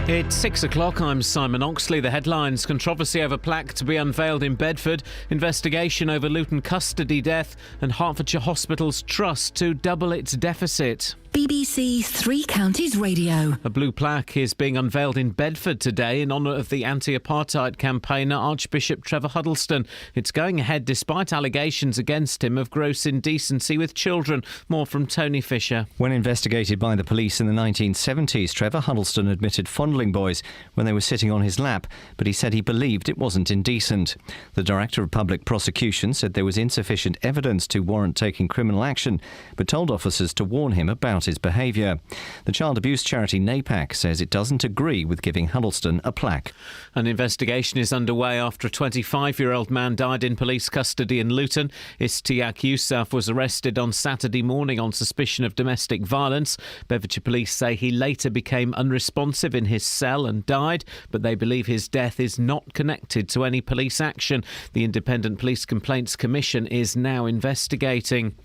It's 6 o'clock. I'm Simon Oxley. The headlines: controversy over plaque to be unveiled in Bedford, investigation over Luton custody death, and Hertfordshire Hospitals Trust to double its deficit. BBC Three Counties Radio. A blue plaque is being unveiled in Bedford today in honour of the anti-apartheid campaigner Archbishop Trevor Huddleston. It's going ahead despite allegations against him of gross indecency with children. More from Tony Fisher. When investigated by the police in the 1970s, Trevor Huddleston admitted fondling boys when they were sitting on his lap, but he said he believed it wasn't indecent. The Director of Public Prosecution said there was insufficient evidence to warrant taking criminal action, but told officers to warn him about his behaviour. The child abuse charity NAPAC says it doesn't agree with giving Huddleston a plaque. An investigation is underway after a 25-year-old man died in police custody in Luton. Istiak Yousaf was arrested on Saturday morning on suspicion of domestic violence. Bedfordshire police say he later became unresponsive in his cell and died, but they believe his death is not connected to any police action. The Independent Police Complaints Commission is now investigating.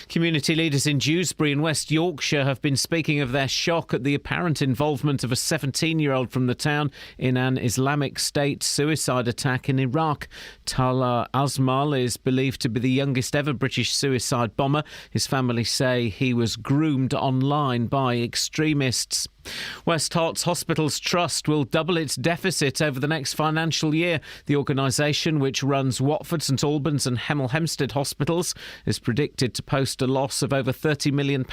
Community leaders in Dewsbury in West Yorkshire have been speaking of their shock at the apparent involvement of a 17-year-old from the town in an Islamic State suicide attack in Iraq. Talha Asmal is believed to be the youngest ever British suicide bomber. His family say he was groomed online by extremists. West Herts Hospitals Trust will double its deficit over the next financial year. The organisation, which runs Watford, St Albans and Hemel Hempstead hospitals, is predicted to post a loss of over £30 million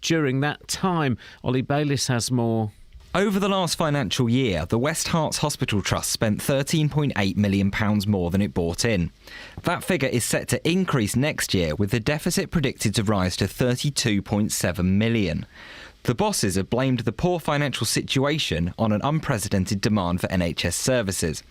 during that time. Ollie Bayliss has more. Over the last financial year, the West Herts Hospital Trust spent £13.8 million more than it brought in. That figure is set to increase next year, with the deficit predicted to rise to £32.7 million. The bosses have blamed the poor financial situation on an unprecedented demand for NHS services.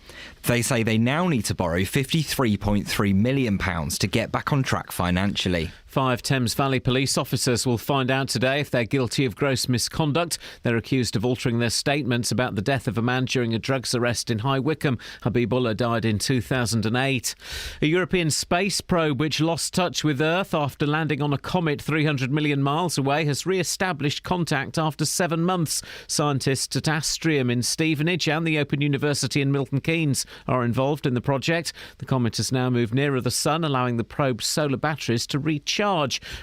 They say they now need to borrow £53.3 million to get back on track financially. 5 Thames Valley police officers will find out today if they're guilty of gross misconduct. They're accused of altering their statements about the death of a man during a drugs arrest in High Wycombe. Habibullah died in 2008. A European space probe which lost touch with Earth after landing on a comet 300 million miles away has re-established contact after 7 months. Scientists at Astrium in Stevenage and the Open University in Milton Keynes are involved in the project. The comet has now moved nearer the sun, allowing the probe's solar batteries to recharge.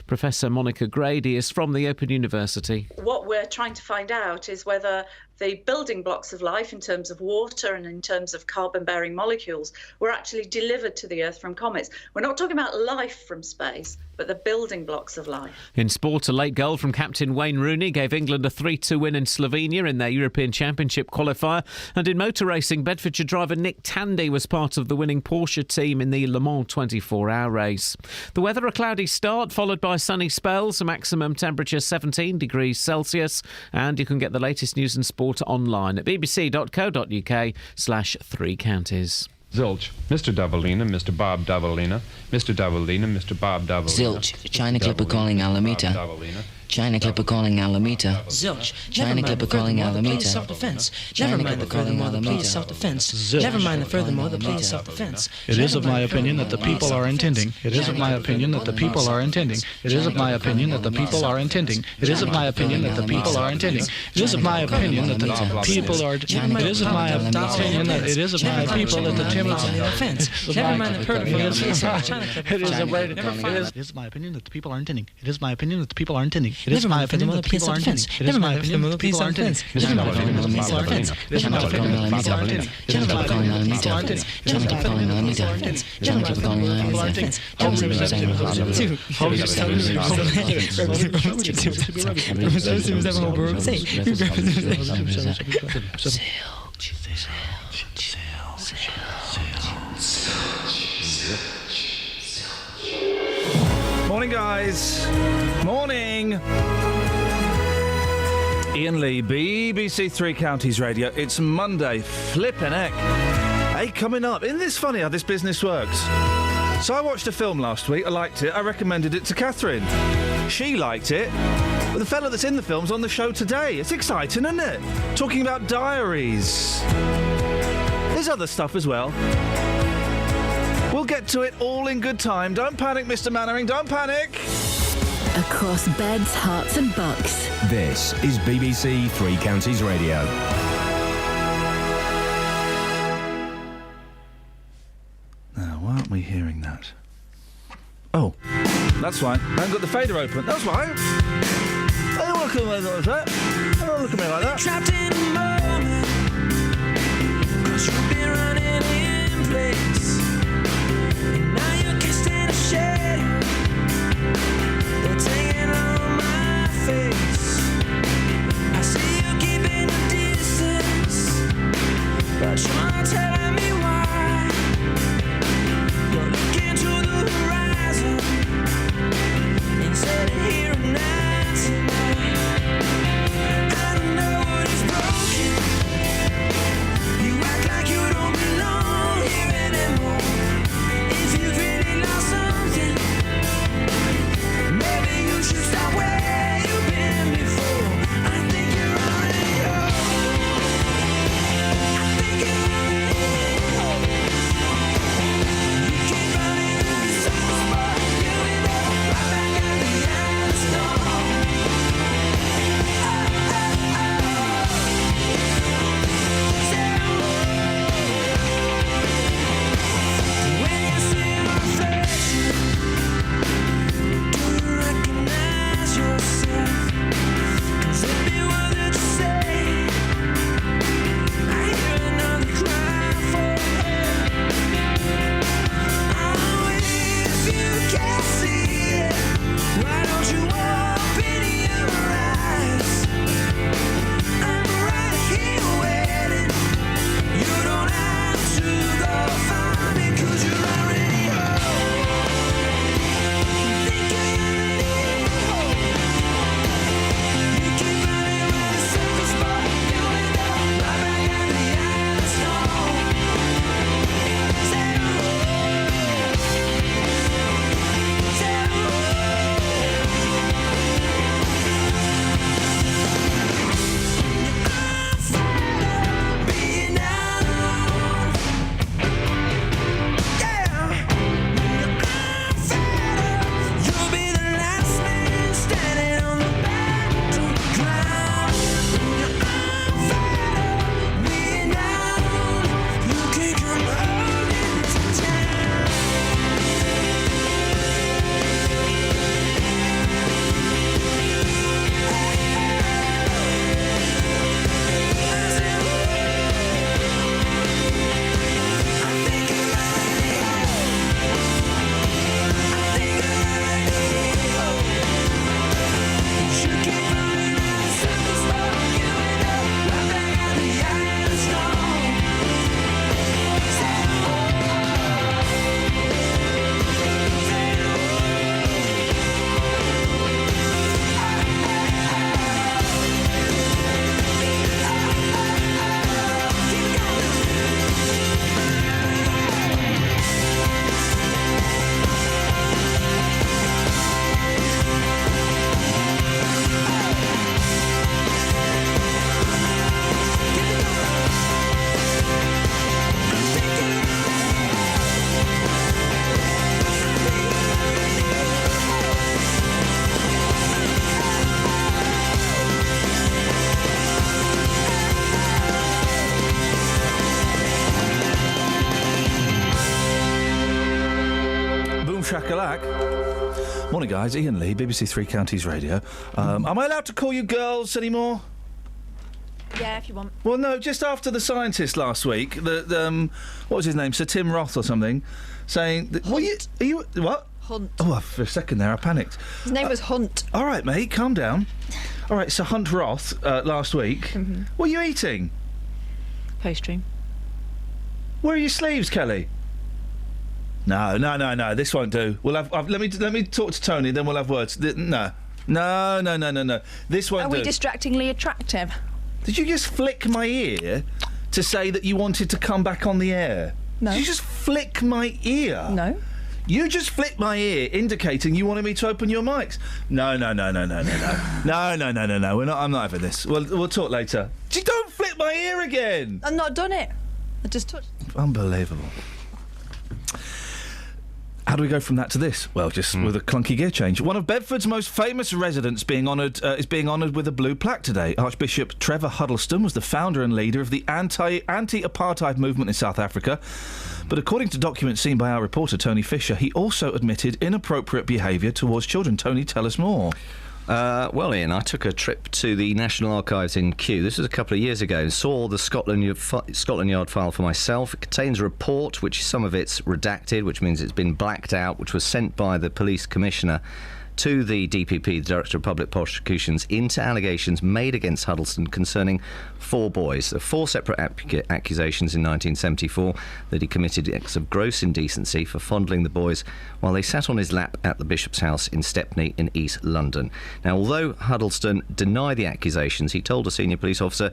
Professor Monica Grady is from the Open University. What we're trying to find out is whether the building blocks of life in terms of water and in terms of carbon-bearing molecules were actually delivered to the Earth from comets. We're not talking about life from space, but the building blocks of life. In sport, a late goal from captain Wayne Rooney gave England a 3-2 win in Slovenia in their European Championship qualifier. And in motor racing, Bedfordshire driver Nick Tandy was part of the winning Porsche team in the Le Mans 24-hour race. The weather: a cloudy start followed by sunny spells, a maximum temperature 17 degrees Celsius. And you can get the latest news and sport online at bbc.co.uk/3 counties. Zilch, Mr. Davalina, Mr. Bob Davalina, Mr. Davalina, Mr. Bob Davalina. Zilch, China Clipper calling Alameda. China Clipper calling Alameda. Zilch, China Clipper calling Alameda. Self-defense. Never mind the furthermore, the plea is self-defense. Never mind the furthermore, the plea is self-defense. It is of my opinion that the people are intending. It is of my opinion that the people are intending. It is of my opinion that the people are intending. It is of my opinion that the people are intending. It is of my opinion that the people are. It is of my opinion that it is of my people that the offense. Never mind the furthermore, the plea is self-defense. It is my opinion that the people are intending. It is my opinion that the people are intending. It is my opinion that the people are intending. It is my opinion that the people are intending. It is my opinion that the people are intending. It is my opinion that the people are intending. It is my opinion that the people are intending. China Clipper calling Alameda. China Clipper calling Alameda. Morning, guys. Morning. Iain Lee, BBC Three Counties Radio. It's Monday. Flippin' heck. Hey, coming up. Isn't this funny how this business works? So I watched a film last week. I liked it. I recommended it to Catherine. She liked it. But the fella that's in the film's on the show today. It's exciting, isn't it? Talking about diaries. There's other stuff as well. We'll get to it all in good time. Don't panic, Mr. Mannering. Don't panic. Across beds, hearts and bucks. This is BBC Three Counties Radio. hearing that? Oh, that's why. I haven't got the fader open. That's why. I don't want to look at me like that. I don't look at me like that. Trapped in a moment, 'cause you've been running in place, and now you're kissed in a shadow that's hanging on my face. I see you keeping a distance, but you're not telling me why. You're looking to the horizon instead of here and now tonight. I don't know what is broken. You act like you don't belong here anymore. If you've really lost something, maybe you should start where you've been before. I think you're already home. I think you're already home. You keep running in circles, but you end up right back at the end of the storm. When you see your reflection, do you recognize yourself? 'Cause every word that you say, I hear another cry for help. Oh, if you can't see it, why don't you open your eyes? I'm right here waiting. You don't have to go far because you're already home. Think you're already home. You keep running around in circles, but you end up right back at the end of the storm. Say being alone. You'll be the last man standing on the battleground. I'm fed up being alone. You can't come home into town. Boom shakalak. Morning, guys. Iain Lee, BBC Three Counties Radio. Am I allowed to call you girls anymore? Yeah, if you want. Well, no, just after the scientist last week, what was his name? Sir Tim Roth or something, saying... That, are you... What? Hunt. Oh, for a second there, I panicked. His name was Hunt. All right, mate, calm down. All right, so Hunt Roth, last week. Mm-hmm. What are you eating? Pastry. Where are your sleeves, Kelly? No, this won't do. We'll have... let me talk to Tony, then we'll have words. No. This won't do. Are we distractingly attractive? Did you just flick my ear to say that you wanted to come back on the air? No. Did you just flick my ear? No. You just flicked my ear, indicating you wanted me to open your mics. No. No. We're not. I'm not having this. We'll talk later. Just don't flick my ear again. I've not done it. I just touched. Unbelievable. How do we go from that to this? Well, just with a clunky gear change. One of Bedford's most famous residents is being honoured with a blue plaque today. Archbishop Trevor Huddleston was the founder and leader of the anti-apartheid movement in South Africa. But according to documents seen by our reporter, Tony Fisher, he also admitted inappropriate behaviour towards children. Tony, tell us more. Well, Ian, I took a trip to the National Archives in Kew. This was a couple of years ago, and saw the Scotland Yard file for myself. It contains a report, which some of it's redacted, which means it's been blacked out, which was sent by the police commissioner to the DPP, the Director of Public Prosecutions, into allegations made against Huddleston concerning 4 boys. There are 4 separate accusations in 1974 that he committed acts of gross indecency for fondling the boys while they sat on his lap at the Bishop's house in Stepney in East London. Now, although Huddleston denied the accusations, he told a senior police officer,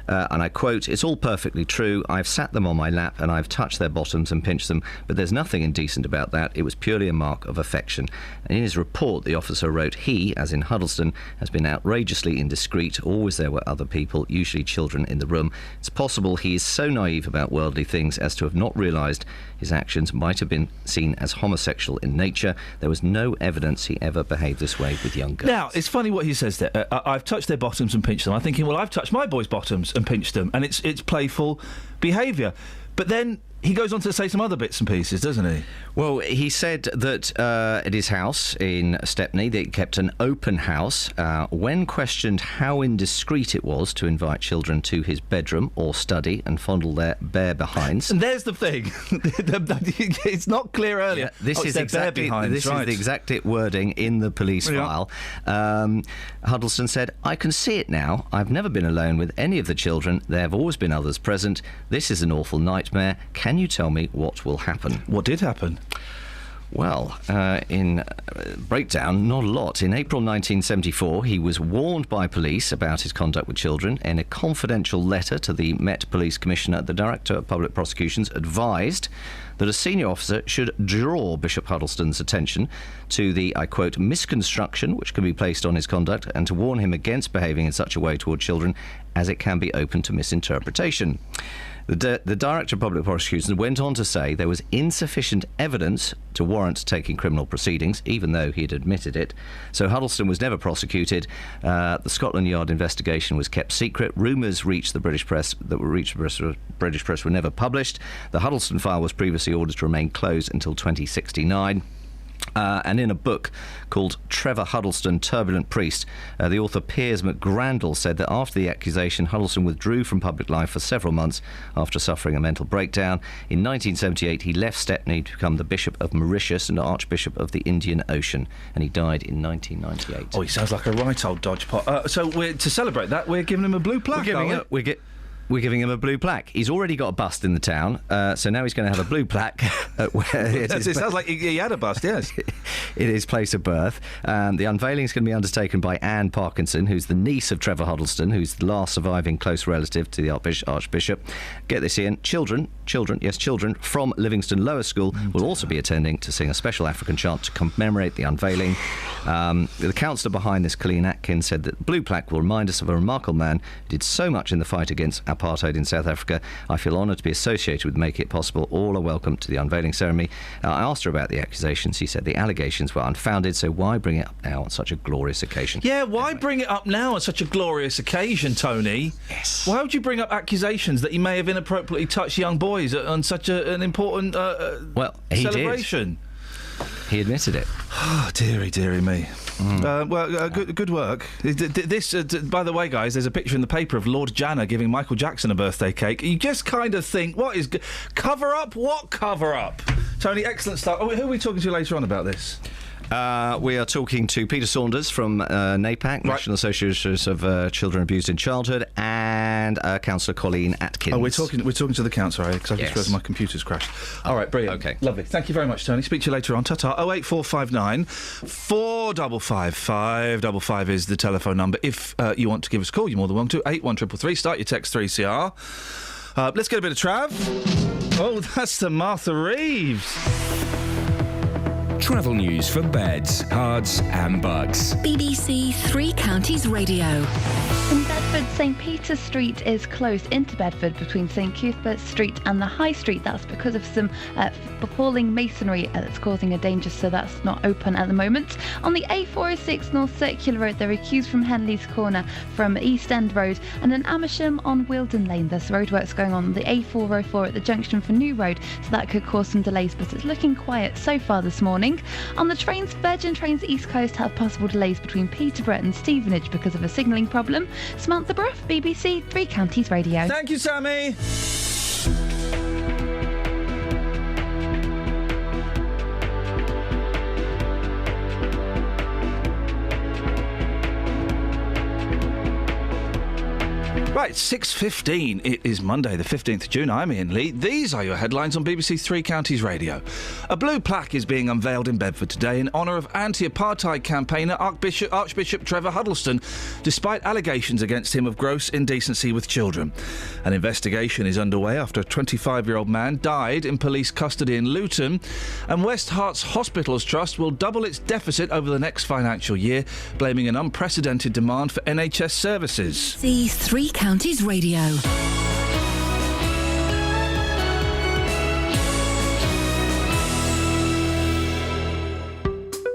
and I quote, "It's all perfectly true. I've sat them on my lap and I've touched their bottoms and pinched them, but there's nothing indecent about that. It was purely a mark of affection." And in his report, the officer wrote, "He, as in Huddleston, has been outrageously indiscreet. Always there were other people, usually children, in the room. It's possible he is so naive about worldly things as to have not realised his actions might have been seen as homosexual in nature. There was no evidence he ever behaved this way with young girls." Now, it's funny what he says there. I've touched their bottoms and pinched them. I'm thinking, well, I've touched my boys' bottoms and pinched them, and it's playful behaviour. But then he goes on to say some other bits and pieces, doesn't he? Well, he said that at his house in Stepney, they kept an open house. When questioned how indiscreet it was to invite children to his bedroom or study and fondle their bare behinds. And there's the thing. It's not clear earlier. Yeah, this is exactly is the exact wording in the police file. Huddleston said, "I can see it now. I've never been alone with any of the children. There have always been others present. This is an awful nightmare. Can you tell me what will happen?" What did happen? Well, in breakdown, not a lot. In April 1974, he was warned by police about his conduct with children. In a confidential letter to the Met Police Commissioner, the Director of Public Prosecutions advised that a senior officer should draw Bishop Huddleston's attention to the, I quote, "misconstruction which can be placed on his conduct, and to warn him against behaving in such a way toward children as it can be open to misinterpretation." The Director of Public Prosecutions went on to say there was insufficient evidence to warrant taking criminal proceedings, even though he had admitted it. So Huddleston was never prosecuted. The Scotland Yard investigation was kept secret. Rumours reached the British press were never published. The Huddleston file was previously ordered to remain closed until 2069. And in a book called Trevor Huddleston, Turbulent Priest, the author Piers McGrandle said that after the accusation, Huddleston withdrew from public life for several months after suffering a mental breakdown. In 1978, he left Stepney to become the Bishop of Mauritius and Archbishop of the Indian Ocean, and he died in 1998. Oh, he sounds like a right old dodgepot. So to celebrate that, we're giving him a blue plaque, We're giving him a blue plaque. He's already got a bust in the town, so now he's going to have a blue plaque. It sounds like he had a bust, yes. In his place of birth. The unveiling is going to be undertaken by Anne Parkinson, who's the niece of Trevor Huddleston, who's the last surviving close relative to the Archbishop. Get this, Ian. Children from Livingston Lower School will also be attending to sing a special African chant to commemorate the unveiling. The counsellor behind this, Colleen Atkins, said that the blue plaque will remind us of a remarkable man who did so much in the fight against apartheid in South Africa. I feel honoured to be associated with making it possible. All are welcome to the unveiling ceremony. I asked her about the accusations. She said the allegations were unfounded, so why bring it up now on such a glorious occasion? Yeah, why bring it up now on such a glorious occasion, Tony? Yes. Why would you bring up accusations that he may have inappropriately touched young boys on such an important celebration? Did. He admitted it. Oh, dearie me. Good work. This, by the way, guys, there's a picture in the paper of Lord Janner giving Michael Jackson a birthday cake. You just kind of think, what is... Cover up? What cover up? Tony, excellent stuff. Who are we talking to later on about this? We are talking to Peter Saunders from NAPAC, National Association of Children Abused in Childhood, and Councillor Colleen Atkins. Oh, we're talking to the councillor, because I've just realised my computer's crashed. All right, brilliant. Okay. Lovely. Thank you very much, Tony. Speak to you later on. Ta-ta. 08459 455 555 is the telephone number. If you want to give us a call, you're more than welcome to. 81333. Start your text 3CR. Let's get a bit of Trav. Oh, that's the Martha Reeves. Travel news for beds, cards and bugs. BBC Three Counties Radio. In Bedford, St Peter's Street is closed into Bedford between St Cuthbert Street and the High Street. That's because of some falling masonry that's causing a danger, so that's not open at the moment. On the A406 North Circular Road, there are queues from Henley's Corner from East End Road, and in Amersham on Wilden Lane there's roadworks going on the A404 at the junction for New Road, so that could cause some delays, but it's looking quiet so far this morning. On the trains, Virgin Trains East Coast have possible delays between Peterborough and Stevenage because of a signalling problem. Samantha Bruff, BBC Three Counties Radio. Thank you, Sammy. Right, 6:15. It is Monday, the 15th of June. I'm Iain Lee. These are your headlines on BBC Three Counties Radio. A blue plaque is being unveiled in Bedford today in honour of anti-apartheid campaigner Archbishop Trevor Huddleston, despite allegations against him of gross indecency with children. An investigation is underway after a 25-year-old man died in police custody in Luton, and West Herts Hospitals Trust will double its deficit over the next financial year, blaming an unprecedented demand for NHS services. The Three Counties Radio.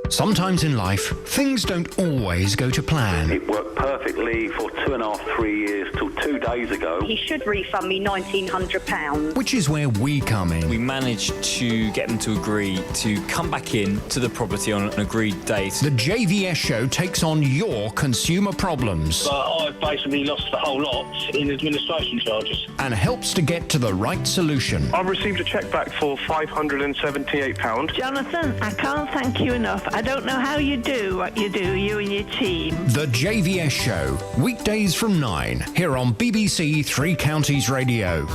Sometimes in life, things don't always go to plan. It worked perfectly for 2.5, 3 years till 2 days ago. He should refund me £1,900. Which is where we come in. We managed to get them to agree to come back in to the property on an agreed date. The JVS show takes on your consumer problems. I basically lost the whole lot in administration charges. And helps to get to the right solution. I've received a cheque back for £578. Jonathan, I can't thank you enough. I don't know how you do what you do, you and your team. The JVS show, weekdays from 9, here on BBC Three Counties Radio.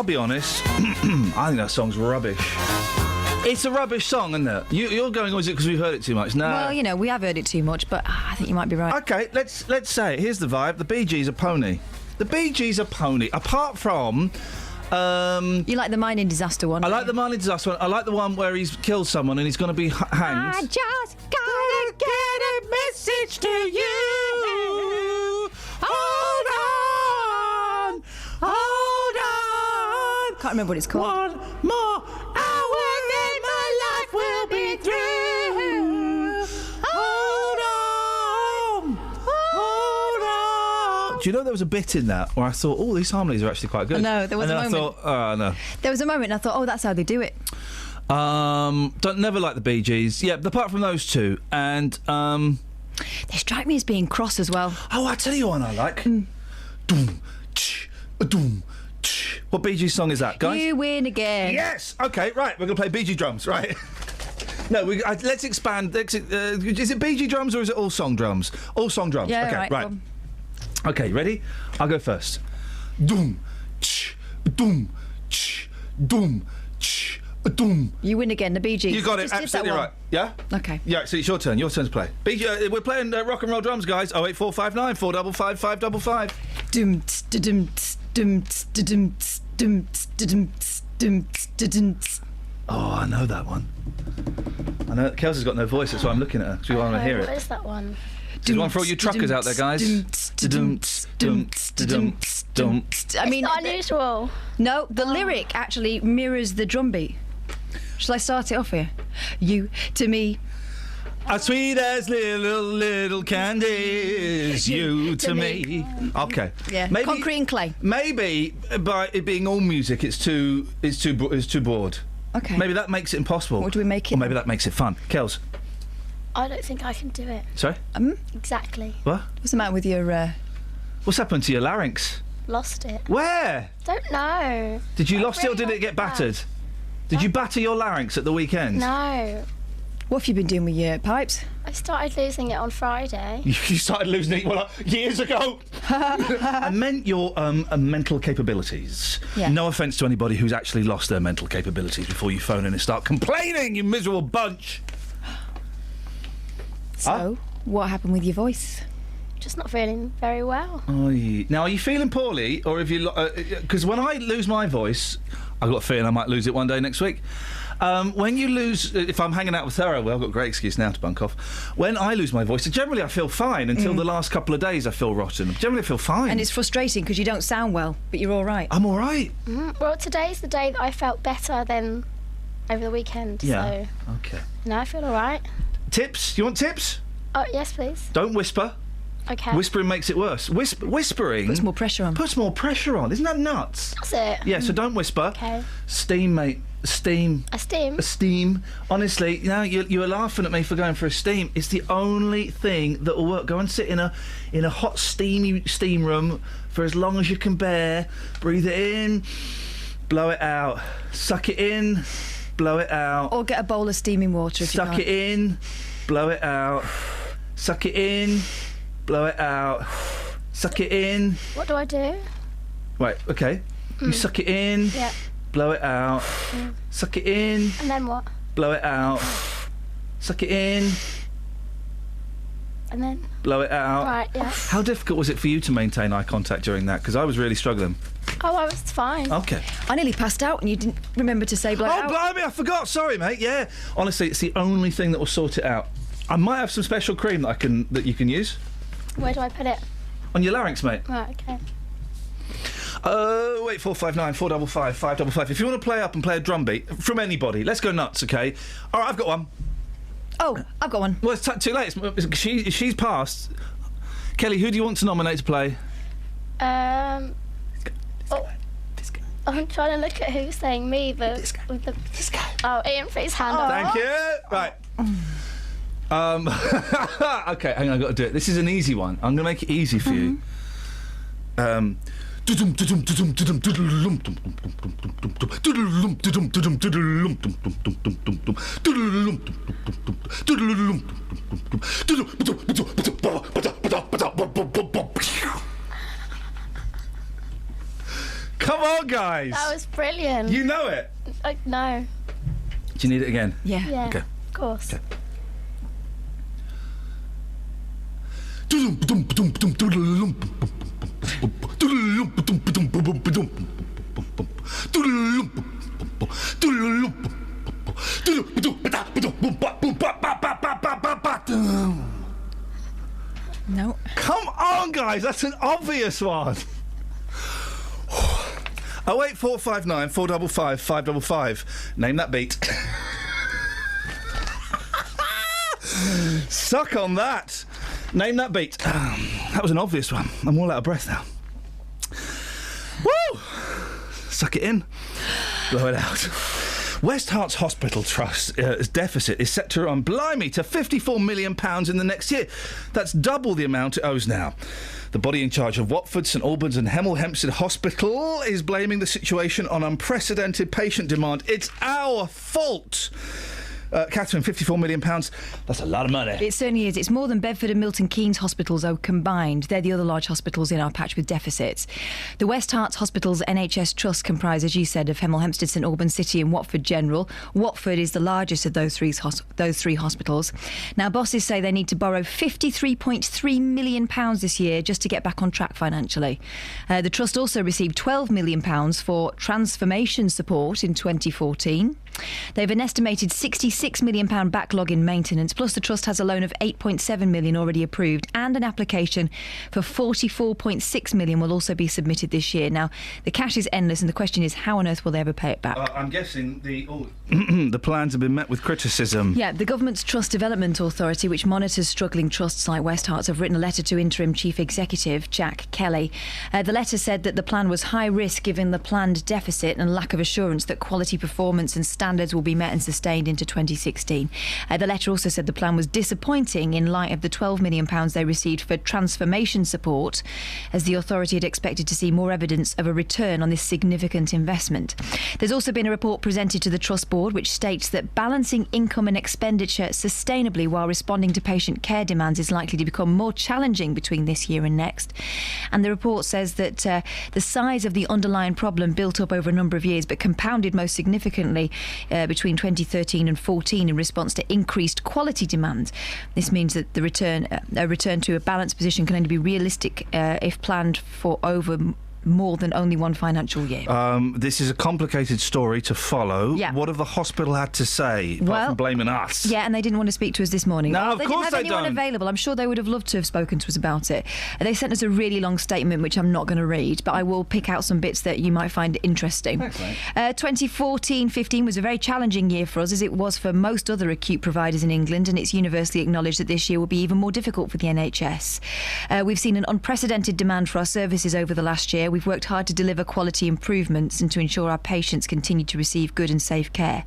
I'll be honest. I think that song's rubbish. It's a rubbish song, isn't it? You're going, is it because we've heard it too much? No. Well, you know, we have heard it too much, but I think you might be right. Okay, let's say it. Here's the vibe. The Bee Gees are pony. The Bee Gees are pony. Apart from... you like the mining disaster one? I like the mining disaster one. I like the one where he's killed someone and he's going to be hanged. I just gotta get a message to you. Hold on. Can't remember what it's called. One more hour, then my life will be through. Hold on. Do you know there was a bit in that where I thought, oh, these harmonies are actually quite good? No, there was and a then moment. I thought, oh, no. There was a moment and I thought, oh, that's how they do it. Never like the Bee Gees. Yeah, apart from those two. And, They strike me as being cross as well. Oh, I tell you one I like. Doom, tch, doom, tch. What Bee Gees song is that, guys? You win again. Yes! OK, right, we're going to play Bee Gees drums, right? No, let's expand. Is it Bee Gees drums or is it all song drums? All song drums. Yeah, OK, right. OK, ready? I'll go first. Doom, tch, doom, tch, doom, tch, doom. You win again, the Bee Gees. You got it, Just did absolutely that one. right. Yeah? Okay. Yeah, so it's your turn. Your turn to play. We're playing rock and roll drums, guys. 08459 455 555. Dum tss, dum tss, dum tss, dum tss, dum tss, dum tss, dum tss, dum tss. Oh, I know that one. I know. Kelsey's got no voice, that's why I'm looking at her. So I want to hear it. What is that one? There's one for all you truckers out there, guys. I mean, it's not unusual. No, the lyric actually mirrors the drum beat. Shall I start it off here? You to me. As sweet as little candies, you to me. Okay. Yeah. Maybe, Concrete and clay. Maybe by it being all music, it's too broad. Okay. Maybe that makes it impossible. What do we make it? Or maybe that makes it fun. Kels. I don't think I can do it. Sorry? Exactly. What? What's the matter with your? What's happened to your larynx? Lost it. Where? Don't know. Did you lost it or did it get battered? Did you batter your larynx at the weekend? No. What have you been doing with your pipes? I started losing it on Friday. You started losing it years ago. I meant your mental capabilities. Yeah. No offence to anybody who's actually lost their mental capabilities before you phone in and start complaining, you miserable bunch. So, what happened with your voice? Just not feeling very well. Oh, yeah. Now, are you feeling poorly, or have you? Because when I lose my voice, I've got a feeling I might lose it one day next week. When you lose, if I'm hanging out with her, well, I've got a great excuse now to bunk off. When I lose my voice, generally I feel fine until the last couple of days. I feel rotten. Generally, I feel fine. And it's frustrating because you don't sound well, but you're all right. I'm all right. Well, today's the day that I felt better than over the weekend. Yeah. So Okay. now I feel all right. Tips? You want tips? Oh, yes, please. Don't whisper. Okay. Whispering makes it worse. Whispering puts more pressure on. Puts more pressure on. Isn't that nuts? That's it. Yeah. So don't whisper. Okay. Steam, mate. Steam. A steam? A steam. Honestly, you were laughing at me for going for a steam. It's the only thing that will work. Go and sit in a hot steamy steam room for as long as you can bear. Breathe it in, blow it out. Suck it in, blow it out. Or get a bowl of steaming water if you Suck can't. it in, blow it out. Suck it in, blow it out. Suck it in. What do I do? Right, okay. You suck it in, Yeah. blow it out. Suck it in, And then what? blow it out. Suck it in, And then? blow it out. Right, yeah. How difficult was it for you to maintain eye contact during that? Because I was really struggling. Oh, I was fine. Okay. I nearly passed out and you didn't remember to say blow it Oh, out. blimey, I forgot. Sorry, mate. Yeah. Honestly, it's the only thing that will sort it out. I might have some special cream that you can use. Where do I put it? On your larynx, mate. Right, okay. 08459 455 555. If you want to play up and play a drum beat from anybody, let's go nuts, okay? All right, I've got one. Oh, I've got one. Well, it's too late. She's passed. Kelly, who do you want to nominate to play? I'm trying to look at who's saying me, but this guy. Oh, Iain, put his hand up. Thank you. Right. Okay, hang on, I've got to do it. This is an easy one. I'm going to make it easy for you. Come on, guys. That was brilliant. You know it? No. Do you need it again? Yeah. Okay. Of course. Okay. No. Come on, guys, that's an obvious one. 08459 455 555. Name that beat. Suck on that. Name that beat. That was an obvious one. I'm all out of breath now. Woo! Suck it in. Blow it out. West Herts Hospital Trust's deficit is set to run, blimey, to £54 million in the next year. That's double the amount it owes now. The body in charge of Watford, St Albans and Hemel Hempstead Hospital is blaming the situation on unprecedented patient demand. It's our fault. Catherine, £54 million, that's a lot of money. It certainly is. It's more than Bedford and Milton Keynes hospitals combined. They're the other large hospitals in our patch with deficits. The West Herts Hospital's NHS Trust comprise, as you said, of Hemel Hempstead, St Albans City and Watford General. Watford is the largest of those three hospitals. Now, bosses say they need to borrow £53.3 million this year just to get back on track financially. The Trust also received £12 million for transformation support in 2014. They have an estimated £66 million backlog in maintenance, plus the Trust has a loan of £8.7 million already approved, and an application for £44.6 million will also be submitted this year. Now, the cash is endless, and the question is, how on earth will they ever pay it back? I'm guessing the plans have been met with criticism. Yeah, the government's Trust Development Authority, which monitors struggling trusts like West Herts, have written a letter to Interim Chief Executive Jack Kelly. The letter said that the plan was high risk given the planned deficit and lack of assurance that quality performance and standards will be met and sustained into 2016. The letter also said the plan was disappointing in light of the £12 million they received for transformation support, as the authority had expected to see more evidence of a return on this significant investment. There's also been a report presented to the Trust Board which states that balancing income and expenditure sustainably while responding to patient care demands is likely to become more challenging between this year and next. And the report says that the size of the underlying problem built up over a number of years but compounded most significantly between 2013 and 14 in response to increased quality demand. This means that a return to a balanced position can only be realistic if planned for over more than only one financial year. This is a complicated story to follow. Yeah. What have the hospital had to say, apart from blaming us? Yeah, and they didn't want to speak to us this morning. No, of course they don't. They didn't have anyone available. I'm sure they would have loved to have spoken to us about it. They sent us a really long statement, which I'm not going to read, but I will pick out some bits that you might find interesting. 2014-15 was a very challenging year for us, as it was for most other acute providers in England, and it's universally acknowledged that this year will be even more difficult for the NHS. We've seen an unprecedented demand for our services over the last year. We've worked hard to deliver quality improvements and to ensure our patients continue to receive good and safe care.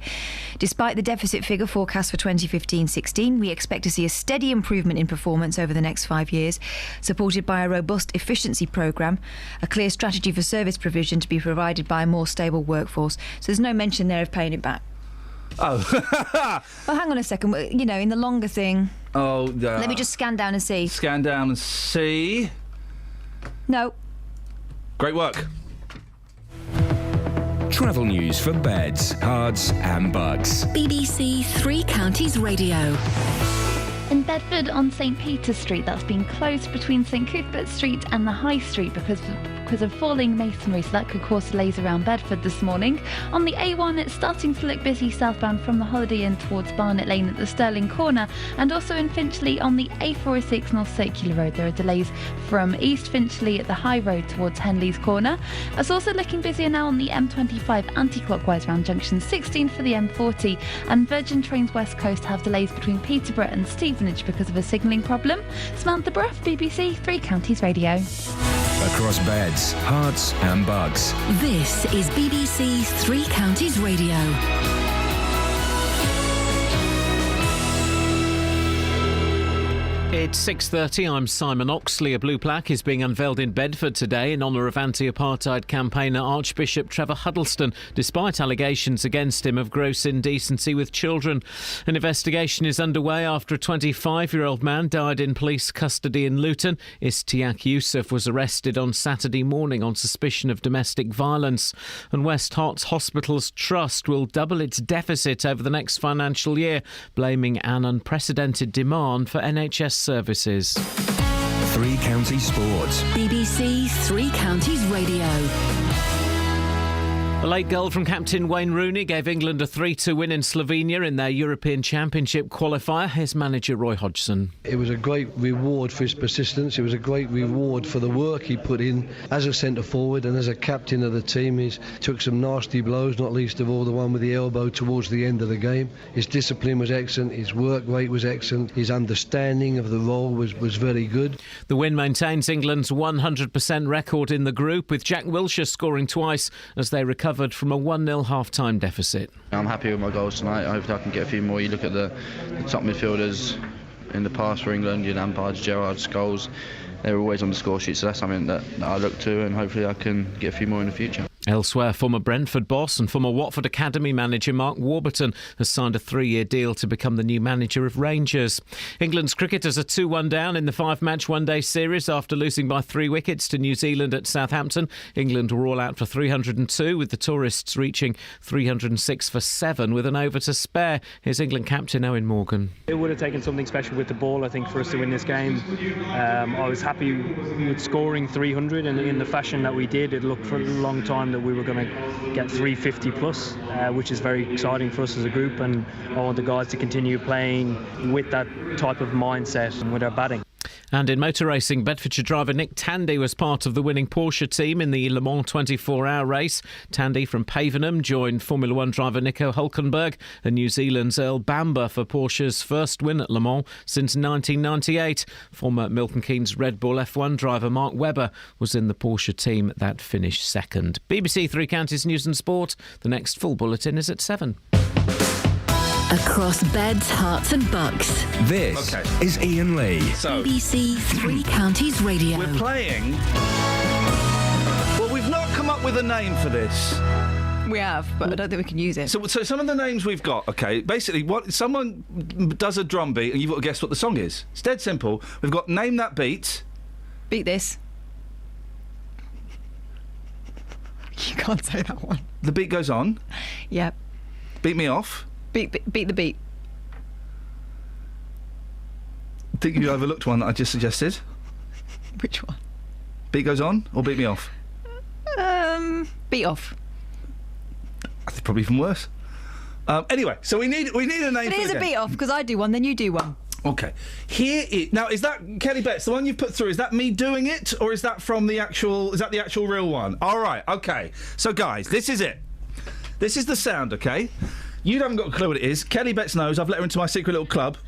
Despite the deficit figure forecast for 2015-16, we expect to see a steady improvement in performance over the next 5 years, supported by a robust efficiency programme, a clear strategy for service provision to be provided by a more stable workforce. So there's no mention there of paying it back. Oh. Well, hang on a second. You know, in the longer thing... Oh, let me just scan down and see. Scan down and see. No. Great work. Travel news for beds, cards and bugs. BBC Three Counties Radio. In Bedford on St Peter's Street, that's been closed between St Cuthbert Street and the High Street because of falling masonry, so that could cause delays around Bedford this morning. On the A1, it's starting to look busy southbound from the Holiday Inn towards Barnet Lane at the Stirling Corner, and also in Finchley on the A406 North Circular Road. There are delays from East Finchley at the High Road towards Henley's Corner. It's also looking busier now on the M25 anti-clockwise round junction 16 for the M40, and Virgin Trains West Coast have delays between Peterborough and Stevenage because of a signalling problem. Samantha Brough, BBC Three Counties Radio. Across beds, hearts and bugs. This is BBC Three Counties Radio. It's 6:30. I'm Simon Oxley. A blue plaque is being unveiled in Bedford today in honour of anti-apartheid campaigner Archbishop Trevor Huddleston, despite allegations against him of gross indecency with children. An investigation is underway after a 25-year-old man died in police custody in Luton. Istiaq Yusuf was arrested on Saturday morning on suspicion of domestic violence. And West Herts Hospitals Trust will double its deficit over the next financial year, blaming an unprecedented demand for NHS services. Three Counties Sports. BBC Three Counties Radio. A late goal from captain Wayne Rooney gave England a 3-2 win in Slovenia in their European Championship qualifier. Here's manager Roy Hodgson. It was a great reward for his persistence. It was a great reward for the work he put in as a centre-forward and as a captain of the team. He took some nasty blows, not least of all the one with the elbow towards the end of the game. His discipline was excellent. His work rate was excellent. His understanding of the role was very good. The win maintains England's 100% record in the group, with Jack Wilshere scoring twice as they recovered from a 1-0 half-time deficit. I'm happy with my goals tonight. Hopefully I can get a few more. You look at the top midfielders in the past for England, Lampard, Gerrard, Scholes, they're always on the score sheet, so that's something that I look to, and hopefully I can get a few more in the future. Elsewhere, former Brentford boss and former Watford Academy manager Mark Warburton has signed a 3-year deal to become the new manager of Rangers. England's cricketers are 2-1 down in the 5-match one-day series after losing by 3 wickets to New Zealand at Southampton. England were all out for 302, with the tourists reaching 306 for 7 with an over to spare. Here's England captain Owen Morgan. It would have taken something special with the ball, I think, for us to win this game. I was happy with scoring 300 and in the fashion that we did. It looked for a long time that we were going to get 350 plus, which is very exciting for us as a group, and I want the guys to continue playing with that type of mindset and with our batting. And in motor racing, Bedfordshire driver Nick Tandy was part of the winning Porsche team in the Le Mans 24-hour race. Tandy from Pavenham joined Formula One driver Nico Hulkenberg and New Zealand's Earl Bamber for Porsche's first win at Le Mans since 1998. Former Milton Keynes Red Bull F1 driver Mark Webber was in the Porsche team that finished second. BBC Three Counties News and Sport. The next full bulletin is at 7. Across beds, hearts and bucks. This is Iain Lee. So, BBC Three Counties Radio. we're playing... Well, we've not come up with a name for this. We have, but I don't think we can use it. So some of the names we've got, okay, basically, someone does a drum beat and you've got to guess what the song is. It's dead simple. We've got Name That Beat. Beat this. You can't say that one. The beat goes on. Yep. Beat Me Off. Beat the beat. I think you overlooked one that I just suggested. Which one? Beat Goes On or Beat Me Off? Beat Off. I think probably even worse. Anyway, so we need a name But for it is the a game. beat off, because I do one, then you do one. Okay. Now, is that Kelly Betts, the one you've put through, is that me doing it, or is that from the actual, is that the actual real one? All right, okay. So, guys, this is it. This is the sound, okay? You haven't got a clue what it is. Kelly Betts knows. I've let her into my secret little club.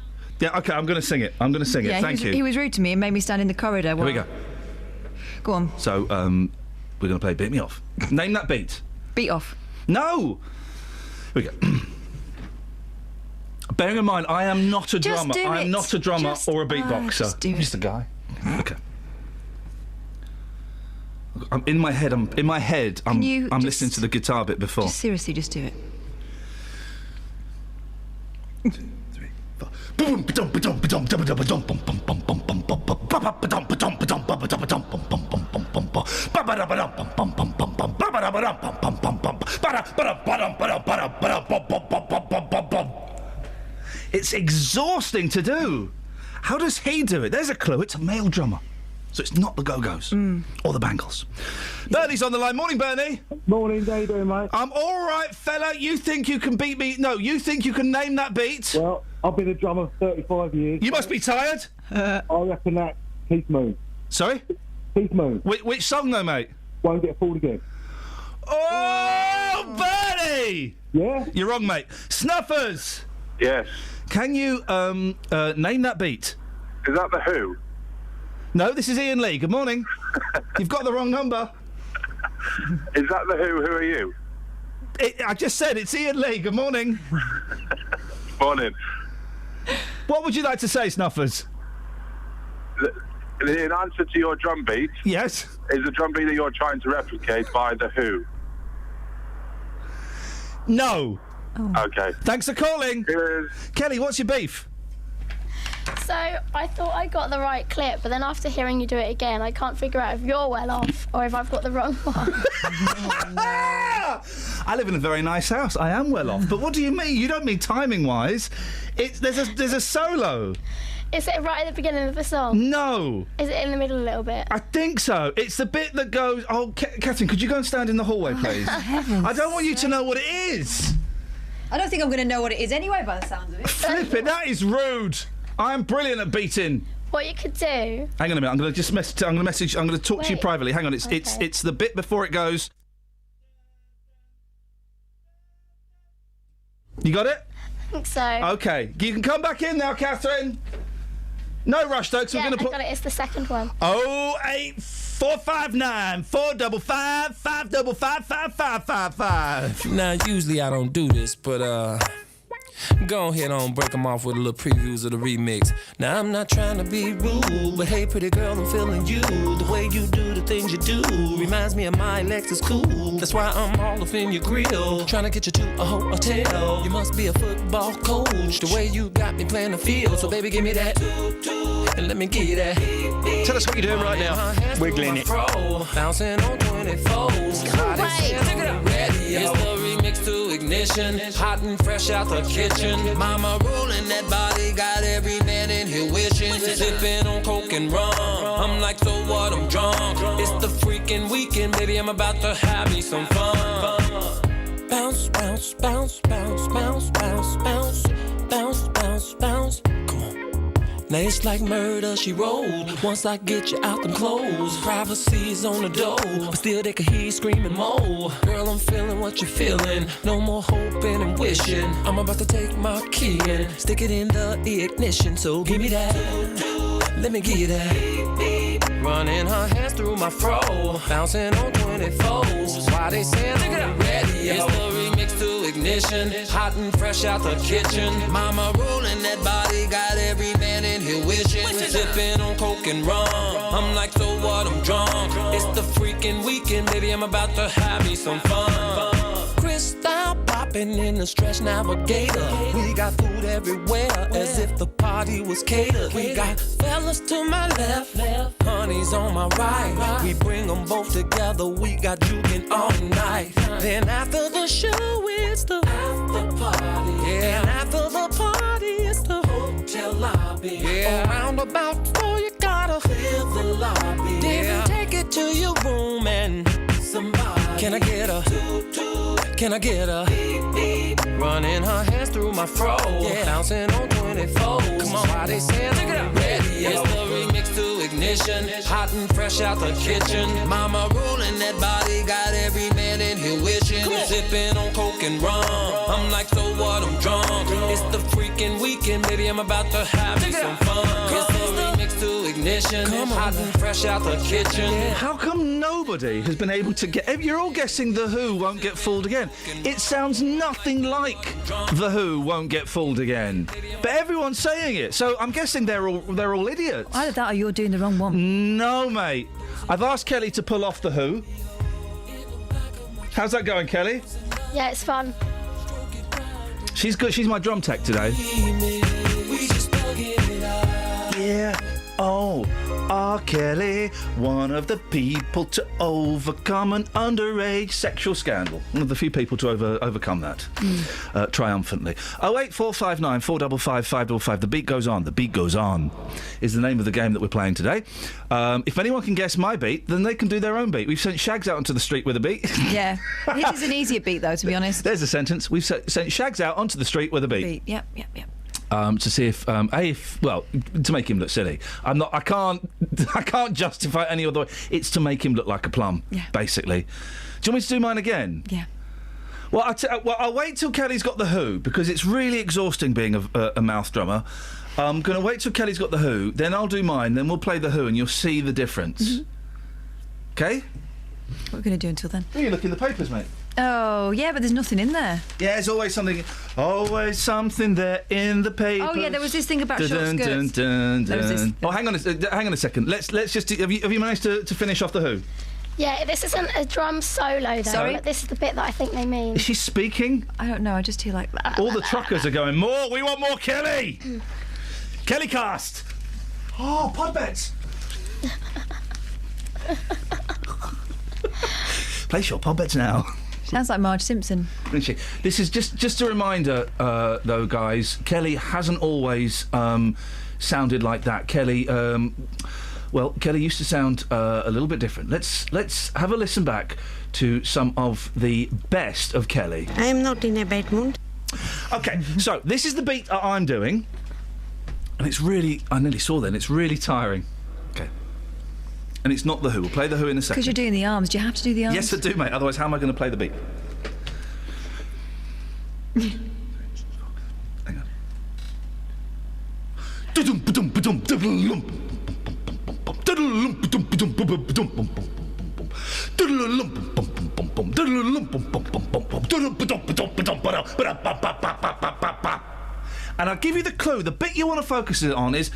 Yeah, okay, I'm going to sing it. Yeah, Thank you. He was rude to me and made me stand in the corridor. Here we go. Go on. So, we're going to play Beat Me Off. Name that beat. Beat Off. No! Here we go. Bearing in mind, I am not a Just drummer. do I am it. not a drummer Just- or a beatboxer. just do I'm just a guy. Okay. I'm in my head. I'm Can you I'm just- listening to the guitar bit before. Just seriously, just do it. 2, 3, 4. It's exhausting to do. How does he do it? There's a clue. It's a male drummer. So it's not the Go-Go's or the Bangles. Bernie's on the line. Morning, Bernie. Morning, how you doing, mate? I'm all right, fella. You think you can beat me? No, you think you can name that beat? Well, I've been a drummer for 35 years. You must be tired. I reckon that Keith Moon. Sorry? Keith Moon. Which song, though, mate? Won't Get Fooled Again. Oh, Bernie! Yeah? You're wrong, mate. Snuffers! Yes. Can you name that beat? Is that The Who? No, this is Iain Lee. Good morning. You've got the wrong number. Is that The Who? Who are you? I just said it's Iain Lee. Good morning. Morning. What would you like to say, Snuffers? in answer to your drum beat... Yes? Is the drum beat that you're trying to replicate by The Who? No. Okay. Thanks for calling. Cheers. Kelly, what's your beef? So I thought I got the right clip, but then after hearing you do it again, I can't figure out if you're well off or if I've got the wrong one. I live in a very nice house. I am well off. But what do you mean? You don't mean timing-wise. There's a solo. Is it right at the beginning of the song? No. Is it in the middle a little bit? I think so. It's the bit that goes... Oh, Catherine, could you go and stand in the hallway, please? I don't want you to know what it is. I don't think I'm going to know what it is anyway by the sounds of it. Flip it, that is rude. I am brilliant at beating. What you could do... Hang on a minute, I'm going to just I'm going to talk to you privately. Hang on, it's the bit before it goes... You got it? I think so. OK, you can come back in now, Catherine. No rush, though, because yeah, we're going to put... I got it. It's the second one. 08459 455 555 5555. Now, usually I don't do this, but go ahead on, break them off with a little previews of the remix. Now, I'm not trying to be rude, but hey, pretty girl, I'm feeling you. The way you do the things you do reminds me of my Lexus cool. That's why I'm all up in your grill, trying to get you to a hotel. You must be a football coach, the way you got me playing the field. So, baby, give me that, and let me give you that. Tell us what you're doing right now. Wiggling it. Bouncing on 24s. It's the remix to Ignition, hot and fresh out the kitchen. Mama rolling that body, got every man in here wishing. Sipping on coke and rum, I'm like, so what, I'm drunk. It's the freaking weekend, baby, I'm about to have me some fun. Bounce, bounce, bounce, bounce, bounce, bounce, bounce, bounce, bounce, bounce. Come on. Now it's like murder, she rolled. Once I get you out them clothes, privacy's on the door, but still they can hear you screaming more. Girl, I'm feeling what you're feeling. No more hoping and wishing. I'm about to take my key and stick it in the ignition. So give me that, let me give you that. Running her hands through my fro, bouncing on 24s. Why they saying I'm ready? It's the remix to Ignition, hot and fresh out the kitchen. Mama rolling that body, got every man in here wishing. Sipping on coke and rum, I'm like, so what, I'm drunk. It's the freaking weekend, baby, I'm about to have me some fun. Crystal popping in the Stretch Navigator. We got food everywhere, as if the party was catered. We got fellas to my left, honey's on my right. We bring them both together, we got juking all night. Then after the show, it's the after party. Yeah, and after the party, it's the hotel lobby. Yeah, around about 4, you gotta clear the lobby. Then take it to your room and somebody. Can I get a can I get a running her hands through my fro, bouncing on 24. Come on, why they saying I'm ready? It's the remix to Ignition, hot and fresh out the kitchen. Mama rolling that body, got every man in here wishing. Sipping on coke and rum, I'm like, so what, I'm drunk. It's the freaking weekend, baby, I'm about to have me some fun. It's the remix to Ignition, hot and fresh out the kitchen. How come nobody has been able to get... You're all guessing The Who won't get fooled again. It sounds nothing like The Who won't get fooled again. But everyone's saying it, so I'm guessing they're all idiots. Either that or you're doing the wrong one. No, mate. I've asked Kelly to pull off The Who. How's that going, Kelly? Yeah, it's fun. She's good. She's my drum tech today. Yeah. Oh, R. Kelly, one of the people to overcome an underage sexual scandal. One of the few people to overcome that triumphantly. 08459 455 555. The beat goes on. The beat goes on is the name of the game that we're playing today. If anyone can guess my beat, then they can do their own beat. We've sent Shags out onto the street with a beat. Yeah, his is an easier beat though, to be honest. There's a sentence. We've sent Shags out onto the street with a beat. Yep. To see if to make him look silly. I can't justify it any other way. It's to make him look like a plum, basically. Do you want me to do mine again? Yeah. Well, I'll wait till Kelly's got The Who, because it's really exhausting being a mouth drummer. I'm going to wait till Kelly's got The Who, then I'll do mine, then we'll play The Who, and you'll see the difference. Okay? What are we going to do until then? Well, you look in the papers, mate. Oh, yeah, but there's nothing in there. Yeah, there's always something there in the paper. Oh, yeah, there was this thing about short skirts. There was this. Oh, hang on a second. Let's just. Have you managed to finish off the Who? Yeah, this isn't a drum solo, though. Sorry? But this is the bit that I think they mean. Is she speaking? I don't know, I just hear like... All the truckers are going, more! We want more Kelly! Kelly cast! Oh, pod bets! Place your pod bets now. Sounds like Marge Simpson. Isn't she? This is just a reminder, though, guys. Kelly hasn't always sounded like that. Kelly... Kelly used to sound a little bit different. Let's have a listen back to some of the best of Kelly. I am not in a bad mood. Okay, so this is the beat that I'm doing, and it's really... I nearly saw then. It's really tiring. Okay. And it's not the Who. We'll play the Who in a second. Because you're doing the arms. Do you have to do the arms? Yes, I do, mate. Otherwise, how am I going to play the beat? Hang on. And I'll give you the clue. The bit you want to focus it on is...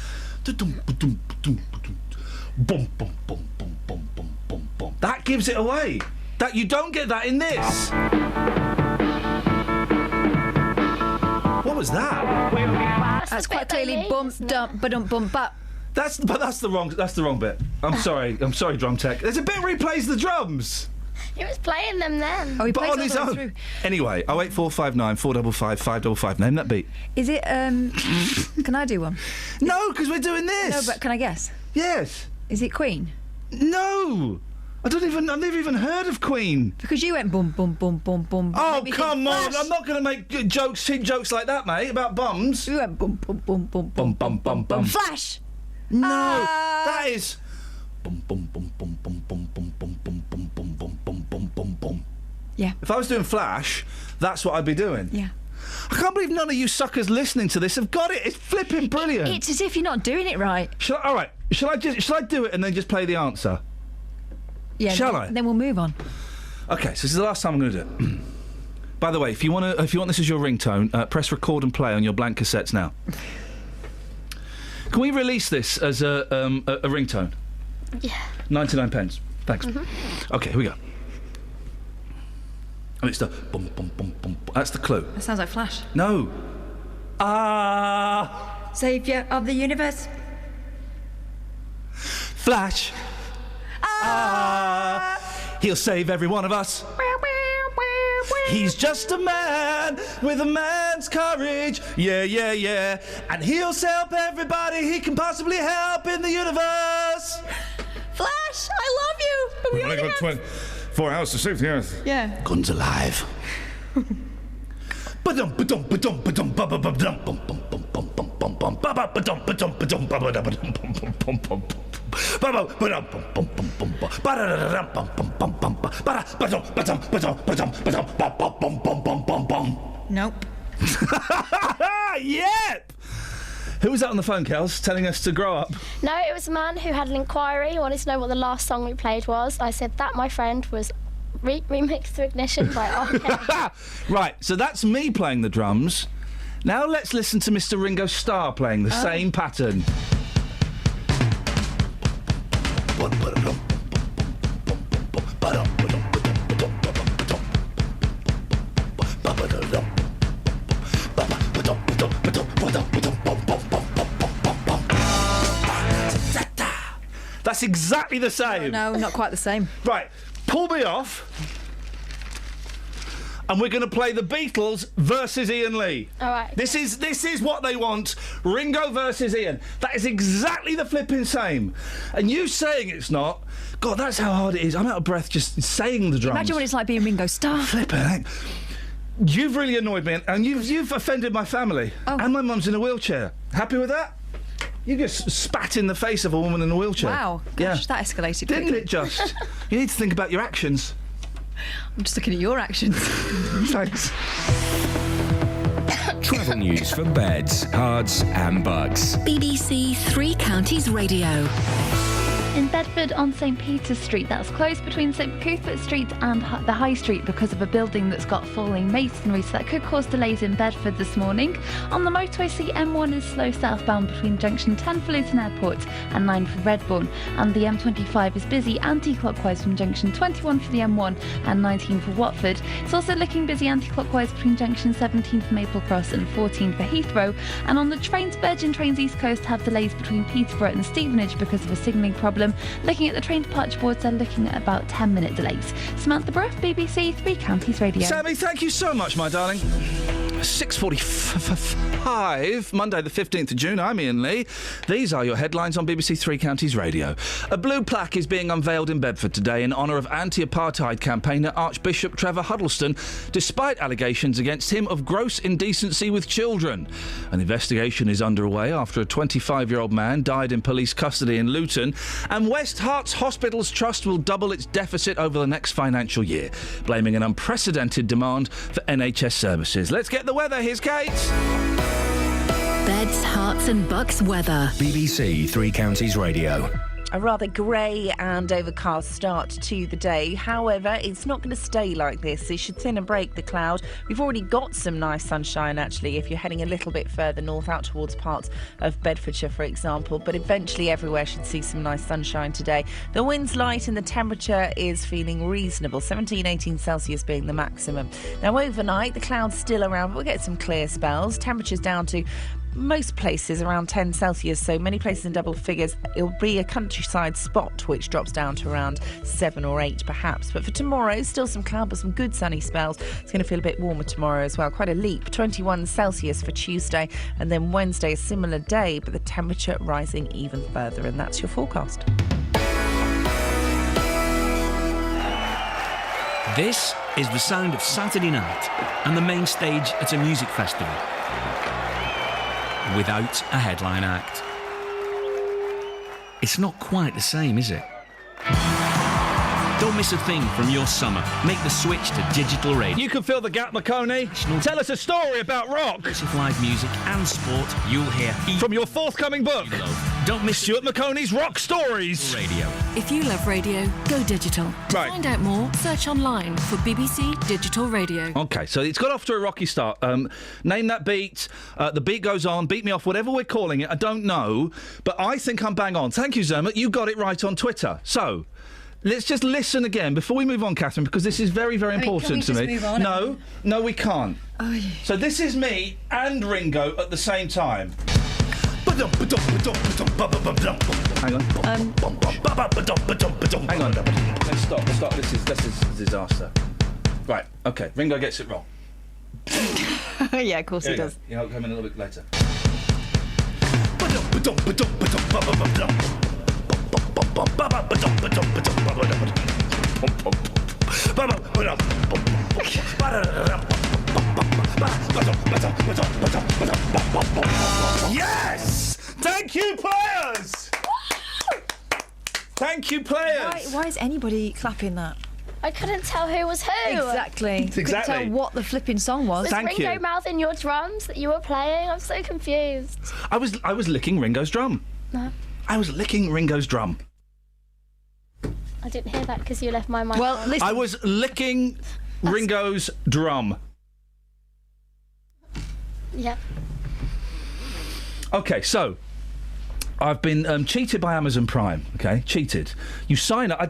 That gives it away. That you don't get that in this. What was that? That's quite clearly bump, dump, ba-dum, bump, bap. That's the wrong bit. I'm sorry, drum tech. There's a bit where he plays the drums. He was playing them then. Oh, he But plays on all his the way own. through. Anyway, 08459 455 555. Name that beat. Is it, can I do one? No, because we're doing this. No, but can I guess? Yes. Is it Queen? No. I've never even heard of Queen. Because you went bum, bum, bum, bum, bum. Oh, come on. I'm not going to make cheap jokes like that, mate, about bums. You went bum, bum, bum, bum, bum, bum, bum, bum. Flash! No, that is... Bum, bum, bum, bum, bum, bum, bum, bum, bum, bum, bum, bum, bum, bum, bum, bum. Yeah. If I was doing Flash, that's what I'd be doing. Yeah. I can't believe none of you suckers listening to this have got it. It's flipping brilliant. It's as if you're not doing it right. All right. Shall I do it and then just play the answer? Yeah. Shall I? Then we'll move on. Okay, so this is the last time I'm going to do it. By the way, if you want this as your ringtone, press record and play on your blank cassettes now. Can we release this as a ringtone? Yeah. 99 pence. Thanks. Okay, here we go. And it's the bum bum bum bum. That's the clue. That sounds like Flash. No. Saviour of the universe. Flash. He'll save every one of us. He's just a man with a man's courage. Yeah, yeah, yeah. And he'll help everybody he can possibly help in the universe. Flash, I love you. But we only got 24 hours to save the earth. Yeah. Guns alive. Nope. Yep. Who was that on the phone, Kels, telling us to grow up? No, it was a man who had an inquiry. He wanted to know what the last song we played was. I said that, my friend, was remixed to Ignition by R.K. Right, so that's me playing the drums. Now let's listen to Mr. Ringo Starr playing the same pattern. That's exactly the same. Oh, no, not quite the same. Right, pull me off. And we're going to play the Beatles versus Iain Lee. All right. This is what they want. Ringo versus Iain. That is exactly the flipping same. And you saying it's not, God, that's how hard it is. I'm out of breath just saying the drums. Imagine what it's like being Ringo Starr. Flipping heck. You've really annoyed me, and you've offended my family. Oh. And my mum's in a wheelchair. Happy with that? You just spat in the face of a woman in a wheelchair. Wow. Gosh, that escalated Didn't quickly. it just? You need to think about your actions. I'm just looking at your actions. Thanks. Travel news for beds, cards, and bugs. BBC Three Counties Radio. In Bedford on St Peter's Street, that's closed between St Cuthbert Street and the High Street because of a building that's got falling masonry, so that could cause delays in Bedford this morning. On the motorway, the M1 is slow southbound between junction 10 for Luton Airport and 9 for Redbourne, and the M25 is busy anti-clockwise from junction 21 for the M1 and 19 for Watford. It's also looking busy anti-clockwise between junction 17 for Maple Cross and 14 for Heathrow, and on the trains, Virgin Trains East Coast have delays between Peterborough and Stevenage because of a signalling problem. Looking at the train departure boards, they're looking at about 10-minute delays. Samantha Bruff, BBC Three Counties Radio. Sammy, thank you so much, my darling. 6:45, Monday the 15th of June. I'm Iain Lee. These are your headlines on BBC Three Counties Radio. A blue plaque is being unveiled in Bedford today in honour of anti-apartheid campaigner Archbishop Trevor Huddleston, despite allegations against him of gross indecency with children. An investigation is underway after a 25-year-old man died in police custody in Luton, and West Herts Hospitals Trust will double its deficit over the next financial year, blaming an unprecedented demand for NHS services. Let's get the weather. Here's Kate. Beds, Herts and Bucks weather. BBC Three Counties Radio. A rather grey and overcast start to the day. However, it's not going to stay like this. It should thin and break the cloud. We've already got some nice sunshine, actually, if you're heading a little bit further north, out towards parts of Bedfordshire, for example. But eventually everywhere should see some nice sunshine today. The wind's light and the temperature is feeling reasonable, 17, 18 Celsius being the maximum. Now, overnight, the cloud's still around, but we'll get some clear spells. Temperatures down to most places around 10 Celsius, so many places in double figures. It'll be a countryside spot which drops down to around 7 or 8 perhaps. But for tomorrow, still some cloud but some good sunny spells. It's going to feel a bit warmer tomorrow as well. Quite a leap, 21 Celsius for Tuesday, and then Wednesday a similar day, but the temperature rising even further. And that's your forecast. This is the sound of Saturday night and the main stage at a music festival. Without a headline act. It's not quite the same, is it? Don't miss a thing from your summer. Make the switch to digital radio. You can fill the gap, McConey. Tell us a story about rock. Of live music and sport you'll hear from your forthcoming book. Don't miss Stuart McConey's Rock Stories. Radio. If you love radio, go digital. To find out more, search online for BBC Digital Radio. OK, so it's got off to a rocky start. Name that beat. The beat goes on. Beat me off, whatever we're calling it. I don't know, but I think I'm bang on. Thank you, Zermatt. You got it right on Twitter. So let's just listen again before we move on, Catherine, because this is very, very important to me. Move on? No, we can't. Oh, yeah. So this is me and Ringo at the same time. Hang on. Hang on. Let's stop. This is a disaster. Right. Okay. Ringo gets it wrong. Yeah, of course he does. Yeah, I'll come in a little bit later. Yes! Thank you, players! Thank you, players! Why is anybody clapping that? I couldn't tell who was who. Exactly. Couldn't tell what the flipping song was. Was Ringo mouthing your drums that you were playing? I'm so confused. I was licking Ringo's drum. No. I was licking Ringo's drum. I didn't hear that because you left my mic. Well, listen. I was licking Ringo's drum. Yeah. Okay, so I've been cheated by Amazon Prime, okay? Cheated. You sign up. I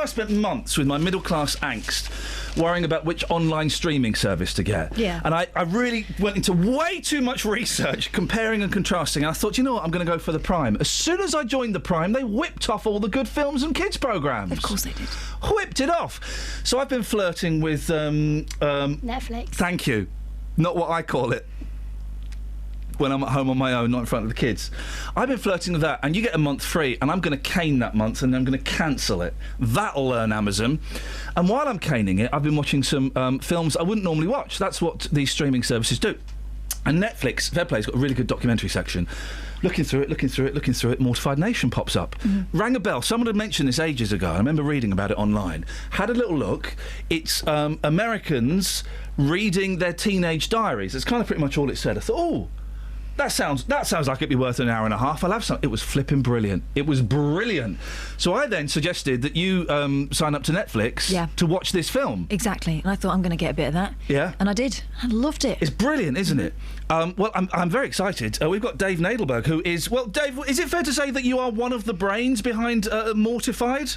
spent months with my middle-class angst worrying about which online streaming service to get. Yeah. And I really went into way too much research, comparing and contrasting. And I thought, you know what, I'm going to go for the Prime. As soon as I joined the Prime, they whipped off all the good films and kids' programmes. Of course they did. Whipped it off. So I've been flirting with... Netflix. Thank you. Not what I call it. When I'm at home on my own, not in front of the kids. I've been flirting with that, and you get a month free, and I'm going to cane that month, and I'm going to cancel it. That'll earn Amazon. And while I'm caning it, I've been watching some films I wouldn't normally watch. That's what these streaming services do. And Netflix, fair play's got a really good documentary section. Looking through it, Mortified Nation pops up. Mm-hmm. Rang a bell. Someone had mentioned this ages ago. I remember reading about it online. Had a little look. It's Americans reading their teenage diaries. That's kind of pretty much all it said. I thought, that sounds like it'd be worth an hour and a half. I'll have some. It was flipping brilliant. It was brilliant. So I then suggested that you sign up to Netflix to watch this film. Exactly. And I thought I'm going to get a bit of that. Yeah. And I did. I loved it. It's brilliant, isn't it? Well, I'm very excited. We've got Dave Nadelberg, who is... Well, Dave, is it fair to say that you are one of the brains behind Mortified?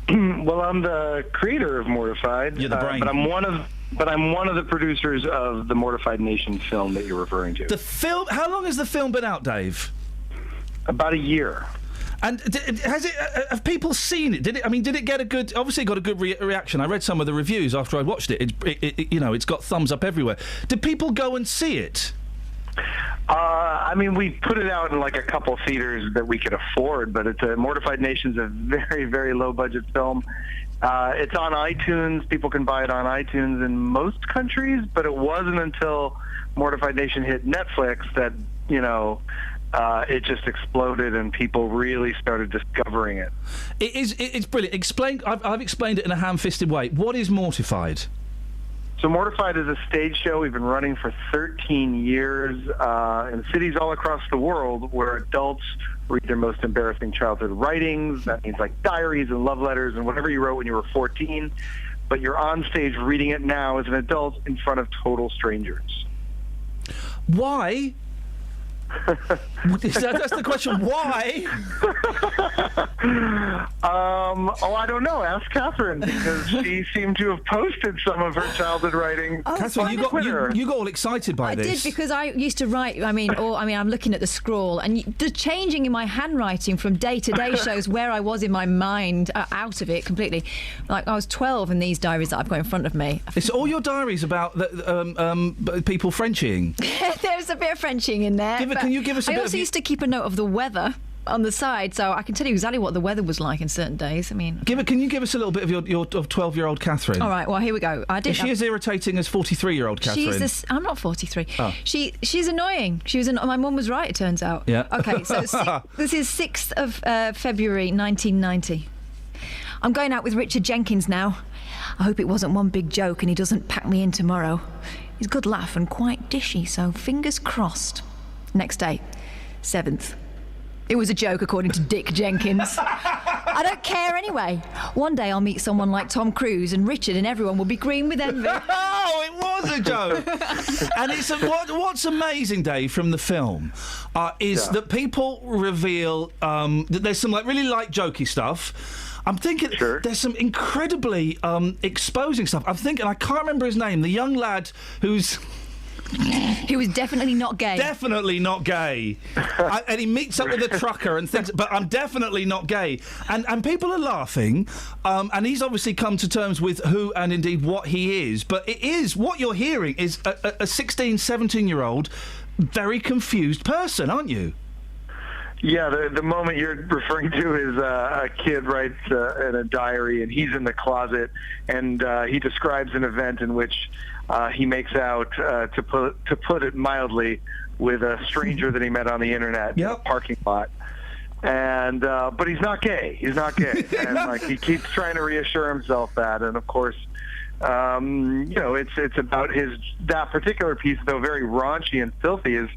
Well, I'm the creator of Mortified. You're the brain. But I'm one of the producers of the Mortified Nation film that you're referring to. The film... How long has the film been out, Dave? About a year. And has it? Have people seen it? Did it get a good? Obviously, it got a good reaction. I read some of the reviews after I watched it. It's got thumbs up everywhere. Did people go and see it? We put it out in like a couple theaters that we could afford, but Mortified Nation's a very, very low budget film. It's on iTunes. People can buy it on iTunes in most countries, but it wasn't until Mortified Nation hit Netflix that it just exploded and people really started discovering it. It's brilliant. I've explained it in a ham-fisted way. What is Mortified? So Mortified is a stage show we've been running for 13 years in cities all across the world where adults read their most embarrassing childhood writings. That means like diaries and love letters and whatever you wrote when you were 14. But you're on stage reading it now as an adult in front of total strangers. Why? That's the question. Why? I don't know. Ask Catherine, because she seemed to have posted some of her childhood writing. Catherine, you got all excited by this. I did, because I used to write. I'm looking at the scroll, and the changing in my handwriting from day to day shows where I was in my mind, out of it completely. Like I was 12 in these diaries that I've got in front of me. It's all your diaries about people Frenching. There's a bit of Frenching in there. Can you give us a bit I also used to keep a note of the weather on the side, so I can tell you exactly what the weather was like in certain days. Can you give us a little bit of your 12-year-old Catherine? All right, well, here we go. Is she as irritating as 43-year-old Catherine? I'm not 43. Oh. She's annoying. My mum was right, it turns out. Yeah. Okay, so this is 6th of February 1990. I'm going out with Richard Jenkins now. I hope it wasn't one big joke and he doesn't pack me in tomorrow. He's a good laugh and quite dishy, so fingers crossed. Next day, 7th. It was a joke, according to Dick Jenkins. I don't care anyway. One day I'll meet someone like Tom Cruise and Richard and everyone will be green with envy. Oh, it was a joke. And what's amazing, Dave, from the film is that people reveal that there's some really light jokey stuff. I'm thinking there's some incredibly exposing stuff. I'm thinking, I can't remember his name, the young lad who's... He was definitely not gay. Definitely not gay. And he meets up with a trucker and thinks, but I'm definitely not gay. And people are laughing, and he's obviously come to terms with who and indeed what he is. But what you're hearing is a 16, 17-year-old very confused person, aren't you? Yeah, the moment you're referring to is a kid writes in a diary, and he's in the closet, and he describes an event in which he makes out, to put it mildly, with a stranger that he met on the internet in a parking lot. And but he's not gay. He's not gay, and he keeps trying to reassure himself that. And of course, it's about that particular piece, though very raunchy and filthy, is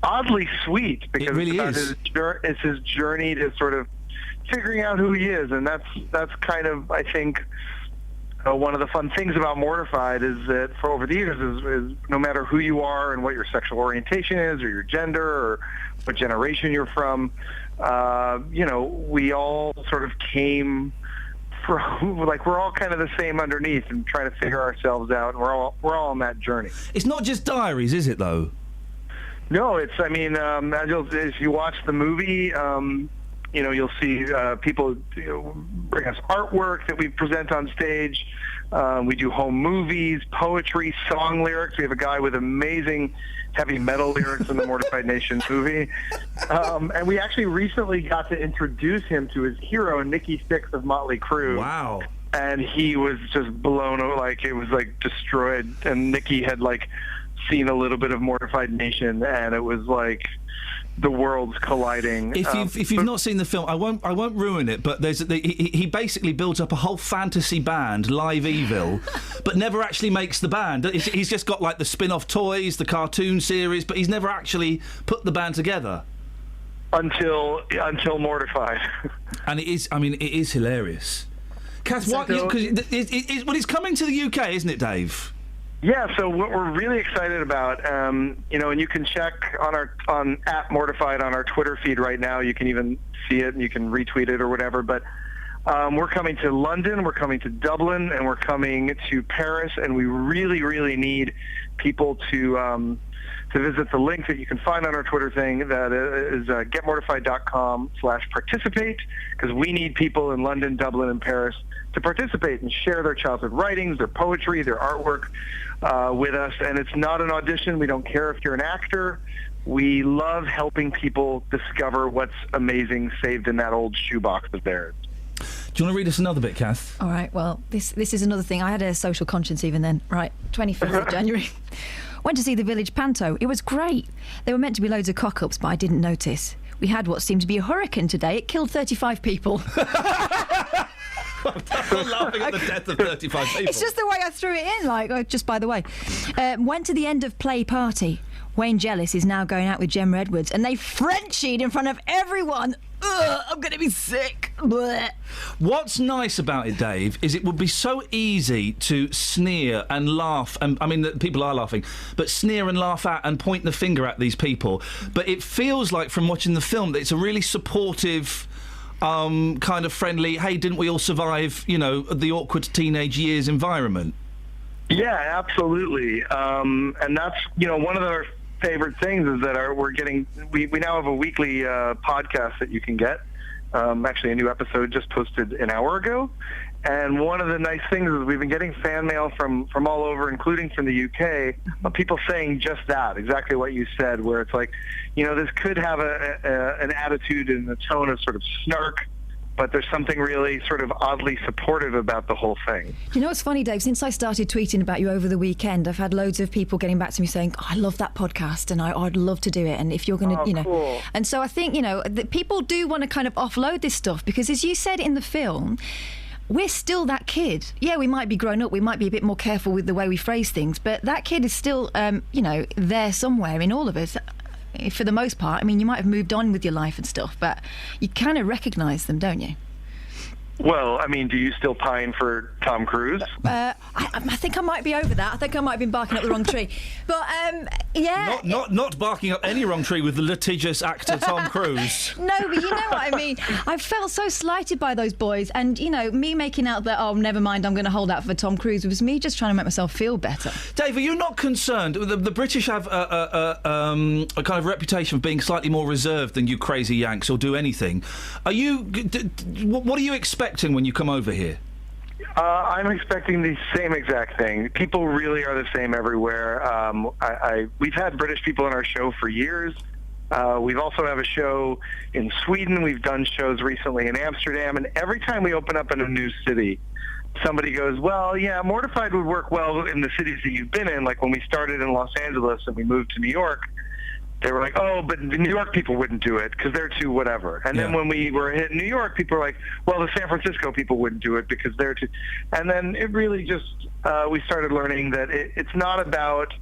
oddly sweet because it really it's his journey to sort of figuring out who he is, and that's kind of, I think, one of the fun things about Mortified is that for over the years is no matter who you are and what your sexual orientation is or your gender or what generation you're from, we all sort of came from, we're all kind of the same underneath and trying to figure ourselves out, and we're all on that journey. It's not just diaries, is it, though? No, if you watch the movie, you'll see people bring us artwork that we present on stage. We do home movies, poetry, song lyrics. We have a guy with amazing heavy metal lyrics in the Mortified Nation movie. And we actually recently got to introduce him to his hero, Nikki Sixx of Motley Crue. Wow. And he was just blown away, it was destroyed. And Nikki had seen a little bit of Mortified Nation, and it was the worlds colliding. If you've not seen the film, I won't ruin it. But he basically builds up a whole fantasy band, Live Evil, but never actually makes the band. He's just got like the spin-off toys, the cartoon series, but he's never actually put the band together until Mortified. And it is hilarious. Kath, it's coming to the UK, isn't it, Dave? Yeah, so what we're really excited about, and you can check on at Mortified on our Twitter feed right now. You can even see it and you can retweet it or whatever. But we're coming to London, we're coming to Dublin, and we're coming to Paris. And we really, really need people to visit the link that you can find on our Twitter thing. That is getmortified.com/participate, because we need people in London, Dublin, and Paris to participate and share their childhood writings, their poetry, their artwork with us. And it's not an audition. We don't care if you're an actor. We love helping people discover what's amazing saved in that old shoebox of theirs. Do you want to read us another bit, Kath? All right, well, this is another thing. I had a social conscience even then. Right, 25th of January. Went to see the Village Panto. It was great. There were meant to be loads of cock-ups, but I didn't notice. We had what seemed to be a hurricane today. It killed 35 people. I'm laughing at the death of 35 people. It's just the way I threw it in, just by the way. Went to the end of play party. Wayne Jealous is now going out with Gemma Edwards, and they Frenchied in front of everyone. Ugh, I'm going to be sick. Blech. What's nice about it, Dave, is it would be so easy to sneer and laugh, and I mean, people are laughing, but sneer and laugh at and point the finger at these people. But it feels like, from watching the film, that it's a really supportive, kind of friendly, hey, didn't we all survive, the awkward teenage years environment? Yeah, absolutely. And that's, one of our favorite things is that we now have a weekly podcast that you can get. Actually, a new episode just posted an hour ago. And one of the nice things is we've been getting fan mail from all over, including from the UK, of people saying just that, exactly what you said, where it's like, this could have an attitude and a tone of sort of snark, but there's something really sort of oddly supportive about the whole thing. You know what's funny, Dave? Since I started tweeting about you over the weekend, I've had loads of people getting back to me saying, I love that podcast and I'd love to do it. And if you're going to, cool. And so I think, that people do want to kind of offload this stuff because, as you said in the film, we're still that kid. Yeah, we might be grown up, we might be a bit more careful with the way we phrase things, but that kid is still, there somewhere in all of us. For the most part, I mean, you might have moved on with your life and stuff, but you kind of recognise them, don't you? Well, I mean, do you still pine for Tom Cruise? I think I might be over that. I think I might have been barking up the wrong tree. But, yeah... Not barking up any wrong tree with the litigious actor Tom Cruise. No, but you know what I mean. I felt so slighted by those boys, and, me making out that, oh, never mind, I'm going to hold out for Tom Cruise, was me just trying to make myself feel better. Dave, are you not concerned? The British have a kind of reputation of being slightly more reserved than you crazy Yanks or do anything. What are you expecting when you come over here? I'm expecting the same exact thing. People really are the same everywhere. We've had British people in our show for years. We've also have a show in Sweden. We've done shows recently in Amsterdam. And every time we open up in a new city, somebody goes, well, yeah, Mortified would work well in the cities that you've been in. Like when we started in Los Angeles and we moved to New York, they were like, oh, but the New York people wouldn't do it because they're too whatever. And then when we were in New York, people were like, well, the San Francisco people wouldn't do it because they're too... And then it really just... we started learning that it's not about...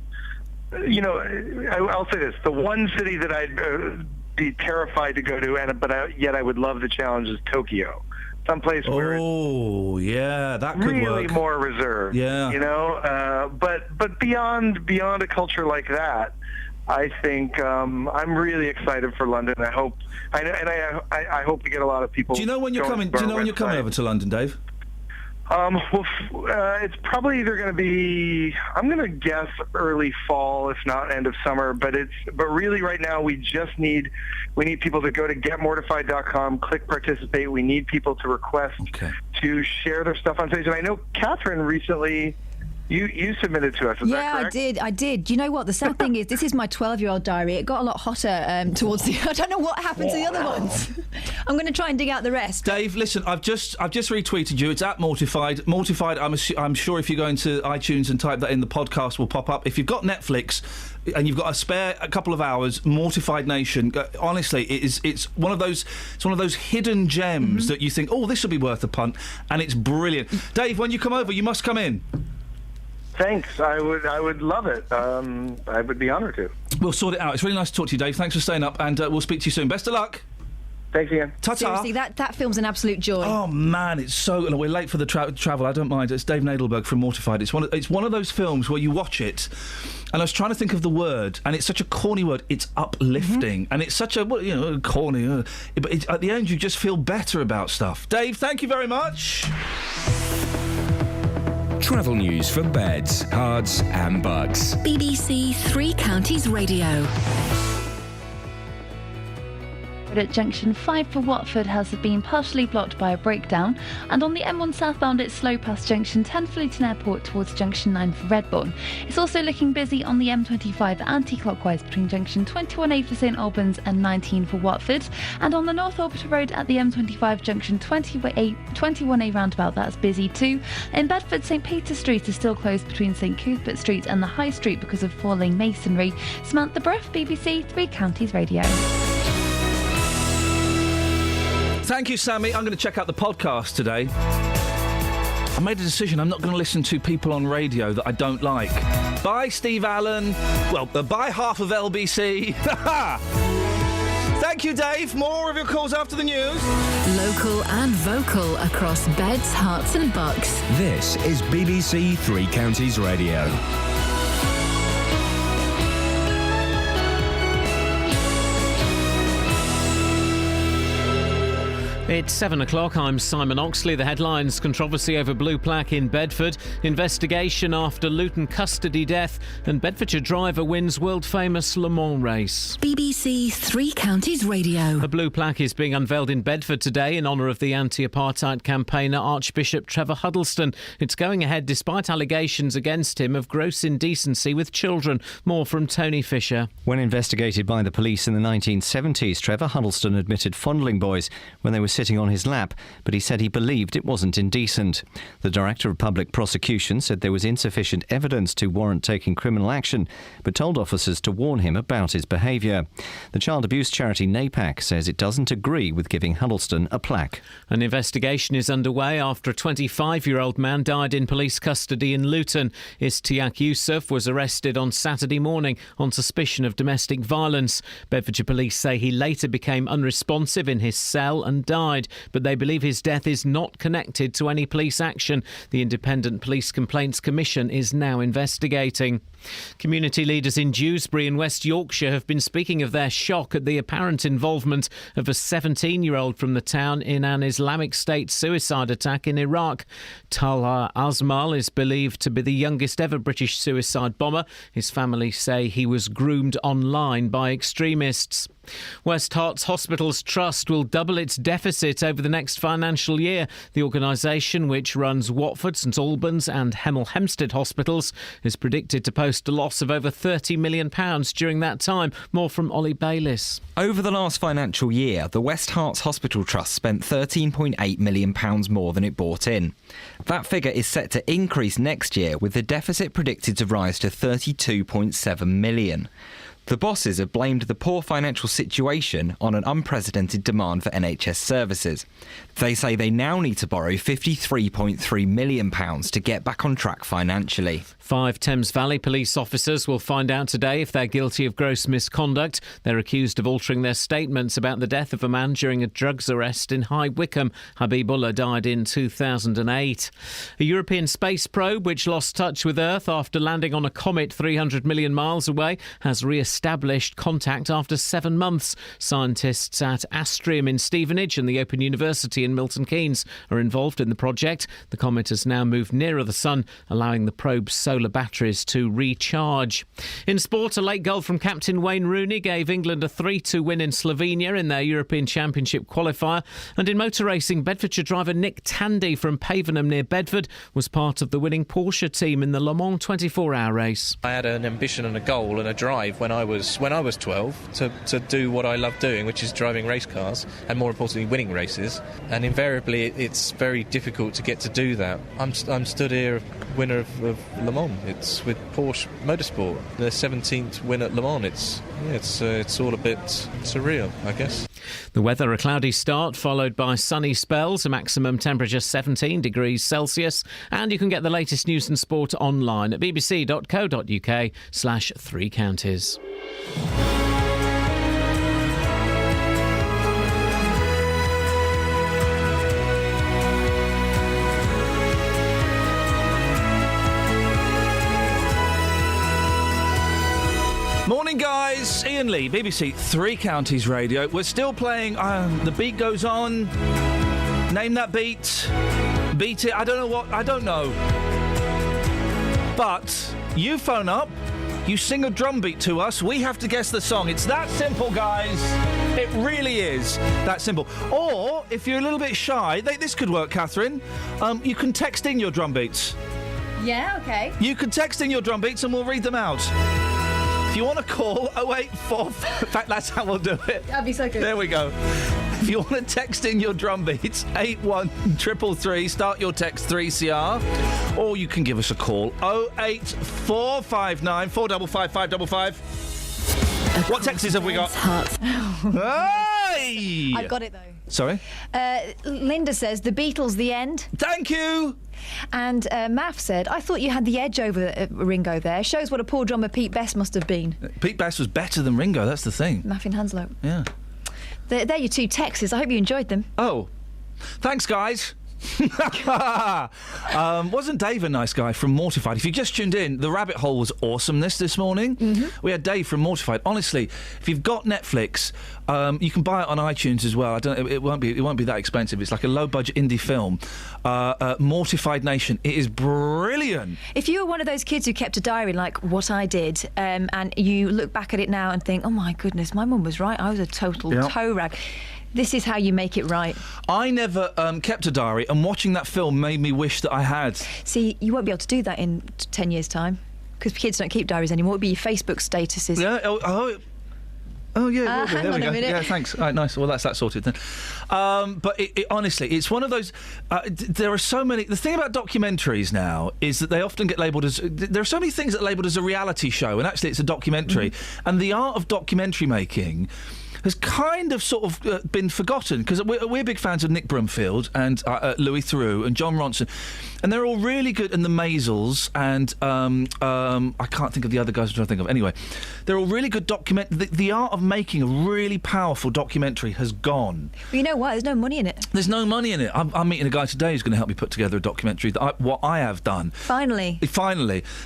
I'll say this. The one city that I'd be terrified to go to, yet I would love the challenge is Tokyo. Someplace where... Oh, yeah, that could really work. More reserved. Yeah. But beyond a culture like that, I think I'm really excited for London. I hope we get a lot of people. Do you know when you're coming? Do you know when you're coming over to London, Dave? It's probably either going to be, I'm going to guess early fall, if not end of summer. But really right now we need people to go to getmortified.com, click participate. We need people to request to share their stuff on stage. And I know Catherine recently You submitted to us, is that Yeah, correct? I did. You know what? The sad thing is, this is my 12-year-old diary. It got a lot hotter towards the... I don't know what happened to the other ones. I'm going to try and dig out the rest. Dave, listen, I've just retweeted you. It's at Mortified. Mortified, I'm sure if you go into iTunes and type that in, the podcast will pop up. If you've got Netflix and you've got a couple of hours, Mortified Nation, honestly, it's one of those hidden gems that you think, oh, this will be worth a punt, and it's brilliant. Dave, when you come over, you must come in. Thanks. I would love it. I would be honoured to. We'll sort it out. It's really nice to talk to you, Dave. Thanks for staying up, and we'll speak to you soon. Best of luck. Thanks, Iain. Ta-ta. Seriously, that film's an absolute joy. Oh man, it's so. We're late for the travel. I don't mind. It's Dave Nadelberg from Mortified. It's one of those films where you watch it, and I was trying to think of the word, and it's such a corny word. It's uplifting, and it's such a corny. But at the end, you just feel better about stuff. Dave, thank you very much. Travel news for beds, cards and bugs. BBC Three Counties Radio. At junction 5 for Watford has been partially blocked by a breakdown, and on the M1 southbound it's slow past junction 10 for Luton Airport towards junction 9 for Redbourne. It's also looking busy on the M25 anti-clockwise between junction 21A for St Albans and 19 for Watford, and on the North Orbiter Road at the M25 junction 21A roundabout that's busy too. In Bedford, St Peter's Street is still closed between St Cuthbert Street and the High Street because of falling masonry. Samantha Bruff, BBC Three Counties Radio. Thank you, Sammy. I'm going to check out the podcast today. I made a decision. I'm not going to listen to people on radio that I don't like. Bye, Steve Allen. Well, bye half of LBC. Thank you, Dave. More of your calls after the news. Local and vocal across beds, hearts and bucks. This is BBC Three Counties Radio. It's 7 o'clock. I'm Simon Oxley. The headlines: controversy over blue plaque in Bedford, investigation after Luton custody death, and Bedfordshire driver wins world-famous Le Mans race. BBC Three Counties Radio. A blue plaque is being unveiled in Bedford today in honour of the anti-apartheid campaigner Archbishop Trevor Huddleston. It's going ahead despite allegations against him of gross indecency with children. More from Tony Fisher. When investigated by the police in the 1970s, Trevor Huddleston admitted fondling boys when they were sitting on his lap, but he said he believed it wasn't indecent. The Director of Public Prosecution said there was insufficient evidence to warrant taking criminal action, but told officers to warn him about his behaviour. The child abuse charity NAPAC says it doesn't agree with giving Huddleston a plaque. An investigation is underway after a 25-year-old man died in police custody in Luton. Istiak Yusuf was arrested on Saturday morning on suspicion of domestic violence. Bedfordshire police say he later became unresponsive in his cell and died, but they believe his death is not connected to any police action. The Independent Police Complaints Commission is now investigating. Community leaders in Dewsbury in West Yorkshire have been speaking of their shock at the apparent involvement of a 17-year-old from the town in an Islamic State suicide attack in Iraq. Talha Azmal is believed to be the youngest ever British suicide bomber. His family say he was groomed online by extremists. West Herts Hospitals Trust will double its deficit over the next financial year. The organisation, which runs Watford, St Albans and Hemel Hempstead hospitals, is predicted to post a loss of over £30 million during that time. More from Ollie Bayliss. Over the last financial year, the West Herts Hospital Trust spent £13.8 million more than it brought in. That figure is set to increase next year, with the deficit predicted to rise to £32.7 million. The bosses have blamed the poor financial situation on an unprecedented demand for NHS services. They say they now need to borrow £53.3 million to get back on track financially. 5 Thames Valley police officers will find out today if they're guilty of gross misconduct. They're accused of altering their statements about the death of a man during a drugs arrest in High Wycombe. Habibullah died in 2008. A European space probe, which lost touch with Earth after landing on a comet 300 million miles away, has reestablished re-established contact after 7 months. Scientists at Astrium in Stevenage and the Open University in Milton Keynes are involved in the project. The comet has now moved nearer the sun, allowing the probe's solar batteries to recharge. In sport, a late goal from captain Wayne Rooney gave England a 3-2 win in Slovenia in their European Championship qualifier. And in motor racing, Bedfordshire driver Nick Tandy from Pavenham near Bedford was part of the winning Porsche team in the Le Mans 24-hour race. I had an ambition and a goal and a drive when I was 12 to do what I love doing, which is driving race cars and, more importantly, winning races. And invariably, it's very difficult to get to do that. I'm stood here, winner of Le Mans. It's with Porsche Motorsport, the 17th win at Le Mans. It's all a bit surreal, I guess. The weather, a cloudy start followed by sunny spells, a maximum temperature 17 degrees Celsius, and you can get the latest news and sport online at bbc.co.uk/3 counties. Morning, guys. Iain Lee, BBC Three Counties Radio. We're still playing The Beat Goes On. Name that beat. Beat it. I don't know. But you phone up, you sing a drum beat to us, we have to guess the song. It's that simple, guys. It really is that simple. Or, if you're a little bit shy, this could work, Catherine. You can text in your drum beats. Yeah, OK. You can text in your drum beats and we'll read them out. If you want to call 084... In fact, that's how we'll do it. That'd be so good. There we go. If you want to text in your drum beats, 81333, start your text 3CR, or you can give us a call, 08459 455 555. What texts have we got? Hey! I've got it, though. Sorry? Linda says, The Beatles, the end. Thank you! And Maff said, I thought you had the edge over Ringo there. Shows what a poor drummer Pete Best must have been. Pete Best was better than Ringo, that's the thing. Maffin Hanslow. Yeah. They're your two texts. I hope you enjoyed them. Oh. Thanks, guys. Wasn't Dave a nice guy from Mortified? If you just tuned in, the rabbit hole was awesomeness this morning. We had Dave from Mortified. Honestly, if you've got Netflix, you can buy it on iTunes as well. It won't be that expensive. It's like a low budget indie film. Mortified Nation. It is brilliant. If you were one of those kids who kept a diary like what I did, and you look back at it now and think, oh my goodness, my mum was right. I was a total toe rag. This is how you make it right. I never kept a diary, and watching that film made me wish that I had. See, you won't be able to do that in 10 years' time, because kids don't keep diaries anymore. It'll be your Facebook statuses. Yeah, oh yeah, hang there on we go. a minute. Yeah, thanks. All right, nice. Well, that's that sorted then. But honestly, it's one of those... there are so many... The thing about documentaries now is that they often get labelled as... There are so many things that are labelled as a reality show, and actually it's a documentary. And the art of documentary making has kind of sort of been forgotten, because we're big fans of Nick Brumfield and Louis Theroux and John Ronson, and they're all really good, and the Maisels, and I can't think of the other guys I'm trying to think of. Anyway, they're all really good the art of making a really powerful documentary has gone. But you know what? There's no money in it. There's no money in it. I'm meeting a guy today who's going to help me put together a documentary what I have done. Finally.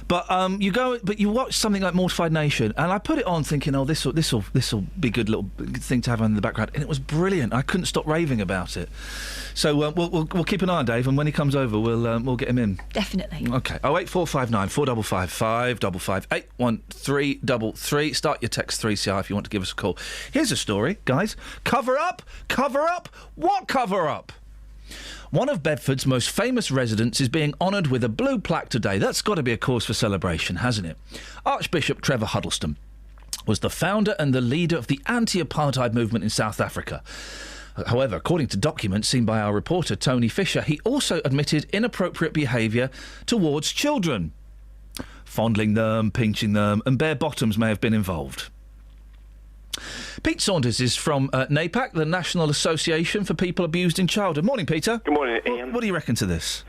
But you watch something like Mortified Nation, and I put it on thinking, oh, this will be a good little thing to have on in the background, and it was brilliant. I couldn't stop raving about it. So we'll keep an eye on Dave, and when he comes over, we'll get him in. Definitely. Okay. 08459 455 555 81333. Start your text 3CR if you want to give us a call. Here's a story, guys. Cover up. What cover up? One of Bedford's most famous residents is being honoured with a blue plaque today. That's got to be a cause for celebration, hasn't it? Archbishop Trevor Huddleston was the founder and the leader of the anti-apartheid movement in South Africa. However, according to documents seen by our reporter Tony Fisher, he also admitted inappropriate behaviour towards children. Fondling them, pinching them, and bare bottoms may have been involved. Pete Saunders is from NAPAC, the National Association for People Abused in Childhood. Morning, Peter. Good morning, Ian. What do you reckon to this?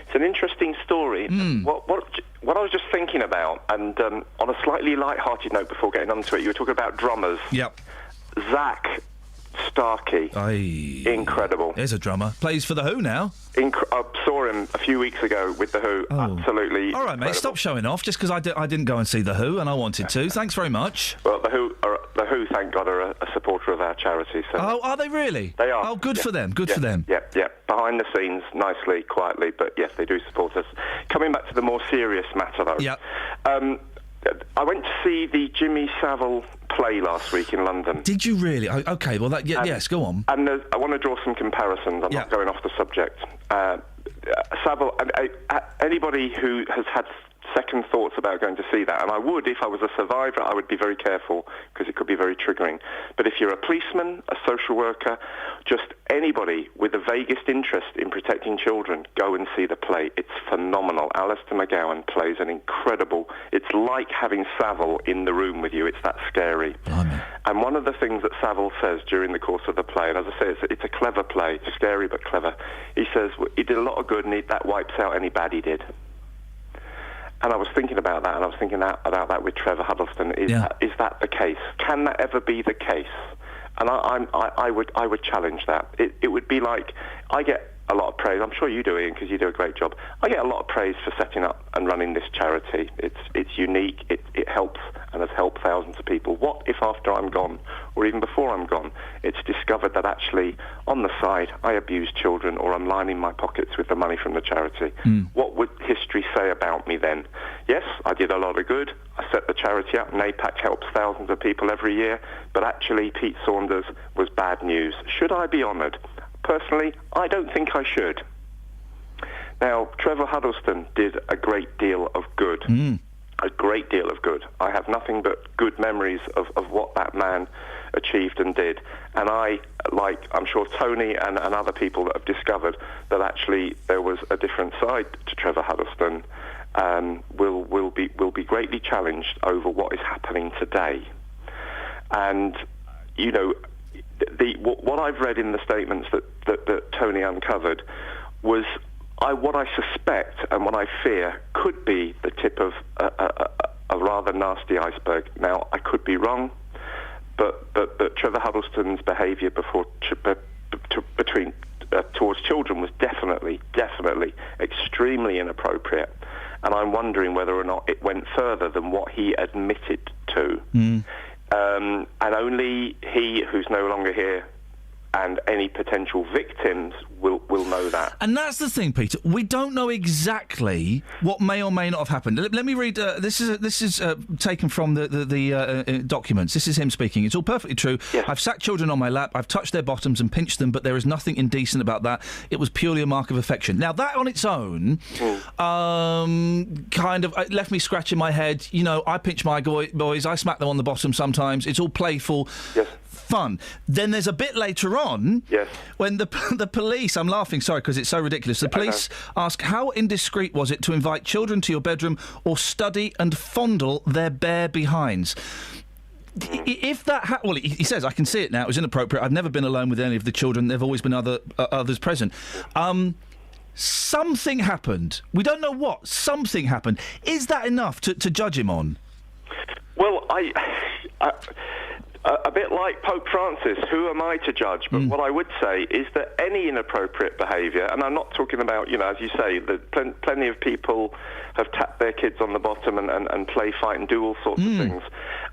It's an interesting story. What I was just thinking about, and on a slightly light-hearted note before getting onto it, you were talking about drummers. Yep. Zach Starkey. Incredible. There's a drummer. Plays for The Who now. I saw him a few weeks ago with The Who. Absolutely. All right, mate, stop showing off just because I didn't go and see The Who and I wanted to. Thanks very much. Well, The Who, thank God, are a supporter of our charity. So Oh, are they really? They are. Oh, good for them. Good Yeah, for them. Yeah, yeah. Behind the scenes, nicely, quietly, but yes, they do support us. Coming back to the more serious matter, though. Yeah. I went to see the Jimmy Savile play last week in London. Did you really? Okay, well, yes, go on. And I want to draw some comparisons. I'm not going off the subject. Savile, anybody who has had second thoughts about going to see that, and I would, if I was a survivor, I would be very careful because it could be very triggering. But if you're a policeman, a social worker, just anybody with the vaguest interest in protecting children, go and see the play. It's phenomenal. Alistair McGowan plays an incredible... It's like having Savile in the room with you. It's that scary. And one of the things that Savile says during the course of the play, and as I say, it's a clever play, scary but clever, he says he did a lot of good and that wipes out any bad he did. And I was thinking about that, and I was thinking about that with Trevor Huddleston. Is that the case? Can that ever be the case? And I would challenge that. It would be like, I get a lot of praise. I'm sure you do, Ian, because you do a great job. I get a lot of praise for setting up and running this charity. It's unique. It helps and has helped thousands of people. What if after I'm gone, or even before I'm gone, it's discovered that actually on the side I abuse children, or I'm lining my pockets with the money from the charity? What would history say about me then? Yes, I did a lot of good. I set the charity up. NAPAC helps thousands of people every year. But actually, Pete Saunders was bad news. Should I be honoured? Personally, I don't think I should. Now, Trevor Huddleston did a great deal of good. A great deal of good. I have nothing but good memories of what that man achieved and did. And I, like I'm sure Tony and other people that have discovered that actually there was a different side to Trevor Huddleston, will be greatly challenged over what is happening today. And, you know, what I've read in the statements that Tony uncovered was what I suspect and what I fear could be the tip of a rather nasty iceberg. Now, I could be wrong, but Trevor Huddleston's behaviour towards children was definitely extremely inappropriate, and I'm wondering whether or not it went further than what he admitted to. And only he, who's no longer here, and any potential victims will know that. And that's the thing, Peter. We don't know exactly what may or may not have happened. Let me read. This is taken from the documents. This is him speaking. It's all perfectly true. Yes. I've sat children on my lap. I've touched their bottoms and pinched them, but there is nothing indecent about that. It was purely a mark of affection. Now, that on its own, kind of left me scratching my head. You know, I pinch my boys. I smack them on the bottom sometimes. It's all playful. Yes. Fun. Then there's a bit later on when the police, I'm laughing, sorry, because it's so ridiculous, the police ask, how indiscreet was it to invite children to your bedroom or study and fondle their bare behinds? If that well, he says, I can see it now, it was inappropriate, I've never been alone with any of the children, there have always been others present. Something happened. We don't know what. Something happened. Is that enough to judge him on? Well, a bit like Pope Francis, who am I to judge? But what I would say is that any inappropriate behaviour, and I'm not talking about, you know, as you say, plenty of people have tapped their kids on the bottom and play fight and do all sorts of things.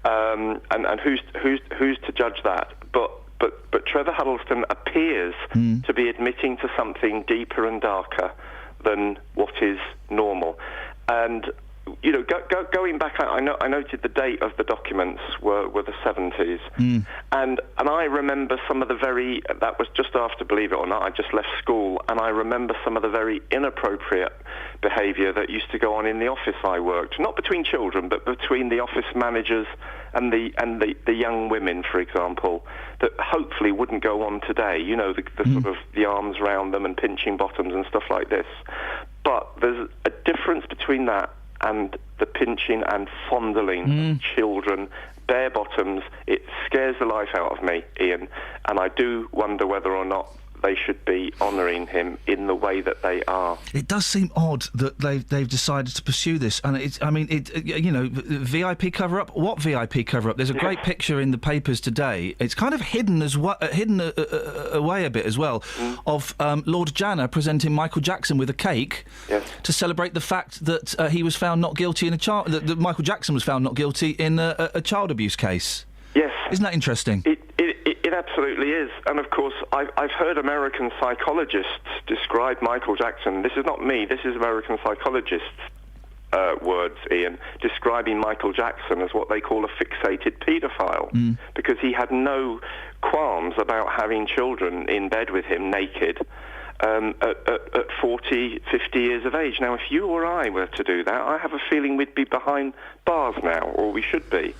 And who's to judge that? But Trevor Huddleston appears to be admitting to something deeper and darker than what is normal. And you know, going back, I noted the date of the documents were the 70s, and I remember some of that was just after, believe it or not, I just left school, and I remember some of the very inappropriate behaviour that used to go on in the office I worked, not between children, but between the office managers and the young women, for example, that hopefully wouldn't go on today. You know, the sort of the arms round them and pinching bottoms and stuff like this. But there's a difference between that and the pinching and fondling of children, bare bottoms. It scares the life out of me, Ian, and I do wonder whether or not they should be honouring him in the way that they are. It does seem odd that they've decided to pursue this, and VIP cover-up. What VIP cover-up? There's a great picture in the papers today. It's kind of hidden away a bit as well, of Lord Janner presenting Michael Jackson with a cake to celebrate the fact that he was found not guilty in that Michael Jackson was found not guilty in a child abuse case. Yes, isn't that interesting? It absolutely is. And of course, I've heard American psychologists describe Michael Jackson. This is not me, this is American psychologists' words, Ian, describing Michael Jackson as what they call a fixated paedophile, because he had no qualms about having children in bed with him naked at 40, 50 years of age. Now, if you or I were to do that, I have a feeling we'd be behind bars now, or we should be.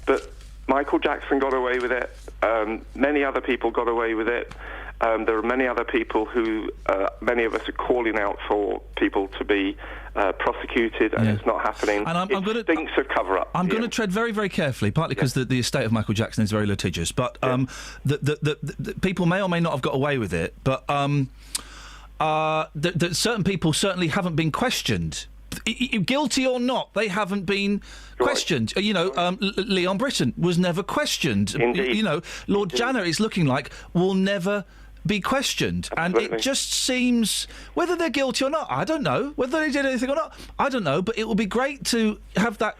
But Michael Jackson got away with it. Many other people got away with it. There are many other people who, many of us are calling out for people to be prosecuted, and it's not happening. And it stinks of cover-up. I'm going to tread very, very carefully, partly because the estate of Michael Jackson is very litigious, but the people may or may not have got away with it, but that certain people certainly haven't been questioned. Guilty or not, they haven't been questioned. Leon Britton was never questioned. Indeed. Lord Janner is looking like will never be questioned. Absolutely. And it just seems, whether they're guilty or not, I don't know. Whether they did anything or not, I don't know. But it would be great to have that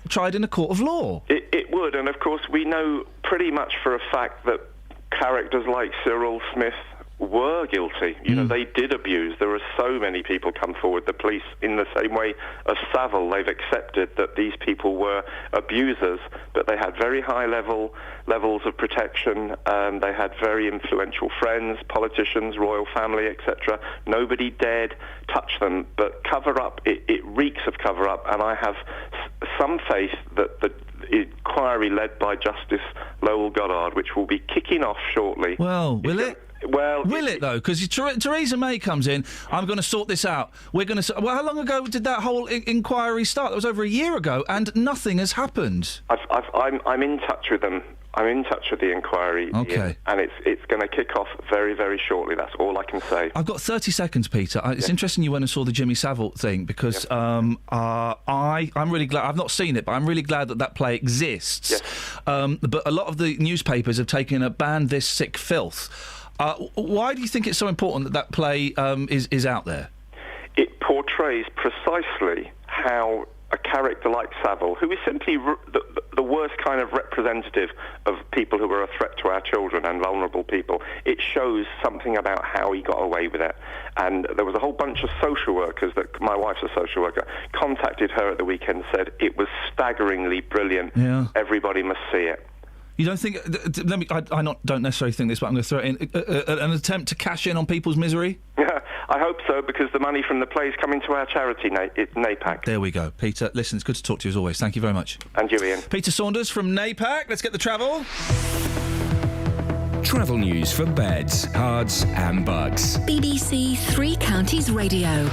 tried in a court of law. It would, and of course we know pretty much for a fact that characters like Cyril Smith were guilty. They did abuse. There are so many people come forward. The police, in the same way as Savile, they've accepted that these people were abusers, but they had very high levels of protection. They had very influential friends, politicians, royal family, etc. Nobody dared touch them. But cover-up, it reeks of cover-up, and I have some faith that the inquiry led by Justice Lowell Goddard, which will be kicking off shortly. Well, will it? Well, will it though? Because Theresa May comes in. I'm going to sort this out. We're going to. Well, how long ago did that whole inquiry start? That was over a year ago, and nothing has happened. I'm in touch with them. I'm in touch with the inquiry. Okay. Ian, and it's going to kick off very, very shortly. That's all I can say. I've got 30 seconds, Peter. It's interesting you went and saw the Jimmy Savile thing, because I'm really glad. I've not seen it, but I'm really glad that play exists. Yes. But a lot of the newspapers have taken a ban this sick filth. Why do you think it's so important that play is out there? It portrays precisely how a character like Savile, who is simply the worst kind of representative of people who are a threat to our children and vulnerable people, it shows something about how he got away with it. And there was a whole bunch of social workers, that my wife's a social worker, contacted her at the weekend and said it was staggeringly brilliant. Yeah. Everybody must see it. You don't think? I don't necessarily think this, but I'm going to throw it in. An attempt to cash in on people's misery? Yeah, I hope so, because the money from the play is coming to our charity, NAPAC. There we go. Peter, listen, it's good to talk to you as always. Thank you very much. And you, Ian. Peter Saunders from NAPAC. Let's get the travel. Travel news for beds, cards and bugs. BBC Three Counties Radio.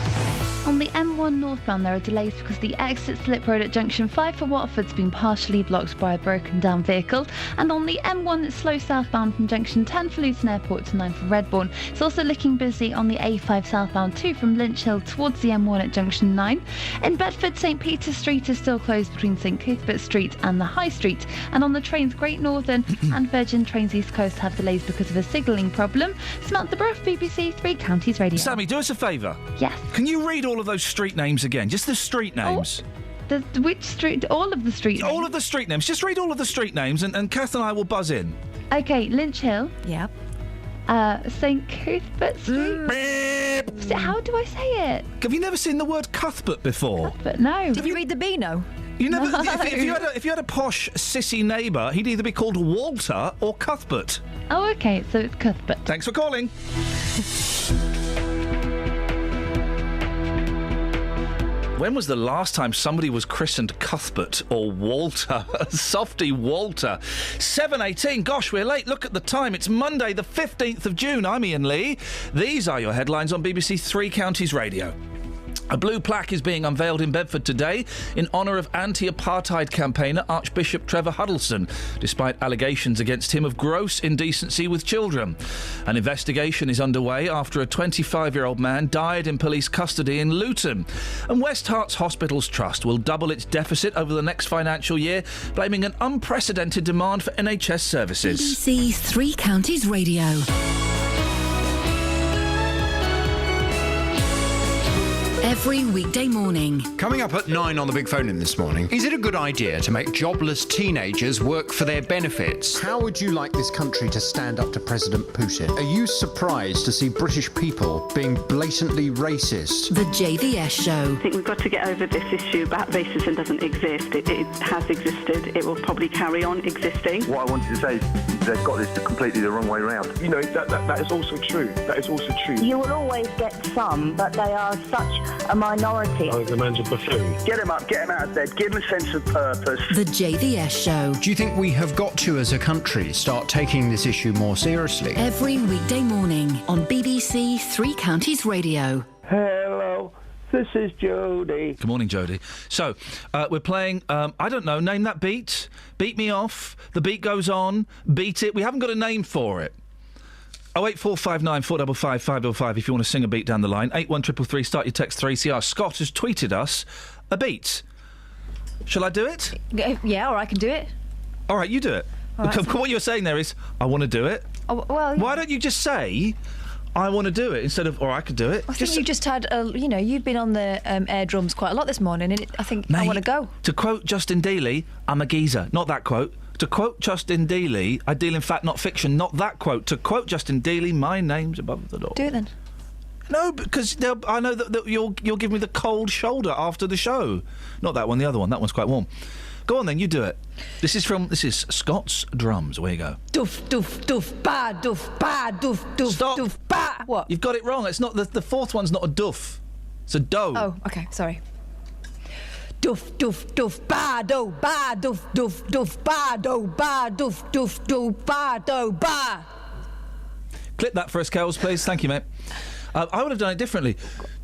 On the M1 northbound, there are delays because the exit slip road at junction 5 for Watford's been partially blocked by a broken down vehicle. And on the M1, it's slow southbound from junction 10 for Luton Airport to 9 for Redbourne. It's also looking busy on the A5 southbound 2 from Lynch Hill towards the M1 at junction 9. In Bedford, St Peter's Street is still closed between St Cuthbert Street and the High Street. And on the trains, Great Northern and Virgin Trains East Coast have delays because of a signalling problem. Samantha Bruff, BBC Three Counties Radio. Sammy, do us a favour. Yes. Can you read all of those street names again? Just the street names. Which street? All of the street names? All of the street names. Just read all of the street names and Kath and I will buzz in. OK, Lynch Hill. Yep. St Cuthbert Street. How do I say it? Have you never seen the word Cuthbert before? Cuthbert, no. Did you read the Beano? You never. No. If you had a posh sissy neighbour, he'd either be called Walter or Cuthbert. Oh, OK, so it's Cuthbert. Thanks for calling. When was the last time somebody was christened Cuthbert or Walter? Softy Walter. 7:18. Gosh, we're late. Look at the time. It's Monday, the 15th of June. I'm Iain Lee. These are your headlines on BBC Three Counties Radio. A blue plaque is being unveiled in Bedford today in honour of anti-apartheid campaigner Archbishop Trevor Huddleston, despite allegations against him of gross indecency with children. An investigation is underway after a 25-year-old man died in police custody in Luton. And West Herts Hospitals Trust will double its deficit over the next financial year, blaming an unprecedented demand for NHS services. BBC Three Counties Radio. Every weekday morning. Coming up at 9 on the Big Phone In this morning, is it a good idea to make jobless teenagers work for their benefits? How would you like this country to stand up to President Putin? Are you surprised to see British people being blatantly racist? The JVS Show. I think we've got to get over this issue about racism doesn't exist. It has existed. It will probably carry on existing. What I wanted to say is they've got this completely the wrong way around. You know, that is also true. That is also true. You will always get some, but they are such a minority. I think the man's a buffoon. Get him up, get him out of bed, give him a sense of purpose. The JVS Show. Do you think we have got to, as a country, start taking this issue more seriously? Every weekday morning on BBC Three Counties Radio. Hello, this is Jodie. Good morning, Jodie. So, we're playing, I don't know, name that beat. Beat me off. The beat goes on. Beat it. We haven't got a name for it. 08459 455 555 if you want to sing a beat down the line. 81333, start your text 3CR. Scott has tweeted us a beat. Shall I do it? Yeah, or I can do it. All right, you do it. Right, what you're saying there is, I want to do it. Oh, well, why don't you just say, I want to do it, instead of, or I could do it? I think you just had, you've been on the air drums quite a lot this morning, and I think I want to go. To quote Justin Dealey, I'm a geezer. Not that quote. To quote Justin Dealey, I deal in fact, not fiction, not that quote. To quote Justin Dealey, my name's above the door. Do it then. No, because I know that you'll give me the cold shoulder after the show. Not that one, the other one. That one's quite warm. Go on then, you do it. This is Scott's drums. Away you go. Doof, doof, doof, ba, doof, ba, doof, doof, Stop. doof, ba. What? You've got it wrong. It's not the fourth one's not a doof. It's a do. Oh, okay, sorry. Doof, doof, doof, ba, do, ba, doof, doof, doof, ba, do, ba, doof, doof, doof, ba, do, ba. Clip that for us, Kells, please. Thank you, mate. I would have done it differently.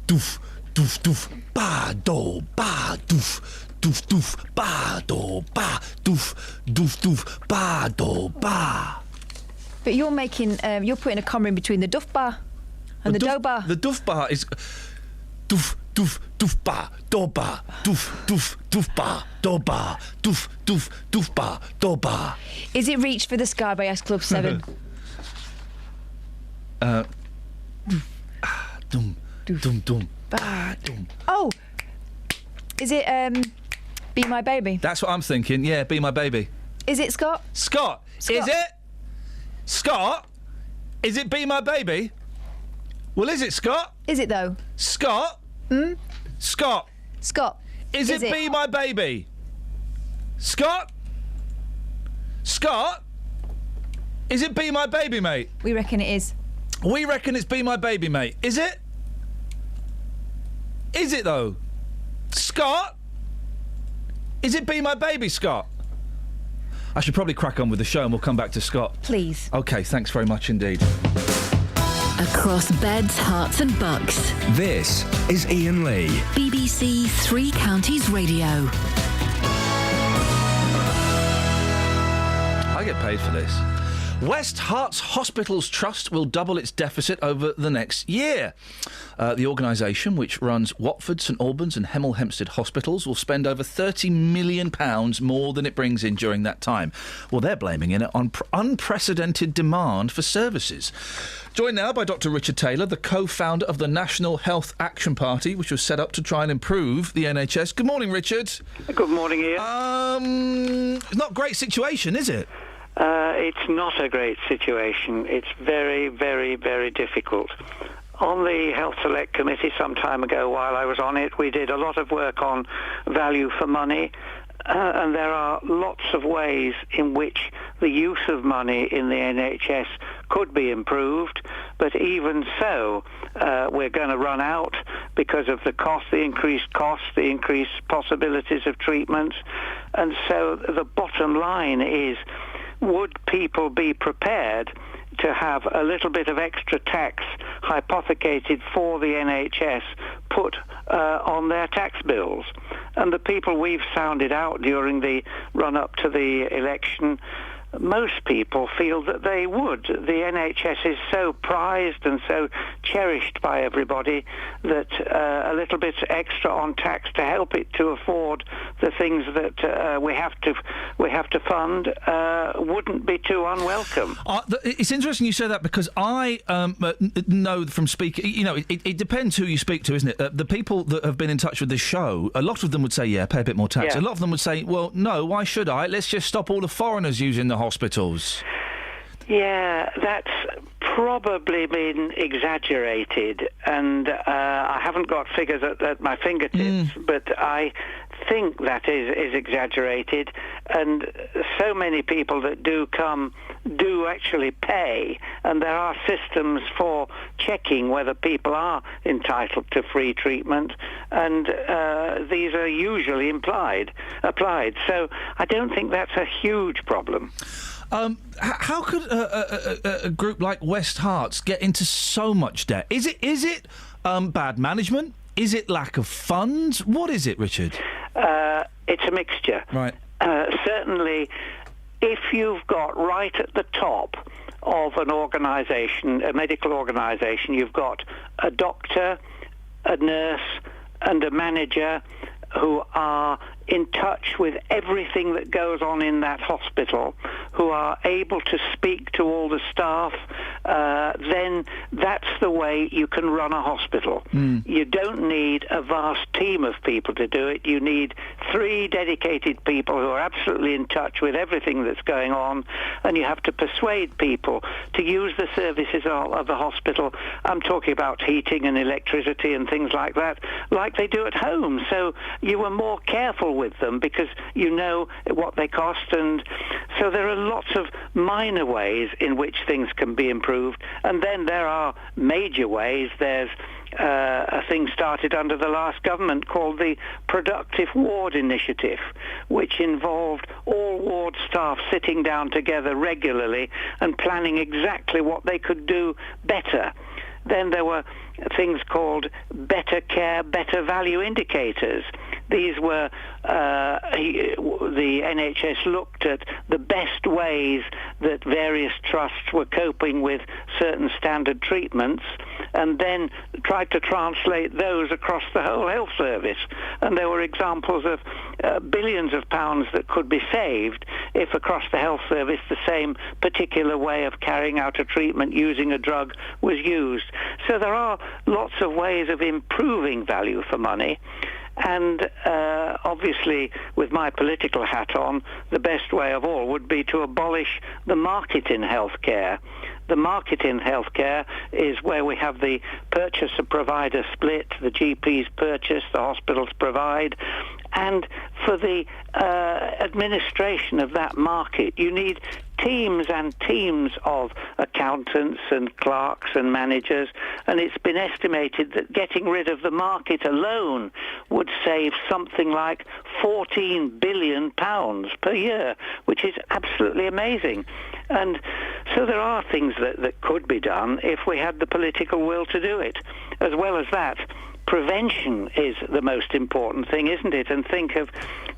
Doof, doof, doof, ba, do, ba, doof, doof, doof, ba, do, ba, doof, doof, doof, ba, do, ba. But you're putting a comma in between the doof bar and the do bar. The doof bar is doof, doof, doof, ba, do, ba, doof, doof, doof, ba, do, ba, doof, doof, doof, ba, do, ba. Is it Reach for the Sky by S Club 7? Dum, dum, dum, ba, dum. Oh, is it Be My Baby? That's what I'm thinking. Yeah, Be My Baby. Is it Scott? Scott, is it? Scott, is it Be My Baby? Well, is it, Scott? Is it though? Scott? Scott. Scott. Is it Be My Baby? Scott? Scott? Is it Be My Baby, mate? We reckon it is. We reckon it's Be My Baby, mate. Is it? Is it, though? Scott? Is it Be My Baby, Scott? I should probably crack on with the show and we'll come back to Scott. Please. OK, thanks very much indeed. Across beds, hearts and bucks. This is Iain Lee. BBC Three Counties Radio. I get paid for this. West Herts Hospitals Trust will double its deficit over the next year. The organisation, which runs Watford, St Albans and Hemel Hempstead hospitals, will spend over £30 million more than it brings in during that time. Well, they're blaming it on unprecedented demand for services. Joined now by Dr Richard Taylor, the co-founder of the National Health Action Party, which was set up to try and improve the NHS. Good morning, Richard. Good morning, Iain. Not a great situation, is it? It's not a great situation. It's very, very, very difficult. On the Health Select Committee some time ago, while I was on it, we did a lot of work on value for money, and there are lots of ways in which the use of money in the NHS could be improved, but even so, we're going to run out because of the cost, the increased possibilities of treatments, and so the bottom line is, would people be prepared to have a little bit of extra tax hypothecated for the NHS put on their tax bills. And the people we've sounded out during the run-up to the election, most people feel that they would. The NHS is so prized and so cherished by everybody that a little bit extra on tax to help it to afford the things that we have to fund wouldn't be too unwelcome. It's interesting you say that, because I know from speaking. You know, it depends who you speak to, isn't it? The people that have been in touch with this show, a lot of them would say, "Yeah, pay a bit more tax." Yeah. A lot of them would say, "Well, no, why should I? Let's just stop all the foreigners using the hospitals." Yeah, that's probably been exaggerated, and I haven't got figures at my fingertips, but I think that is exaggerated, and so many people that do come do actually pay, and there are systems for checking whether people are entitled to free treatment, and these are usually applied. So I don't think that's a huge problem. How could a group like West Herts get into so much debt? Is it bad management? Is it lack of funds? What is it, Richard? It's a mixture. Right. Certainly, if you've got right at the top of an organisation, a medical organisation, you've got a doctor, a nurse, and a manager who are in touch with everything that goes on in that hospital, who are able to speak to all the staff, then that's the way you can run a hospital. You don't need a vast team of people to do it. You need 3 dedicated people who are absolutely in touch with everything that's going on, and you have to persuade people to use the services of the hospital. I'm talking about heating and electricity and things like that, like they do at home. So you are more careful with them because you know what they cost, and so there are lots of minor ways in which things can be improved, and then there are major ways. There's a thing started under the last government called the Productive Ward Initiative, which involved all ward staff sitting down together regularly and planning exactly what they could do better. Then there were things called better care, better value indicators. These were, the NHS looked at the best ways that various trusts were coping with certain standard treatments, and then tried to translate those across the whole health service. And there were examples of billions of pounds that could be saved if across the health service the same particular way of carrying out a treatment using a drug was used. So there are lots of ways of improving value for money. And obviously, with my political hat on, the best way of all would be to abolish the market in healthcare. The market in healthcare is where we have the purchaser-provider split, the GPs purchase, the hospitals provide, and for the administration of that market, you need teams and teams of accountants and clerks and managers, and it's been estimated that getting rid of the market alone would save something like £14 billion per year, which is absolutely amazing. And so there are things that could be done if we had the political will to do it. As well as that, prevention is the most important thing, isn't it? And think of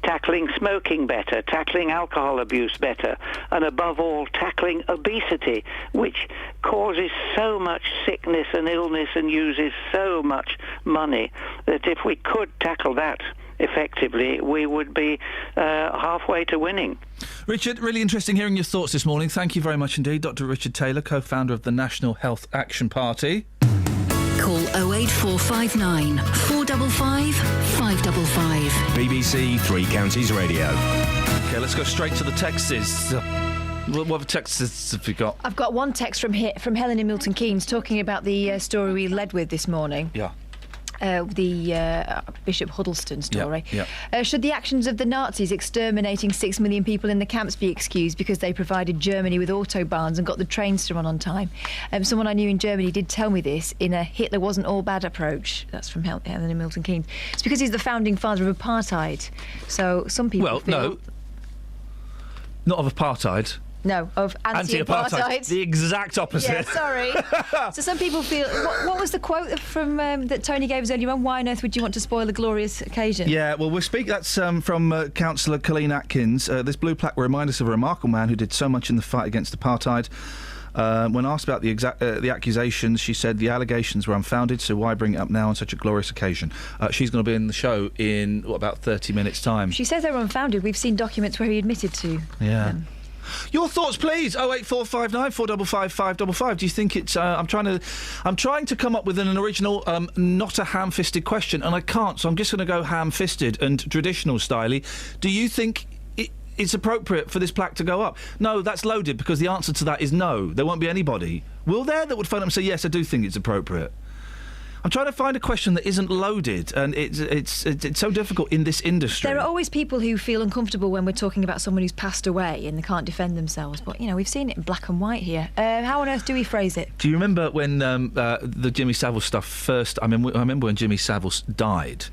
tackling smoking better, tackling alcohol abuse better, and above all, tackling obesity, which causes so much sickness and illness and uses so much money, that if we could tackle that effectively, we would be halfway to winning. Richard, really interesting hearing your thoughts this morning. Thank you very much indeed, Dr. Richard Taylor, co-founder of the National Health Action Party. Call 08459 455 555. BBC Three Counties Radio. OK, let's go straight to the texts. What texts have you got? I've got one text from Helen in Milton Keynes talking about the story we led with this morning. Yeah. The Bishop Huddleston story. Yeah. Should the actions of the Nazis exterminating 6 million people in the camps be excused because they provided Germany with autobahns and got the trains to run on time? Someone I knew in Germany did tell me this in a Hitler wasn't all bad approach. That's from Helen in Milton Keynes. It's because he's the founding father of apartheid. So some people feel... no. Not of apartheid. No, of anti-apartheid. The exact opposite. Yeah, sorry. So some people feel... What was the quote from that Tony gave us earlier on? Why on earth would you want to spoil a glorious occasion? Yeah, well, that's from Councillor Colleen Atkins. This blue plaque will remind us of a remarkable man who did so much in the fight against apartheid. When asked about the accusations, she said the allegations were unfounded, so why bring it up now on such a glorious occasion? She's going to be in the show in, about 30 minutes' time. She says they were unfounded. We've seen documents where he admitted to them. Your thoughts, please. 08459 455 555. Do you think it's? I'm trying to come up with an original, not a ham-fisted question, and I can't. So I'm just going to go ham-fisted and traditional styley. Do you think it's appropriate for this plaque to go up? No, that's loaded, because the answer to that is no. There won't be anybody, will there, that would phone up and say yes, I do think it's appropriate. I'm trying to find a question that isn't loaded, and it's so difficult in this industry. There are always people who feel uncomfortable when we're talking about someone who's passed away and they can't defend themselves. But, we've seen it in black and white here. How on earth do we phrase it? Do you remember when the Jimmy Savile stuff first... I remember when Jimmy Savile died,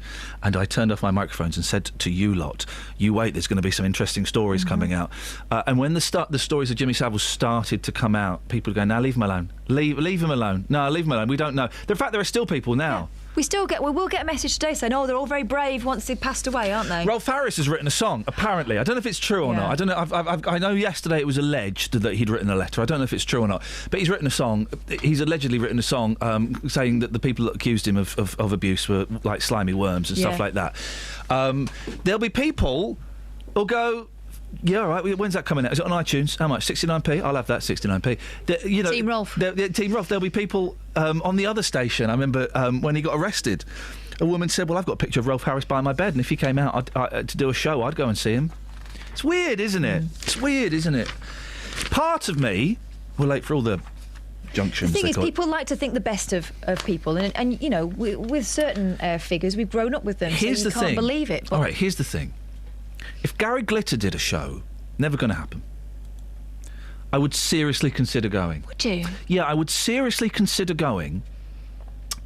and I turned off my microphones and said to you lot, you wait, there's going to be some interesting stories coming out. And when the stories of Jimmy Savile started to come out, people go, now leave him alone. Leave him alone. No, leave him alone. We don't know. In fact, there are still people now. Yeah. We will get a message today saying, they're all very brave once they've passed away, aren't they? Rolf Harris has written a song, apparently. I don't know if it's true or not. I don't know. I know yesterday it was alleged that he'd written a letter. I don't know if it's true or not. But he's written a song. He's allegedly written a song saying that the people that accused him of abuse were like slimy worms and stuff like that. There'll be people who'll go... Yeah, all right. When's that coming out? Is it on iTunes? How much? 69p? I'll have that, 69p. Team Rolf. Team Rolf. There'll be people on the other station. I remember when he got arrested, a woman said, well, I've got a picture of Rolf Harris by my bed, and if he came out to do a show, I'd go and see him. It's weird, isn't it? It's weird, isn't it? Part of me... We're late for all the junctions. The thing is, people like to think the best of people, and with certain figures, we've grown up with them, here's so you the can't thing. Believe it. But... All right, here's the thing. If Gary Glitter did a show, never going to happen. I would seriously consider going. Would you? Yeah, I would seriously consider going.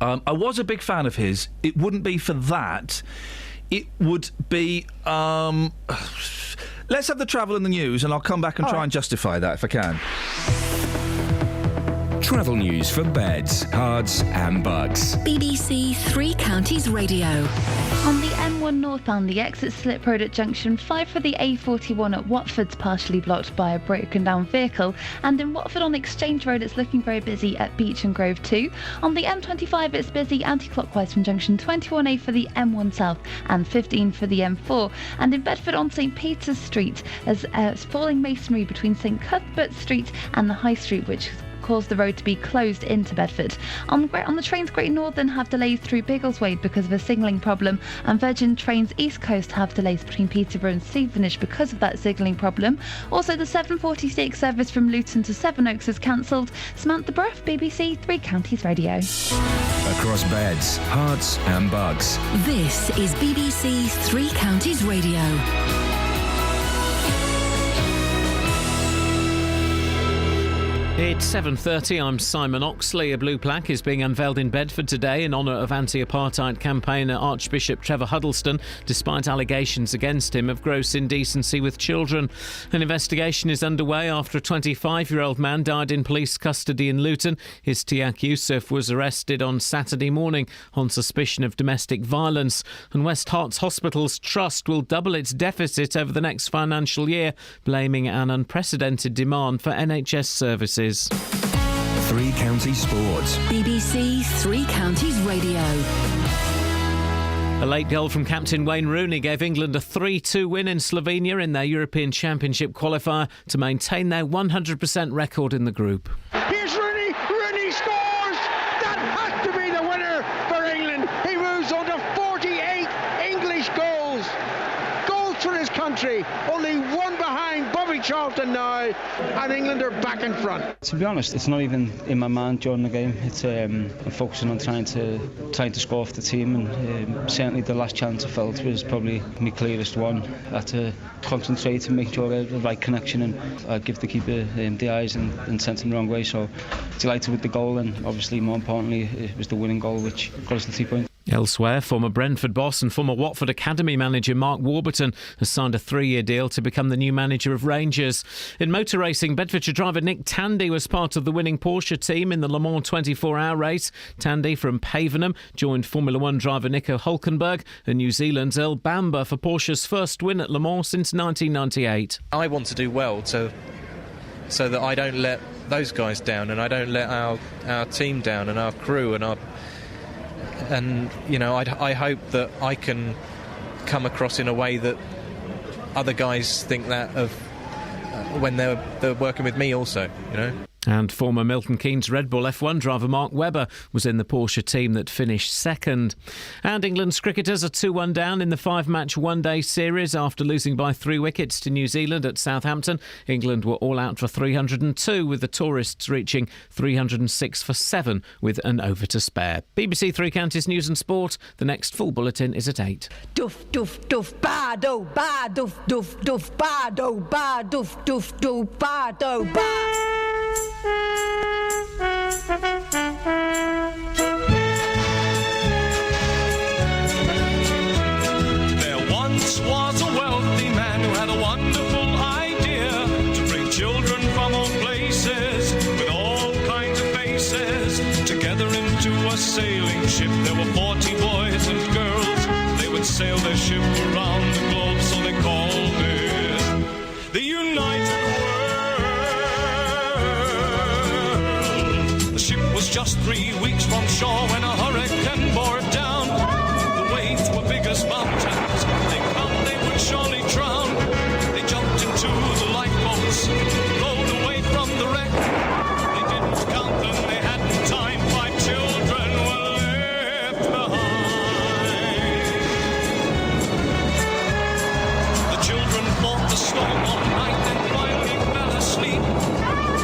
I was a big fan of his. It wouldn't be for that. It would be... let's have the travel and the news, and I'll come back and try and justify that if I can. Travel news for beds, cards and bugs. BBC Three Counties Radio. On the M1 northbound, the exit slip road at junction 5 for the A41 at Watford's partially blocked by a broken down vehicle, and in Watford on Exchange Road it's looking very busy at Beech and Grove 2. On the M25 it's busy anti-clockwise from junction 21A for the M1 South and 15 for the M4, and in Bedford on St Peter's Street as falling masonry between St Cuthbert Street and the High Street, which caused the road to be closed into Bedford. On the trains, Great Northern have delays through Biggleswade because of a signalling problem, and Virgin Trains East Coast have delays between Peterborough and Stevenage because of that signalling problem. Also, the 7:46 service from Luton to Sevenoaks is cancelled. Samantha Bruff, BBC Three Counties Radio. Across beds, hearts and bugs. This is BBC Three Counties Radio. It's 7:30. I'm Simon Oxley. A blue plaque is being unveiled in Bedford today in honour of anti-apartheid campaigner Archbishop Trevor Huddleston, despite allegations against him of gross indecency with children. An investigation is underway after a 25-year-old man died in police custody in Luton. Istiaq Yusuf was arrested on Saturday morning on suspicion of domestic violence. And West Herts Hospital's trust will double its deficit over the next financial year, blaming an unprecedented demand for NHS services. Three Counties Sports. BBC Three Counties Radio. A late goal from captain Wayne Rooney gave England a 3-2 win in Slovenia in their European Championship qualifier to maintain their 100% record in the group. Here's Rooney. Rooney scores. That has to be the winner for England. He moves on to 48 English goals. Goals for his country. Only one behind Bobby Charlton now, and England are back in front. To be honest, it's not even in my mind during the game. It's I'm focusing on trying to score for the team, and certainly the last chance I felt was probably my clearest one. I had to concentrate and make sure I had the right connection, and give the keeper the eyes and sent him the wrong way. So delighted with the goal, and obviously more importantly it was the winning goal which got us the 3 points. Elsewhere, former Brentford boss and former Watford Academy manager Mark Warburton has signed a 3-year deal to become the new manager of Rangers. In motor racing, Bedfordshire driver Nick Tandy was part of the winning Porsche team in the Le Mans 24-hour race. Tandy from Pavenham joined Formula 1 driver Nico Hulkenberg and New Zealand's Earl Bamber for Porsche's first win at Le Mans since 1998. I want to do well so that I don't let those guys down, and I don't let our team down and our crew and you know, I hope that I can come across in a way that other guys think that of when they're working with me also, you know. And former Milton Keynes Red Bull F1 driver Mark Webber was in the Porsche team that finished second. And England's cricketers are 2-1 down in the 5-match one-day series after losing by 3 wickets to New Zealand at Southampton. England were all out for 302, with the tourists reaching 306 for 7 with an over to spare. BBC Three Counties News and Sport. The next full bulletin is at 8. Doof, doof, doof, ba, do, ba, doof, doof, doof, ba, do, ba, doof, doof, doof, ba, do, ba. There once was a wealthy man who had a wonderful idea to bring children from all places with all kinds of faces together into a sailing ship. There were 40 boys and girls. They would sail their ship around the globe, so they called it the United World. Just 3 weeks from shore when a hurricane bore it down. The waves were big as mountains. They found they would surely drown. They jumped into the lifeboats, rowed away from the wreck. They didn't count them, they hadn't time. 5 children were left behind. The children fought the storm all night and finally fell asleep.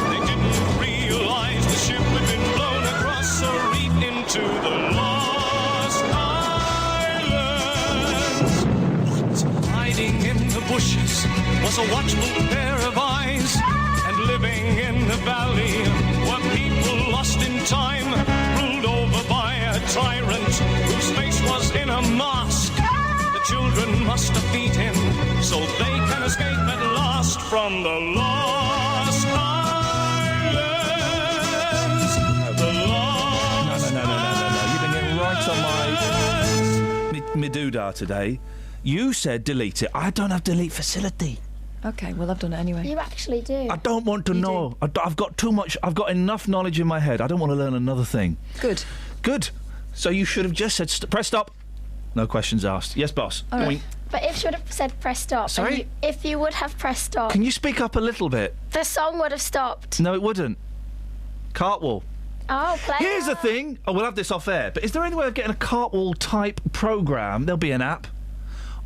They didn't realize the ship had been blown across a reef into the Lost Islands. Hiding in the bushes was a watchful pair of eyes, and living in the valley were people lost in time, ruled over by a tyrant whose face was in a mask. The children must defeat him so they can escape at last from the Lost Islands. My doodah today. You said delete it. I don't have delete facility. OK, well, I've done it anyway. You actually do. I don't want to know. I've got too much. I've got enough knowledge in my head. I don't want to learn another thing. Good. Good. So you should have just said press stop. No questions asked. Yes, boss. All right. But if you would have said press stop... Sorry? If you would have pressed stop... Can you speak up a little bit? The song would have stopped. No, it wouldn't. Cartwall. Oh, play. Here's the thing. Oh, we'll have this off air. But is there any way of getting a Cartwall type programme? There'll be an app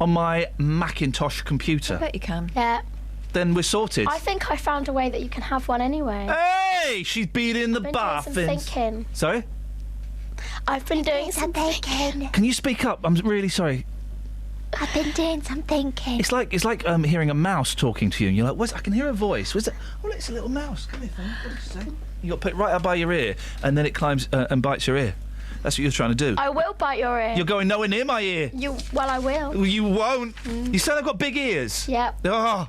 on my Macintosh computer. I bet you can. Yeah. Then we're sorted. I think I found a way that you can have one anyway. Hey! She's been in the bath. I've been doing some thinking. Sorry? I've been doing some thinking. Can you speak up? I'm really sorry. I've been doing some thinking. It's like hearing a mouse talking to you, and you're like, "Where's? I can hear a voice. Where's that? Oh, look, it's a little mouse. Come here, thing. What did you say? You got to put it right up by your ear, and then it climbs and bites your ear. That's what you're trying to do. I will bite your ear. You're going nowhere near my ear. Well, I will. You won't. You said I've got big ears. Yep. Oh.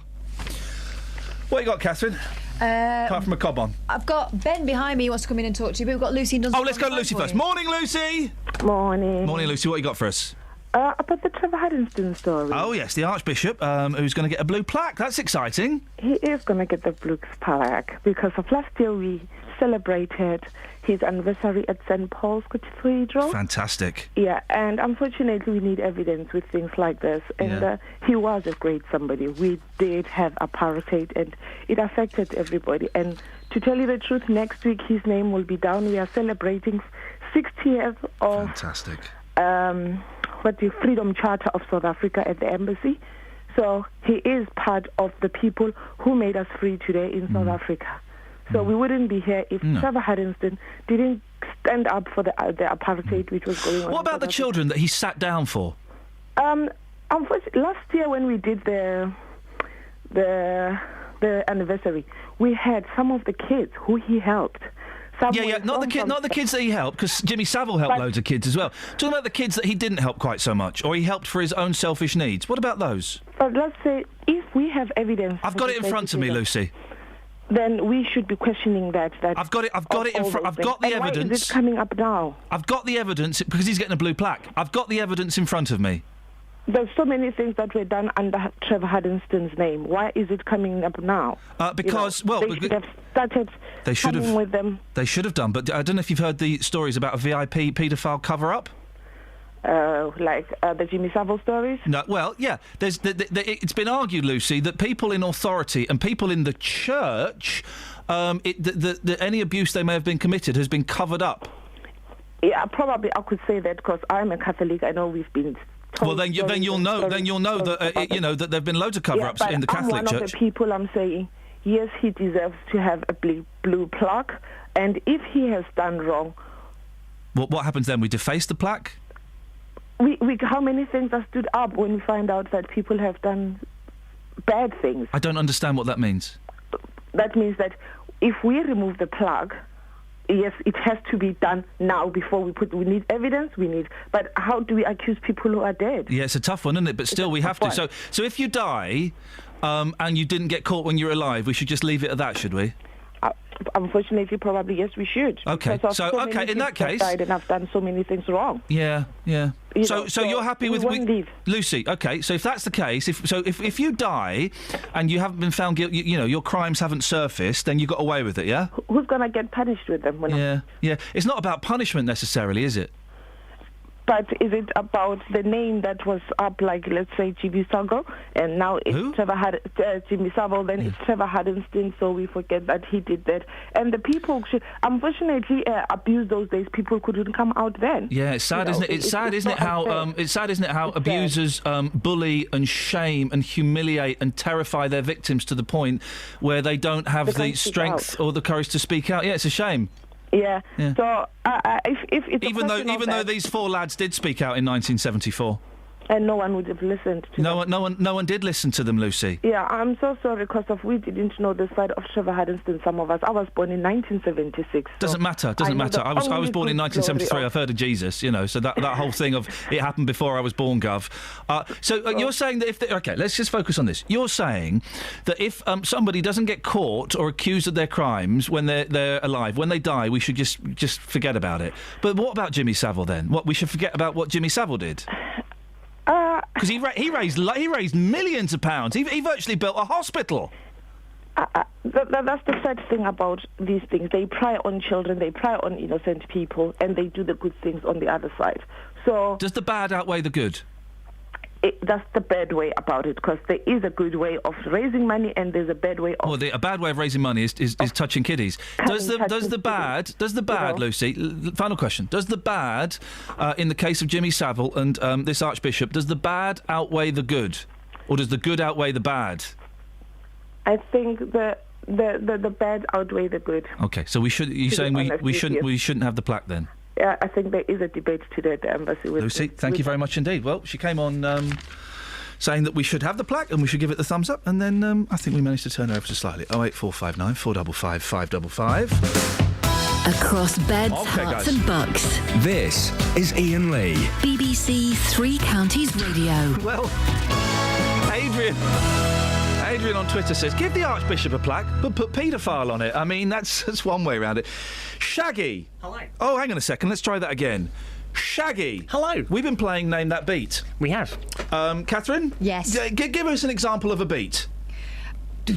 What you got, Catherine? Apart from a cob on. I've got Ben behind me who wants to come in and talk to you, but we've got Lucy in Dunstan. Oh, let's go to Lucy first. Morning, Lucy. Morning. Morning, Lucy. What you got for us? About the Trevor Huddleston story. Oh, yes, the Archbishop, who's going to get a blue plaque. That's exciting. He is going to get the blue plaque because of last year we celebrated his anniversary at St. Paul's Cathedral. Fantastic. Yeah, and unfortunately we need evidence with things like this. And he was a great somebody. We did have apartheid and it affected everybody. And to tell you the truth, next week his name will be down. We are celebrating 60 years of... Fantastic. The Freedom Charter of South Africa at the embassy. So he is part of the people who made us free today in South Africa. So we wouldn't be here if Trevor Huddleston didn't stand up for the apartheid which was going on. What about the children that he sat down for? Unfortunately, last year when we did the anniversary, we had some of the kids who he helped Not the kids that he helped, because Jimmy Savile helped loads of kids as well. Talking about the kids that he didn't help quite so much, or he helped for his own selfish needs. What about those? But let's say if we have evidence, I've got it in front of me, Lucy. Then we should be questioning that. I've got it in front. I've got the evidence. Why is it coming up now? I've got the evidence because he's getting a blue plaque. I've got the evidence in front of me. There's so many things that were done under Trevor Huddleston's name. Why is it coming up now? Because they should have started coming with them. They should have done, but I don't know if you've heard the stories about a VIP paedophile cover-up. Like the Jimmy Savile stories? No, well, yeah. It's been argued, Lucy, that people in authority and people in the church, any abuse they may have been committed has been covered up. Yeah, probably I could say that because I'm a Catholic. I know we've been. Well, then you'll know that that there've been loads of cover-ups in the Catholic Church. Church. I'm one of the people. I'm saying yes, he deserves to have a blue plaque, and if he has done wrong, what happens then? We deface the plaque. How many things are stood up when we find out that people have done bad things? I don't understand what that means. That means that if we remove the plaque, yes, it has to be done now before we need evidence, but how do we accuse people who are dead? Yeah, it's a tough one, isn't it? But still, we have to. So if you die, and you didn't get caught when you were alive, we should just leave it at that, should we? Unfortunately, probably yes, we should. Okay, in that case, died and I've done so many things wrong. Yeah. So you're happy with Lucy? Okay, so if that's the case, if you die and you haven't been found guilty, your crimes haven't surfaced, then you got away with it, yeah? Who's gonna get punished with them? Yeah. It's not about punishment necessarily, is it? But is it about the name that was up, like, let's say, Jimmy Savile, and now it's Jimmy Savile, then it's Trevor Huddleston, so we forget that he did that. And the people, unfortunately, abused those days, people couldn't come out then. Yeah, it's sad, isn't it? It's sad, isn't it, how abusers bully and shame and humiliate and terrify their victims to the point where they don't have the strength or the courage to speak out. Yeah, it's a shame. Yeah. So if it's even though these four lads did speak out in 1974, and no one would have listened to them. No one did listen to them, Lucy. Yeah, I'm so sorry because we didn't know the side of Trevor Huddleston. Some of us. I was born in 1976. Doesn't matter. I was born in 1973. I've heard of Jesus. So that whole thing of it happened before I was born, Gov. You're saying that let's just focus on this. You're saying that if somebody doesn't get caught or accused of their crimes when they're alive, when they die, we should just forget about it. But what about Jimmy Savile then? What we should forget about what Jimmy Savile did? Because he raised millions of pounds. He virtually built a hospital. That's the sad thing about these things. They prey on children, they prey on innocent people, and they do the good things on the other side. So does the bad outweigh the good? That's the bad way about it, because there is a good way of raising money and there's a bad way of... Well, a bad way of raising money is touching kiddies. Does the bad, Lucy, final question, does the bad, in the case of Jimmy Savile and this Archbishop, does the bad outweigh the good? Or does the good outweigh the bad? I think the bad outweigh the good. Okay, so you're saying we shouldn't have the plaque then? Yeah, I think there is a debate today at the embassy. Lucy, thank you very much indeed. Well, she came on saying that we should have the plaque and we should give it the thumbs up, and then I think we managed to turn her over to slightly. 08459 455 555. Across beds, hearts and bucks. This is Iain Lee. BBC Three Counties Radio. Well, Adrian on Twitter says, give the Archbishop a plaque, but put paedophile on it. I mean, that's one way around it. Shaggy. Hello. Oh, hang on a second. Let's try that again. Shaggy. Hello. We've been playing Name That Beat. We have. Catherine? Yes. Give us an example of a beat. Oh,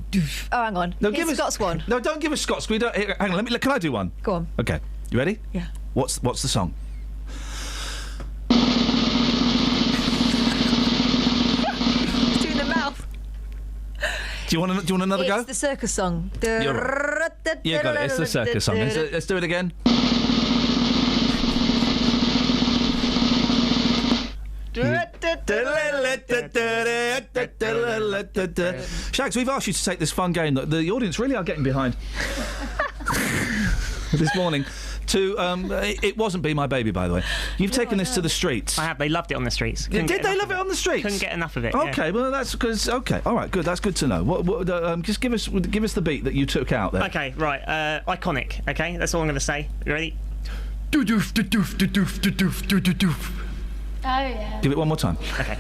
hang on. No, give us Scots one. No, don't give us Scots. Hang on. Can I do one? Go on. Okay. You ready? Yeah. What's the song? It's doing the mouth. Do you want another go? It's the circus song. You're right. You got it. It's the circus song. Let's do it again. Shags, we've asked you to take this fun game that the audience really are getting behind this morning. to... it wasn't Be My Baby, by the way. You've taken this to the streets. I have. They loved it on the streets. Did they love it on the streets? Couldn't get enough of it. Okay, well, that's because... OK, all right, good. That's good to know. Just give us the beat that you took out there. OK, right. Iconic, OK? That's all I'm going to say. You ready? Do-doof, do-doof, do-doof, do-doof, do-doof. Oh, yeah. Give it one more time. OK.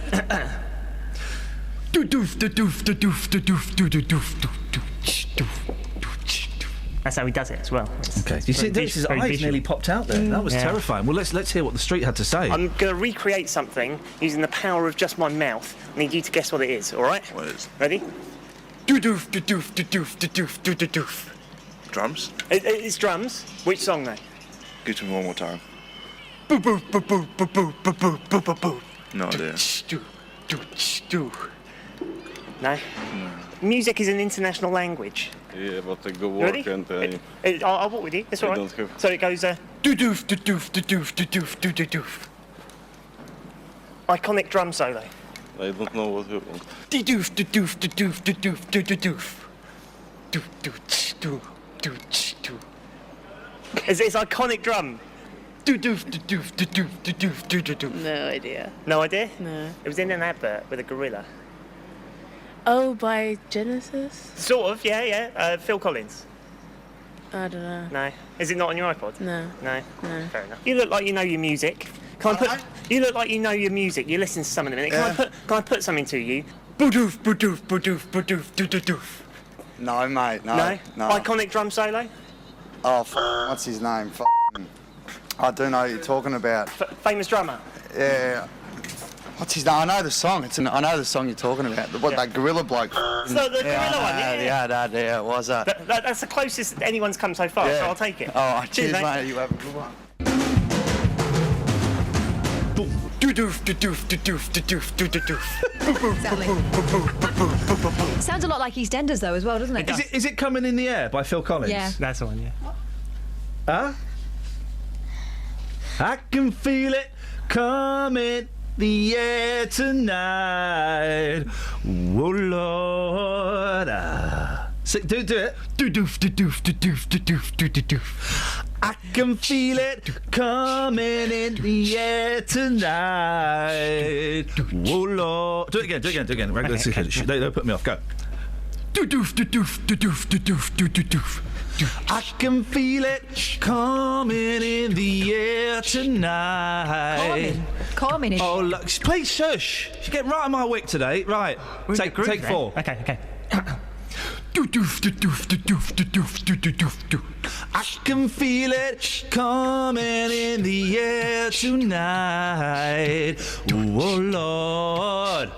Do-doof, do-doof, do-doof, do-doof, do-doof, do-doof. That's how he does it as well. Okay. You see, his eyes nearly popped out there. That was terrifying. Well, let's hear what the street had to say. I'm going to recreate something using the power of just my mouth. I need you to guess what it is, all right? What is? Ready? Do-doof, do-doof, do-doof, do-doof, do-doof. Drums? It's drums. Which song, though? Give it to me one more time. Boo boo boo boo boo boo boo boo boo boo boo. No idea. Do. No? Music is an international language. Yeah, but I go Ready? work and... I'll walk with you. It's all right. So it goes... Do-doof, do-doof, do-doof, do-doof, do-doof. Iconic drum solo. I don't know what it was. Do-doof, do-doof, do-doof, do-doof, do-doof. Do-do-do-do-do. It's iconic drum. Do-doof, do-doof, do-doof, do-doof, do-doof. No idea. No idea? No. It was in an advert with a gorilla. Oh, by Genesis? Sort of, yeah. Phil Collins. I don't know. No. Is it not on your iPod? No. No? No. Fair enough. You look like you know your music. You look like you know your music. You listen to some in a minute. Can I put something to you? Boo-doof, boo-doof, boo-doof, boo-doof, doo-doo-doof. No, mate, no. Iconic drum solo? Oh, what's his name? I do know what you're talking about. Famous drummer? Yeah. What's his name? I know the song. I know the song you're talking about. That gorilla bloke. So the gorilla one, Yeah, it was that. That's the closest anyone's come so far, so I'll take it. Oh, cheers, mate. You have a good one. Do-doof, do-doof, do-doof, do-doof, do-doof. Exactly. Sounds a lot like EastEnders, though, as well, doesn't it? Is it Coming in the Air by Phil Collins? Yeah. That's the one, yeah. Huh? I can feel it coming the air tonight. Oh, Lord. Do it. Do-doof, do-doof, do-doof, do-doof, do-doof. I can feel it coming in the air tonight. Oh, Lord. Do it again. Right, let's see. They put me off. Go. Do-doof, do-doof, do-doof, do-doof, do-doof. I can feel it coming in the air tonight. Calming. Oh, look. Please shush. She's getting right on my wick today. Right. Take 4. Okay. Do-doof, do-doof, do-doof, do-doof, do-doof, do. I can feel it coming in the air tonight. Oh, Lord.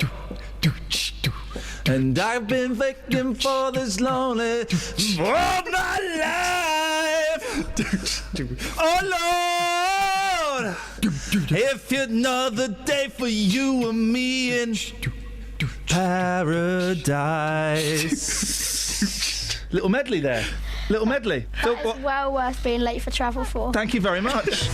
And I've been thinking for this lonely all my life. Oh, Lord. If another day for you and me in paradise. Little medley there. Little medley. That is well worth being late for travel for. Thank you very much.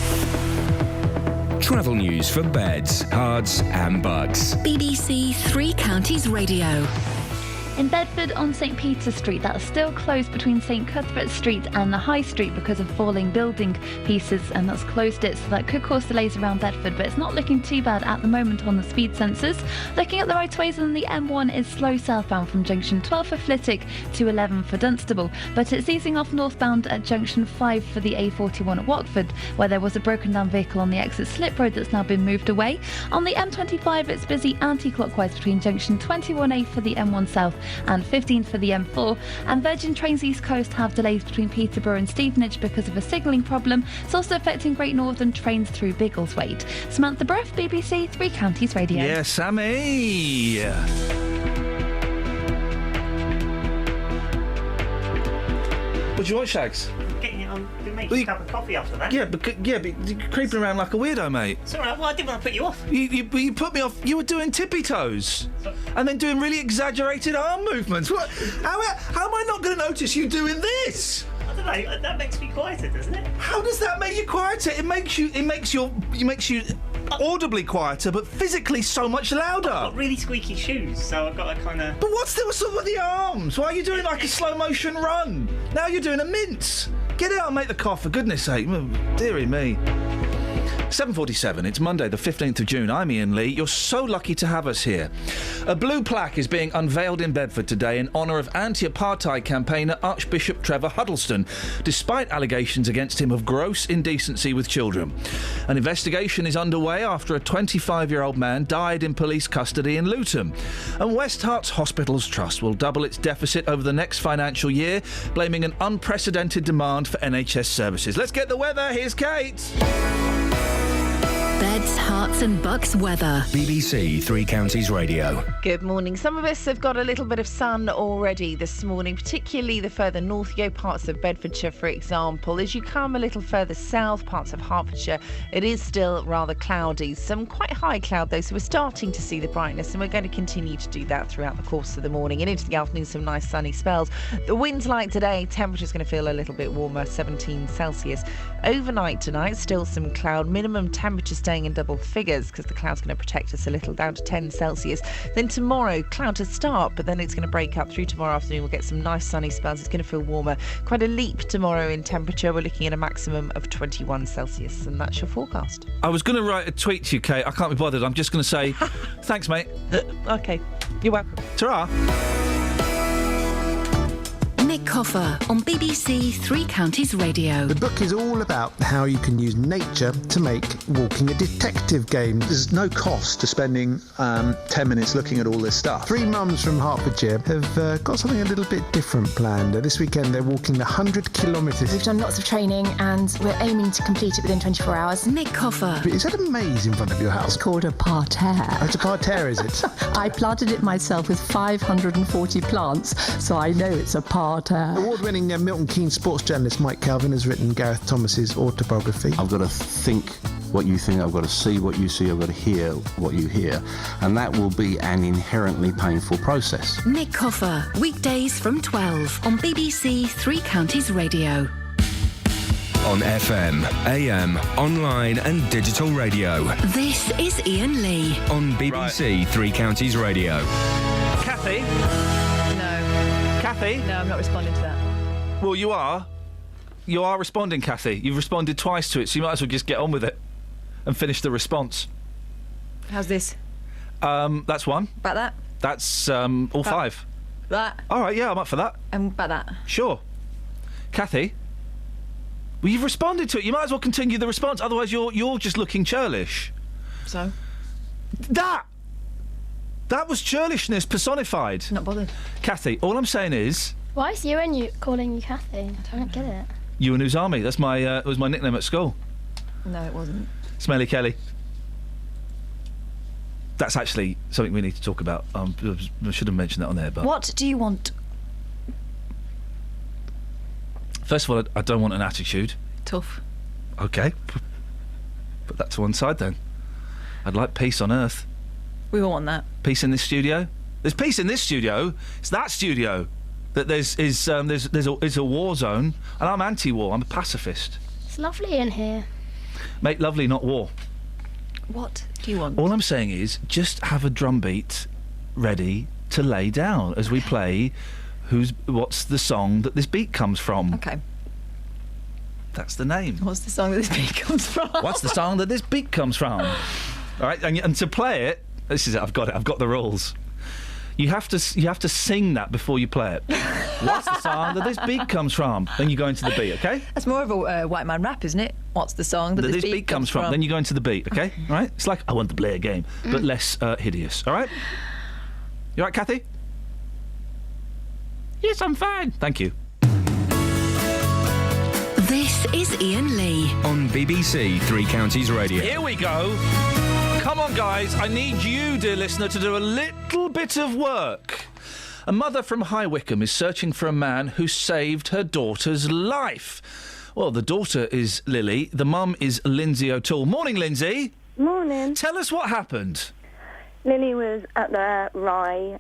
Travel news for beds, cards and bugs. BBC Three Counties Radio. In Bedford on St Peter's Street, that's still closed between St Cuthbert Street and the High Street because of falling building pieces, and that's closed it, so that could cause delays around Bedford, but it's not looking too bad at the moment on the speed sensors. Looking at the motorways, on the M1 is slow southbound from junction 12 for Flitwick to 11 for Dunstable, but it's easing off northbound at junction 5 for the A41 at Watford, where there was a broken down vehicle on the exit slip road that's now been moved away. On the M25, it's busy anti-clockwise between junction 21A for the M1 South and 15 for the M4, and Virgin Trains East Coast have delays between Peterborough and Stevenage because of a signalling problem. It's also affecting Great Northern trains through Biggleswade. Samantha Bruff, BBC Three Counties Radio. Yes, Sammy. What do you want, Shags? Getting it on. Make a cup of coffee after that. Yeah, but you're creeping around like a weirdo, mate. It's all right. Well, I didn't want to put you off. You put me off. You were doing tippy toes, and then doing really exaggerated arm movements. What? How am I not going to notice you doing this? I don't know. That makes me quieter, doesn't it? How does that make you quieter? It makes you audibly quieter, but physically so much louder. I've got really squeaky shoes, so I've got to kind of. But what's up with the arms? Why are you doing like a slow motion run? Now you're doing a mince. Get out and make the cough, for goodness sake. Dearie me. 7:47, it's Monday the 15th of June. I'm Iain Lee. You're so lucky to have us here. A blue plaque is being unveiled in Bedford today in honour of anti-apartheid campaigner Archbishop Trevor Huddleston, despite allegations against him of gross indecency with children. An investigation is underway after a 25-year-old man died in police custody in Luton. And West Herts Hospitals Trust will double its deficit over the next financial year, blaming an unprecedented demand for NHS services. Let's get the weather. Here's Kate. Beds, Herts and Bucks weather. BBC Three Counties Radio. Good morning. Some of us have got a little bit of sun already this morning, particularly the further north you go, parts of Bedfordshire, for example. As you come a little further south, parts of Hertfordshire, it is still rather cloudy. Some quite high cloud, though, so we're starting to see the brightness, and we're going to continue to do that throughout the course of the morning and into the afternoon, some nice sunny spells. The wind's light today, temperature's going to feel a little bit warmer, 17 Celsius. Overnight tonight, still some cloud, minimum temperature staying in double figures because the cloud's going to protect us a little, down to 10 Celsius. Then tomorrow, cloud to start, but then it's going to break up through tomorrow afternoon. We'll get some nice sunny spells. It's going to feel warmer. Quite a leap tomorrow in temperature. We're looking at a maximum of 21 Celsius, and that's your forecast. I was going to write a tweet to you, Kate. I can't be bothered. I'm just going to say, thanks, mate. OK. You're welcome. Ta-ra. Nick Coffer on BBC Three Counties Radio. The book is all about how you can use nature to make walking a detective game. There's no cost to spending 10 minutes looking at all this stuff. Three mums from Hertfordshire have got something a little bit different planned. This weekend they're walking 100 kilometres. We've done lots of training and we're aiming to complete it within 24 hours. Nick Coffer. Is that a maze in front of your house? It's called a parterre. Oh, it's a parterre, is it? I planted it myself with 540 plants, so I know it's a parterre. Award-winning Milton Keynes sports journalist Mike Calvin has written Gareth Thomas's autobiography. I've got to think what you think, I've got to see what you see, I've got to hear what you hear, and that will be an inherently painful process. Nick Coffer, weekdays from 12 on BBC Three Counties Radio. On FM, AM, online and digital radio. This is Iain Lee. On BBC Three Counties Radio. Kathy? Kathy? No, I'm not responding to that. Well, you are. You are responding, Kathy. You've responded twice to it, so you might as well just get on with it and finish the response. How's this? That's one. About that? That's all five. That? All right, yeah, I'm up for that. And about that? Sure. Kathy? Well, you've responded to it. You might as well continue the response, otherwise you're just looking churlish. So? That was churlishness personified. Not bothered. Kathy, all I'm saying is... Why is you calling you Kathy? I don't get it. You and Uzami. That's my was my nickname at school. No, it wasn't. Smelly Kelly. That's actually something we need to talk about. I should have mentioned that on there, but... What do you want? First of all, I don't want an attitude. Tough. OK. Put that to one side, then. I'd like peace on Earth. We all want that. Peace in this studio. There's peace in this studio. It's that studio that there's a war zone, and I'm anti-war. I'm a pacifist. It's lovely in here. Make lovely, not war. What do you want? All I'm saying is just have a drum beat ready to lay down as we play what's the song that this beat comes from. Okay. That's the name. What's the song that this beat comes from? What's the song that this beat comes from? All right, and to play it, this is it. I've got it. I've got the rules. You have to sing that before you play it. What's the song that this beat comes from? Then you go into the beat, okay? That's more of a white man rap, isn't it? What's the song that this beat comes from? Then you go into the beat, okay? All right? It's like I want to play a game, but less hideous. All right? You all right, Kathy? Yes, I'm fine. Thank you. This is Iain Lee. On BBC Three Counties Radio. Here we go. Come on, guys. I need you, dear listener, to do a little bit of work. A mother from High Wycombe is searching for a man who saved her daughter's life. Well, the daughter is Lily. The mum is Lindsay O'Toole. Morning, Lindsay. Morning. Tell us what happened. Lily was at the Rye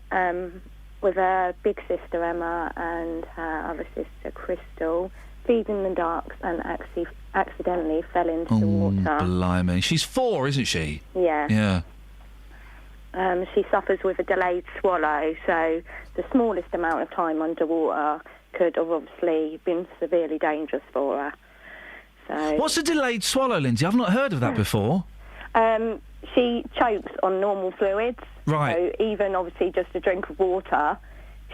with her big sister Emma and her other sister Crystal, feeding the ducks, and accidentally fell into the water. Blimey. She's 4, isn't she? Yeah. Yeah. She suffers with a delayed swallow, so the smallest amount of time underwater could have obviously been severely dangerous for her. So What's a delayed swallow, Lindsay? I've not heard of that before. She chokes on normal fluids. Right. So even obviously just a drink of water,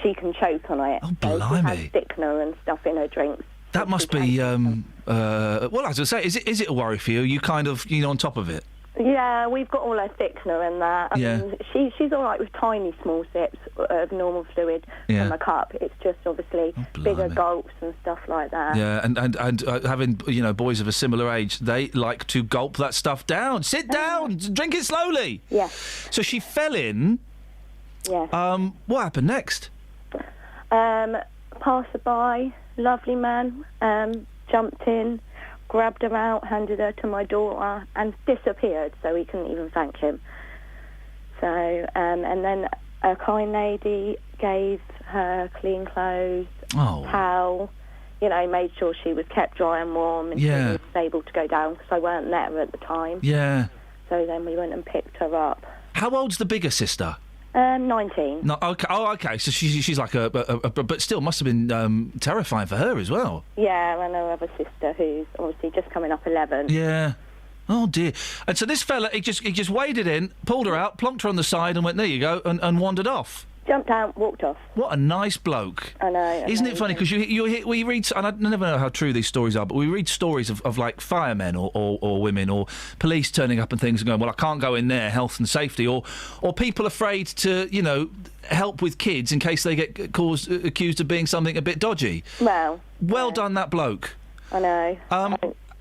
she can choke on it. Oh, so blimey. she has thickener and stuff in her drinks. That must be. Well, as I say, is it a worry for you? Are you kind of on top of it? Yeah, we've got all her thickener and that. I Yeah. mean, she's all right with tiny small sips of normal fluid Yeah. from a cup. It's just obviously bigger gulps and stuff like that. Yeah, and having boys of a similar age, they like to gulp that stuff down. Sit down, drink it slowly. Yeah. So she fell in. Yeah. What happened next? Passerby, lovely man, jumped in, grabbed her out, handed her to my daughter, and disappeared, so we couldn't even thank him. So, and then a kind lady gave her clean clothes, towel, made sure she was kept dry and warm, and she was able to go down, because I weren't there at the time. Yeah. So then we went and picked her up. How old's the bigger sister? 19. No, okay. Oh, okay. So she's like but still must have been terrifying for her as well. Yeah, and her other sister, who's obviously just coming up 11. Yeah. Oh dear. And so this fella, he just waded in, pulled her out, plonked her on the side, and went, "There you go," and wandered off. Jumped out, walked off. What a nice bloke. I know. Isn't it funny? Because we read, and I never know how true these stories are, but we read stories of like firemen or women or police turning up and things and going, well, I can't go in there, health and safety, or people afraid to, help with kids in case they get accused of being something a bit dodgy. Well done, that bloke. I know.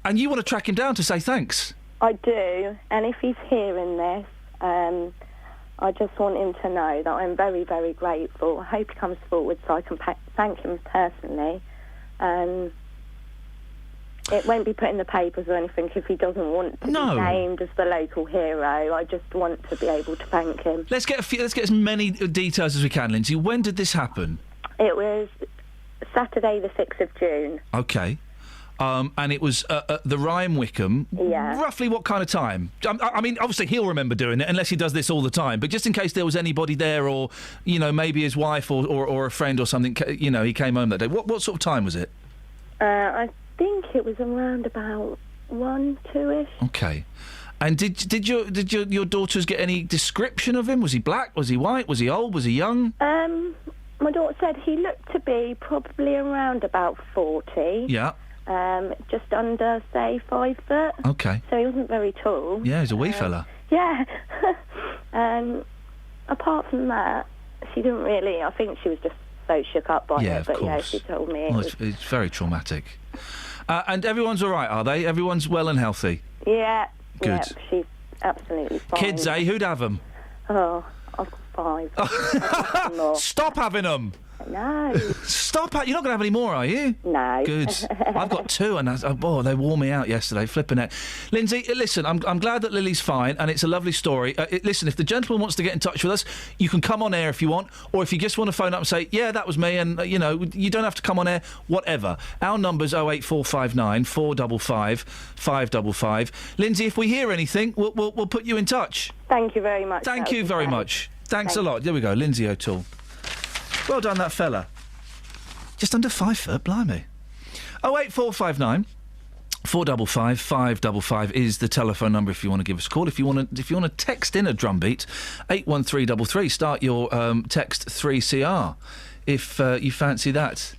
And you want to track him down to say thanks? I do, and if he's hearing this, I just want him to know that I'm very, very grateful. I hope he comes forward so I can thank him personally. It won't be put in the papers or anything if he doesn't want to be named as the local hero. I just want to be able to thank him. Let's get as many details as we can, Lindsay. When did this happen? It was Saturday the 6th of June. Okay. And it was the Ryan Wickham. Yeah. Roughly what kind of time? I mean, obviously he'll remember doing it unless he does this all the time. But just in case there was anybody there, or maybe his wife or a friend or something, he came home that day. What sort of time was it? I think it was around about 1, 2-ish. Okay. And did your daughters get any description of him? Was he black? Was he white? Was he old? Was he young? My daughter said he looked to be probably around about 40. Yeah. Just under, say, 5 foot. Okay. So he wasn't very tall. Yeah, he's a wee fella. Yeah. Apart from that, she didn't really. I think she was just so shook up by it. But yeah, she told me. It's very traumatic. And everyone's all right, are they? Everyone's well and healthy. Yeah. Good. Yeah, she's absolutely fine. Kids, eh? Who'd have them? Oh, I've got 5. Stop having them. No. Stop! You're not going to have any more, are you? No. Good. I've got 2, and they wore me out yesterday, flipping it. Lindsay, listen, I'm glad that Lily's fine, and it's a lovely story. Listen, if the gentleman wants to get in touch with us, you can come on air if you want, or if you just want to phone up and say, yeah, that was me, and, you don't have to come on air, whatever. Our number's 08459 455 555. Lindsay, if we hear anything, we'll put you in touch. Thank you very much. Thank you very much. Thanks a lot. There we go, Lindsay O'Toole. Well done, that fella. Just under 5 foot, blimey. 08459 455 555 is the telephone number if you want to give us a call. If you want to text in a drumbeat, 81333. Start your text 3CR if you fancy that.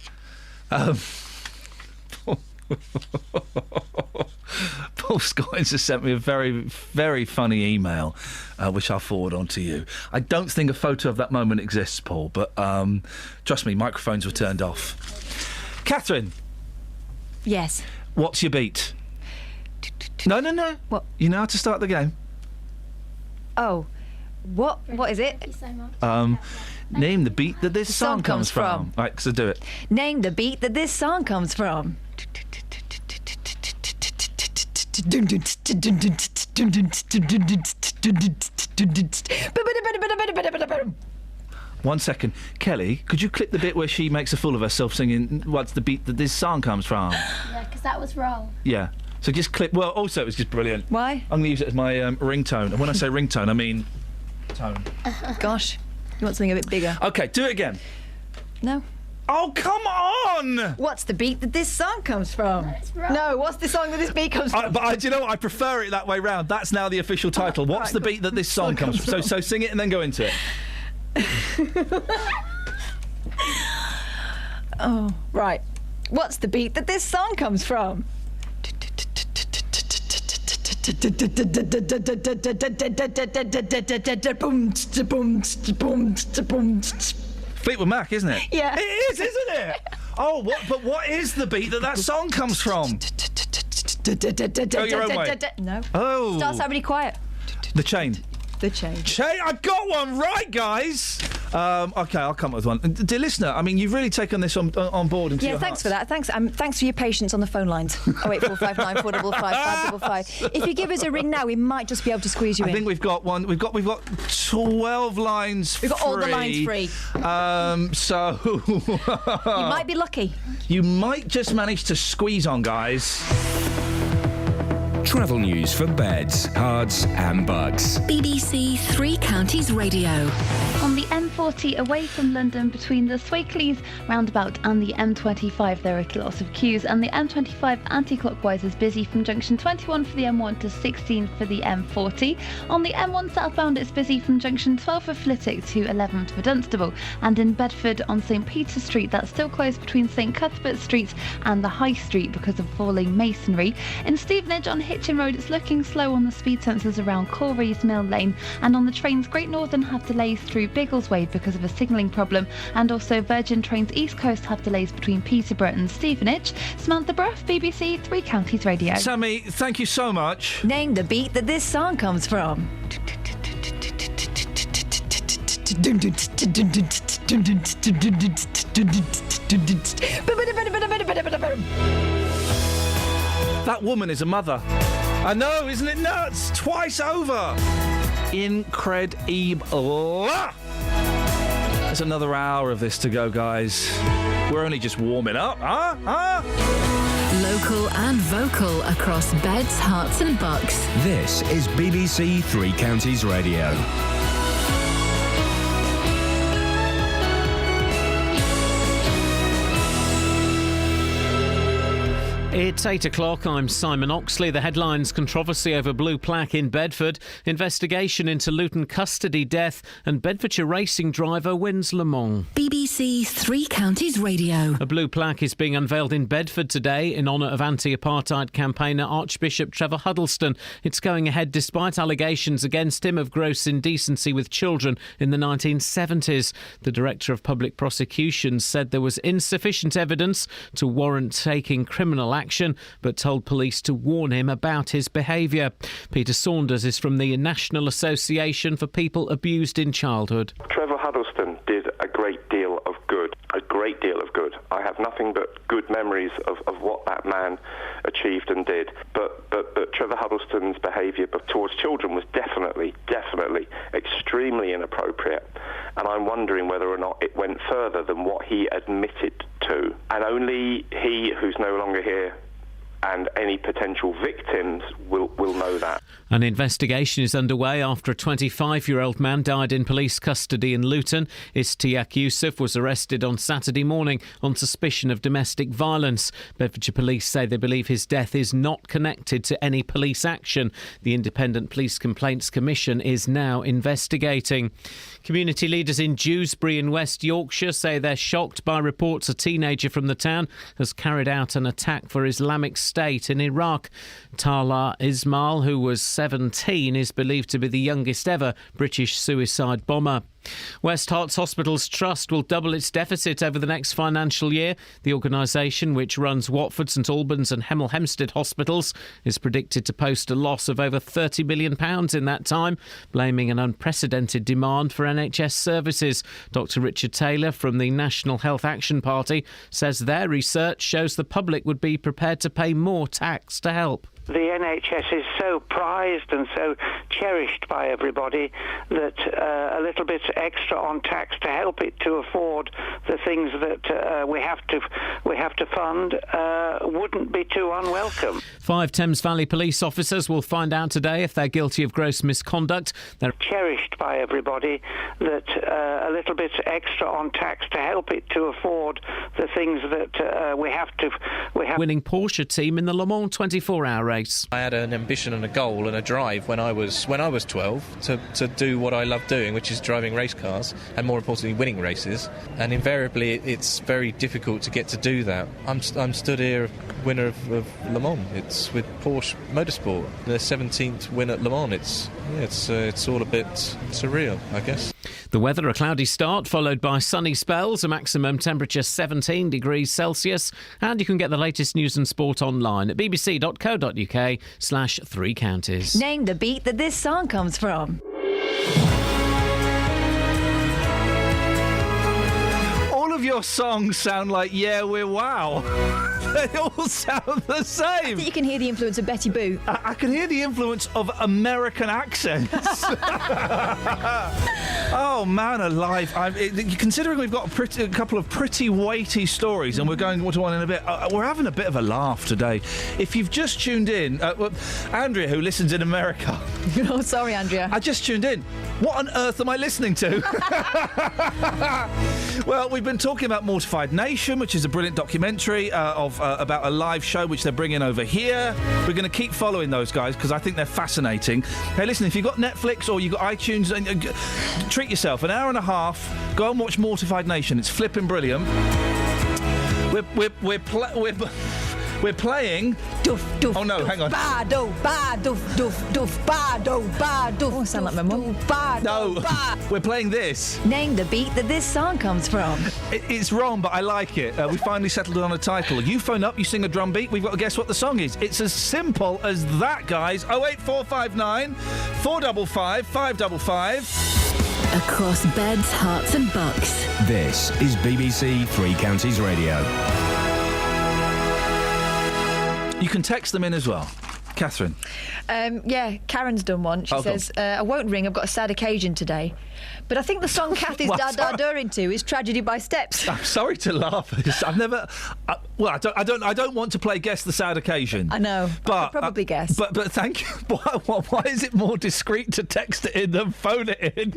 Paul Scoggins has sent me a very, very funny email, which I'll forward on to you. I don't think a photo of that moment exists, Paul, but trust me, microphones were turned off. Catherine. Yes. What's your beat? No. What? You know how to start the game? Oh. What is it? Thank you so much. Name the beat that this song comes from. Right, so do it. Name the beat that this song comes from. One second. Kelly, could you clip the bit where she makes a fool of herself singing what's the beat that this song comes from? Yeah, because that was wrong. Yeah. So just clip... Well, also, it was just brilliant. Why? I'm going to use it as my ringtone. And when I say ringtone, I mean... tone. Gosh. You want something a bit bigger? OK, do it again. No. Oh, come on! What's the beat that this song comes from? That's right. No, what's the song that this beat comes from? Do you know what? I prefer it that way round. That's now the official title. What's the beat that this song comes from? So sing it and then go into it. Oh, right. What's the beat that this song comes from? Fleetwood Mac, isn't it? Yeah. It is, isn't it? Oh, but what is the beat that song comes from? Go your own way. No. Oh. Starts out really quiet. The Chain. The Chain. I got one right, guys. Okay, I'll come up with one. Dear listener, I mean, you've really taken this on board. Yeah, thanks for that. Thanks for your patience on the phone lines. 08459 455 555. If you give us a ring now, we might just be able to squeeze you in. I think we've got one. We've got 12 lines free. We've got all the lines free. So you might be lucky. You might just manage to squeeze on, guys. Travel news for beds, cards and bugs. BBC Three Counties Radio. On the M40 away from London between the Swakeleys roundabout and the M25 there are lots of queues, and the M25 anti-clockwise is busy from junction 21 for the M1 to 16 for the M40. On the M1 southbound it's busy from junction 12 for Flitwick to 11 for Dunstable, and in Bedford on St Peter's Street that's still closed between St Cuthbert Street and the High Street because of falling masonry. In Stevenage on Hitchin Road it's looking slow on the speed sensors around Corey's Mill Lane, and on the trains Great Northern have delays through Biggleswade because of a signalling problem, and also Virgin Trains East Coast have delays between Peterborough and Stevenage. Samantha Bruff, BBC Three Counties Radio. Sammy, thank you so much. Name the beat that this song comes from. That woman is a mother. I know, isn't it nuts? Twice over. Incredible. There's another hour of this to go, guys. We're only just warming up, huh? Local and vocal across beds, hearts and bucks. This is BBC Three Counties Radio. It's 8 o'clock. I'm Simon Oxley. The headlines: controversy over blue plaque in Bedford, investigation into Luton custody death, and Bedfordshire racing driver wins Le Mans. BBC Three Counties Radio. A blue plaque is being unveiled in Bedford today in honour of anti-apartheid campaigner Archbishop Trevor Huddleston. It's going ahead despite allegations against him of gross indecency with children in the 1970s. The Director of Public Prosecutions said there was insufficient evidence to warrant taking criminal action, but told police to warn him about his behaviour. Peter Saunders is from the National Association for People Abused in Childhood. Trevor Huddleston did a great deal of good. I have nothing but good memories of what that man achieved and did. But Trevor Huddleston's behaviour towards children was definitely extremely inappropriate. And I'm wondering whether or not it went further than what he admitted to. And only he, who's no longer here, and any potential victims will know that. An investigation is underway after a 25-year-old man died in police custody in Luton. Istiak Yusuf was arrested on Saturday morning on suspicion of domestic violence. Bedfordshire police say they believe his death is not connected to any police action. The Independent Police Complaints Commission is now investigating. Community leaders in Dewsbury in West Yorkshire say they're shocked by reports a teenager from the town has carried out an attack for Islamic State in Iraq. Talha Ismail, who was 17, is believed to be the youngest ever British suicide bomber. West Herts Hospitals Trust will double its deficit over the next financial year. The organisation, which runs Watford, St Albans and Hemel Hempstead hospitals, is predicted to post a loss of over £30 million in that time, blaming an unprecedented demand for NHS services. Dr Richard Taylor from the National Health Action Party says their research shows the public would be prepared to pay more tax to help. The NHS is so prized and so cherished by everybody that a little bit extra on tax to help it to afford the things that we have to fund wouldn't be too unwelcome. 5 Thames Valley police officers will find out today if they're guilty of gross misconduct. They're cherished by everybody that a little bit extra on tax to help it to afford the things that we have to. Winning Porsche team in the Le Mans 24-hour race. I had an ambition and a goal and a drive when I was 12 to do what I love doing, which is driving race cars and, more importantly, winning races. And invariably, it's very difficult to get to do that. I'm stood here, winner of Le Mans. It's with Porsche Motorsport, the 17th win at Le Mans. It's all a bit surreal, I guess. The weather, a cloudy start followed by sunny spells, a maximum temperature 17 degrees Celsius, and you can get the latest news and sport online at bbc.co.uk/3 counties. Name the beat that this song comes from. All of your songs sound like Yeah, We're Wow. They all sound the same. I think you can hear the influence of Betty Boo. I can hear the influence of American accents. Oh, man alive. Considering we've got a couple of pretty weighty stories and we're going to one in a bit, we're having a bit of a laugh today. If you've just tuned in, Andrea, who listens in America... Oh, sorry, Andrea. I just tuned in. What on earth am I listening to? Well, we've been talking about Mortified Nation, which is a brilliant documentary about a live show which they're bringing over here. We're going to keep following those guys because I think they're fascinating. Hey, listen, if you've got Netflix or you've got iTunes, treat yourself. An hour and a half, go and watch Mortified Nation. It's flipping brilliant. We're playing... Doof, doof, oh, no, doof, hang on. Ba, do, ba, doof, doof, doof, ba, do, ba, doof. Oh, sound like my mum. No, we're playing this. Name the beat that this song comes from. It's wrong, but I like it. We finally settled on a title. You phone up, you sing a drum beat, we've got to guess what the song is. It's as simple as that, guys. 08459 455 555. Across beds, hearts and bucks. This is BBC Three Counties Radio. You can text them in as well. Catherine. Yeah, Karen's done one. She says, I won't ring, I've got a sad occasion today. But I think the song Kathy's da-da-da-ing to is Tragedy by Steps. I'm sorry to laugh. I've never... I don't want to play Guess the Sad Occasion. I know. But I could probably guess. But thank you. Why is it more discreet to text it in than phone it in?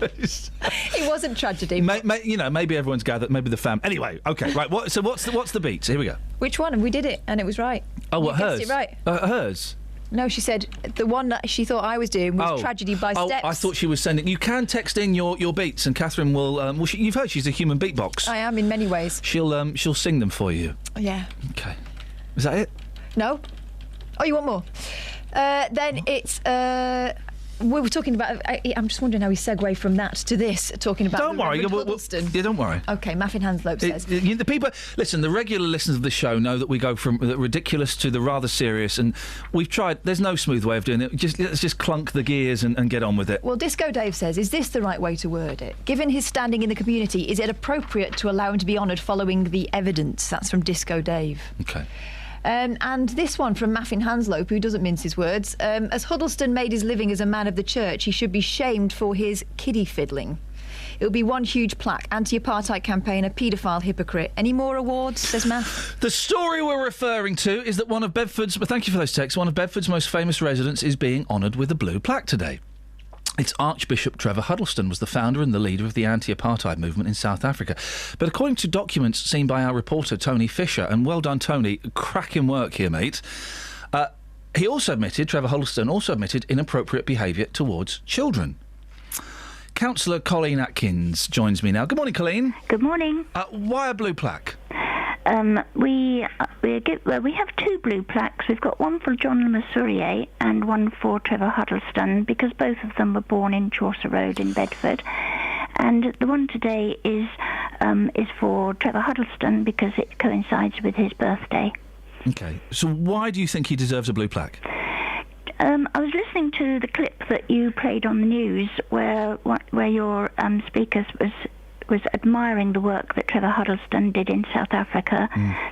It wasn't tragedy. Maybe everyone's gathered. Maybe the fam. Anyway, okay, right. So what's the beat? Here we go. Which one? We did it, and it was right. Oh, what, hers? You guessed it right. Hers? No, she said the one that she thought I was doing was Tragedy by Steps. I thought she was sending... You can text in your beats, and Catherine will... you've heard she's a human beatbox. I am, in many ways. She'll sing them for you. Yeah. Okay. Is that it? No. Oh, you want more? Then it's... we were talking about... I'm just wondering how we segue from that to this, talking about... Don't worry. Yeah, don't worry. OK, Maffin Hanslope says... The people... Listen, the regular listeners of the show know that we go from the ridiculous to the rather serious, and we've tried... There's no smooth way of doing it. Let's just clunk the gears and get on with it. Well, Disco Dave says, is this the right way to word it? Given his standing in the community, is it appropriate to allow him to be honoured following the evidence? That's from Disco Dave. OK. And this one from Maffin Hanslope, who doesn't mince his words. As Huddleston made his living as a man of the church, he should be shamed for his kiddie fiddling. It will be one huge plaque. Anti-apartheid campaigner, paedophile hypocrite. Any more awards, says Maff? The story we're referring to is that one of Bedford's... Thank you for those texts. One of Bedford's most famous residents is being honoured with a blue plaque today. It's Archbishop Trevor Huddleston was the founder and the leader of the anti-apartheid movement in South Africa. But according to documents seen by our reporter, Tony Fisher, and well done, Tony, cracking work here, mate, Trevor Huddleston also admitted inappropriate behaviour towards children. Councillor Colleen Atkins joins me now. Good morning, Colleen. Good morning. Why a blue plaque? We have two blue plaques. We've got one for John Masurier and one for Trevor Huddleston, because both of them were born in Chaucer Road in Bedford. And the one today is for Trevor Huddleston because it coincides with his birthday. OK. So why do you think he deserves a blue plaque? I was listening to the clip that you played on the news where your speaker was was admiring the work that Trevor Huddleston did in South Africa,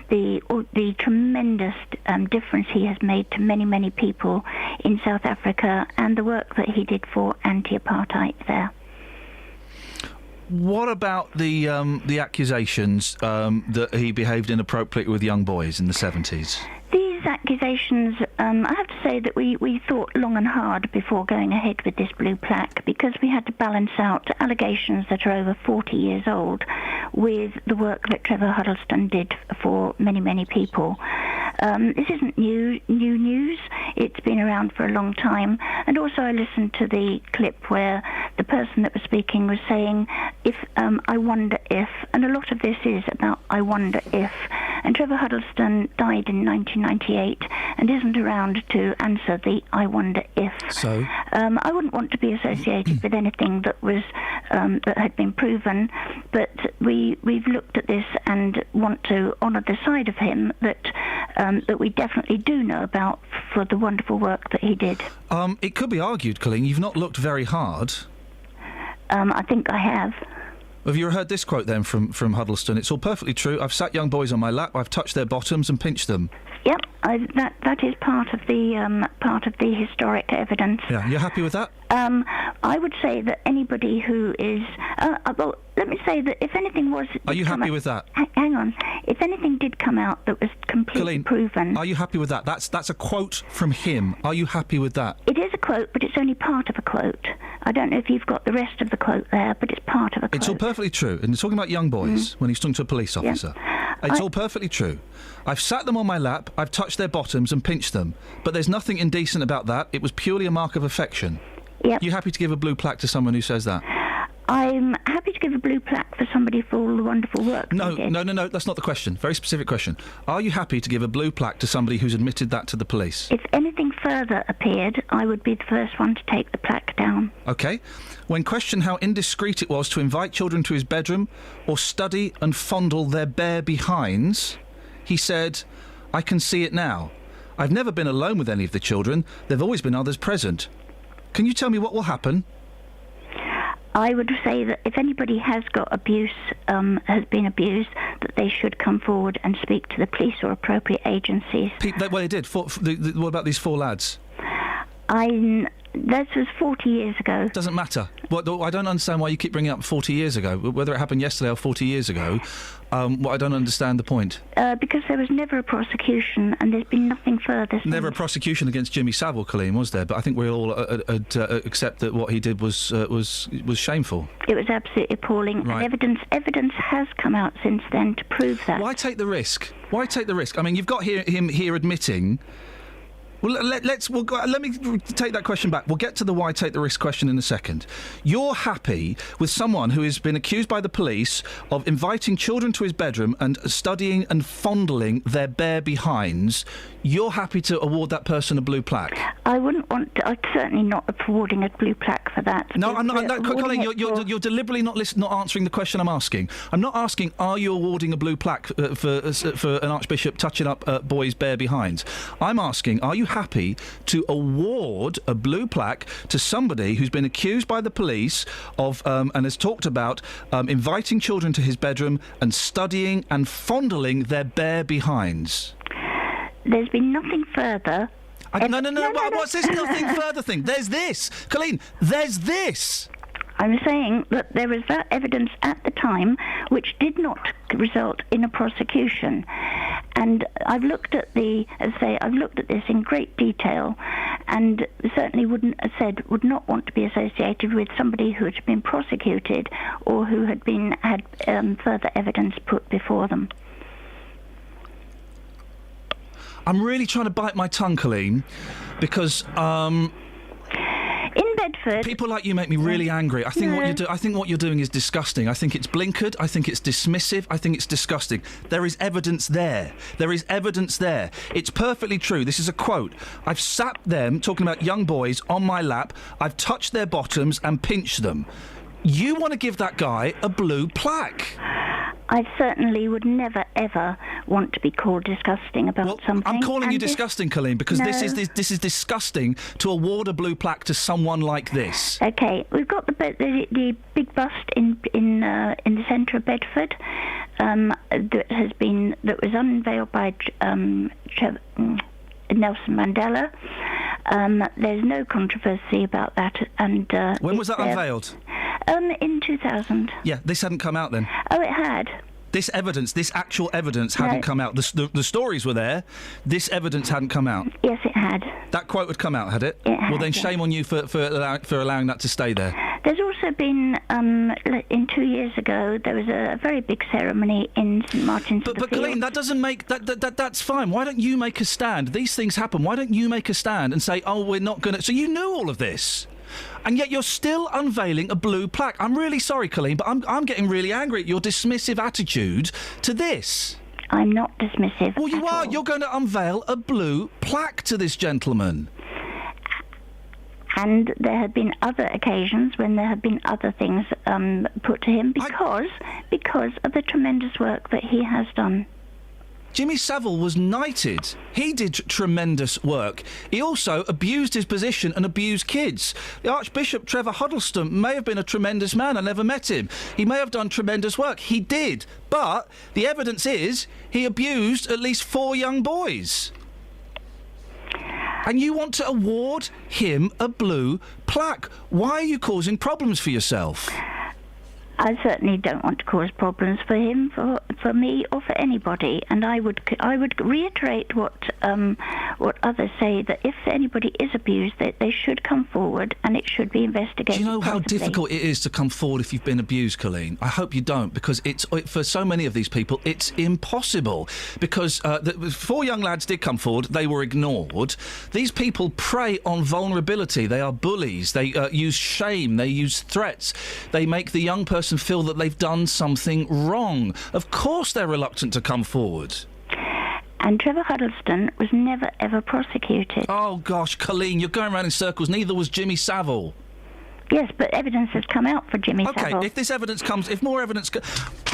the tremendous difference he has made to many, many people in South Africa, and the work that he did for anti-apartheid there. What about the accusations that he behaved inappropriately with young boys in the 70s? These accusations, I have to say that we thought long and hard before going ahead with this blue plaque, because we had to balance out allegations that are over 40 years old with the work that Trevor Huddleston did for many, many people. This isn't new news. It's been around for a long time. And also I listened to the clip where the person that was speaking was saying, I wonder if, and a lot of this is about I wonder if. And Trevor Huddleston died in 1998 and isn't around to answer the I wonder if. So? I wouldn't want to be associated with anything that was that had been proven, but we've looked at this and want to honour the side of him that we definitely do know about for the wonderful work that he did. It could be argued, Colleen, you've not looked very hard. I think I have. Have you heard this quote then from Huddleston? It's all perfectly true. I've sat young boys on my lap, I've touched their bottoms and pinched them. Yep, that is part of the historic evidence. Yeah, you're happy with that? I would say that anybody who is well, let me say that if anything was... Are you happy with that? Hang on. If anything did come out that was completely Colleen, proven... Are you happy with that? That's a quote from him. Are you happy with that? It is a quote, but it's only part of a quote. I don't know if you've got the rest of the quote there, but it's part of a quote. It's all perfectly true. And he's talking about young boys when he's talking to a police officer. Yeah. It's all perfectly true. I've sat them on my lap, I've touched their bottoms and pinched them. But there's nothing indecent about that. It was purely a mark of affection. Yep. You happy to give a blue plaque to someone who says that? I'm happy to give a blue plaque for somebody for all the wonderful work No, they did. no, that's not the question. Very specific question. Are you happy to give a blue plaque to somebody who's admitted that to the police? If anything further appeared, I would be the first one to take the plaque down. OK. When questioned how indiscreet it was to invite children to his bedroom or study and fondle their bare behinds, he said, "I can see it now. I've never been alone with any of the children. There've always been others present. Can you tell me what will happen?" I would say that if anybody has got abuse, has been abused, that they should come forward and speak to the police or appropriate agencies. Well, they did. What about these 4 lads? That was 40 years ago. Doesn't matter. I don't understand why you keep bringing up 40 years ago. Whether it happened yesterday or 40 years ago, I don't understand the point. Because there was never a prosecution and there's been nothing further since. Never a prosecution against Jimmy Savile, Colleen, was there? But I think we all accept that what he did was shameful. It was absolutely appalling. Right. And evidence has come out since then to prove that. Why take the risk? Why take the risk? I mean, you've got him here admitting... Well, let me take that question back. We'll get to the why take the risk question in a second. You're happy with someone who has been accused by the police of inviting children to his bedroom and studying and fondling their bare behinds. You're happy to award that person a blue plaque? I wouldn't want to... I'm certainly not awarding a blue plaque for that. No, I'm not. Colleen, you're deliberately not answering the question I'm asking. I'm not asking, are you awarding a blue plaque for an archbishop touching up boys' bare behinds? I'm asking, are you happy to award a blue plaque to somebody who's been accused by the police of and has talked about inviting children to his bedroom and studying and fondling their bare behinds? There's been nothing further. No. What's this nothing further thing? There's this. Colleen, there's this. I'm saying that there was that evidence at the time which did not result in a prosecution. And I've looked at I've looked at this in great detail and certainly would not want to be associated with somebody who had been prosecuted or who had further evidence put before them. I'm really trying to bite my tongue, Colleen, because in Bedford, people like you make me really angry. I think what you're doing is disgusting. I think it's blinkered. I think it's dismissive. I think it's disgusting. There is evidence there. There is evidence there. It's perfectly true. This is a quote. I've sat them, talking about young boys, on my lap. I've touched their bottoms and pinched them. You want to give that guy a blue plaque? I certainly would never, ever want to be called disgusting about something. I'm calling you And disgusting, Colleen, because No. this is disgusting to award a blue plaque to someone like this. Okay, we've got the big bust in the centre of Bedford that was unveiled by Nelson Mandela. There's no controversy about that. And When was that unveiled? In 2000. Yeah, this hadn't come out then. Oh, it had. This actual evidence hadn't come out. The stories were there. This evidence hadn't come out. Yes, it had. That quote had come out, had it? It had, well, then yes. shame on you for allowing that to stay there. There's also been, in 2 years ago, there was a very big ceremony in St Martin's. But Colleen, that doesn't make that's fine. Why don't you make a stand? These things happen. Why don't you make a stand and say, "Oh, we're not going to"? So you knew all of this, and yet you're still unveiling a blue plaque. I'm really sorry, Colleen, but I'm getting really angry at your dismissive attitude to this. I'm not dismissive. Well, you are. You're going to unveil a blue plaque to this gentleman. And there have been other occasions when there have been other things put to him because of the tremendous work that he has done. Jimmy Savile was knighted. He did tremendous work. He also abused his position and abused kids. The Archbishop Trevor Huddleston may have been a tremendous man. I never met him. He may have done tremendous work. He did. But the evidence is he abused at least 4 young boys. And you want to award him a blue plaque. Why are you causing problems for yourself? I certainly don't want to cause problems for him, for me, or for anybody. And I would reiterate what others say, that if anybody is abused, that they should come forward and it should be investigated. Do you know how possibly. difficult it is to come forward if you've been abused, Colleen? I hope you don't, because for so many of these people, it's impossible. Because the 4 young lads did come forward, they were ignored. These people prey on vulnerability. They are bullies. They use shame. They use threats. They make the young person feel that they've done something wrong. Of course they're reluctant to come forward. And Trevor Huddleston was never, ever prosecuted. Oh, gosh, Colleen, you're going around in circles. Neither was Jimmy Savile. Yes, but evidence has come out for Jimmy Savile. Okay, if more evidence...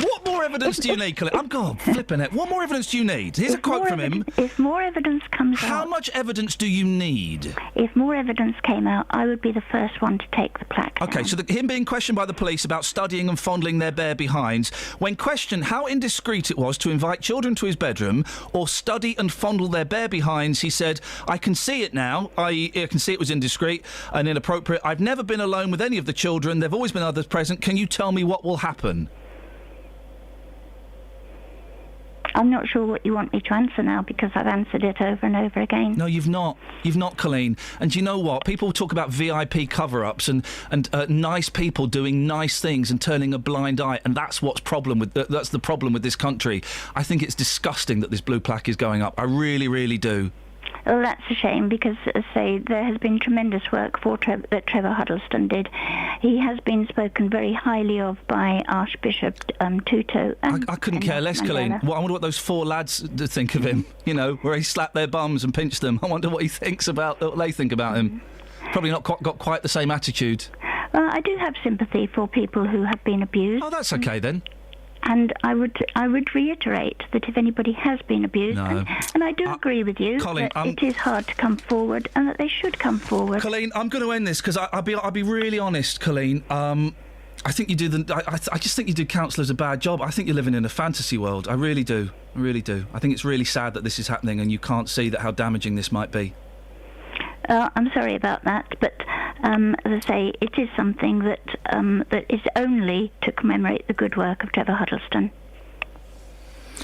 What more evidence do you need, Colleen? I'm gone, flipping it. What more evidence do you need? Here's a quote from him. If more evidence comes out... How much evidence do you need? If more evidence came out, I would be the first one to take the plaque OK, down. so him being questioned by the police about studying and fondling their bare behinds, when questioned how indiscreet it was to invite children to his bedroom or study and fondle their bare behinds, he said, "I can see it now, i.e. I can see it was indiscreet and inappropriate. I've never been alone with any of the children. There've always been others present. Can you tell me what will happen?" I'm not sure what you want me to answer now, because I've answered it over and over again. No, you've not. You've not, Colleen. And do you know what? People talk about VIP cover-ups and nice people doing nice things and turning a blind eye, and that's that's the problem with this country. I think it's disgusting that this blue plaque is going up. I really, really do. Well, that's a shame, because, as I say, there has been tremendous work that Trevor Huddleston did. He has been spoken very highly of by Archbishop Tutu. I couldn't care less, Colleen. Well, I wonder what those 4 lads think of him, where he slapped their bums and pinched them. I wonder what they think about him. Probably not got quite the same attitude. Well, I do have sympathy for people who have been abused. Oh, that's okay then. And I would reiterate that if anybody has been abused, and I do agree with you, Colleen, that it is hard to come forward and that they should come forward. Colleen, I'm going to end this because I'll be really honest, Colleen. I think you do I just think you do councillors a bad job. I think you're living in a fantasy world. I really do. I really do. I think it's really sad that this is happening and you can't see how damaging this might be. I'm sorry about that, but as I say, it is something that is only to commemorate the good work of Trevor Huddleston.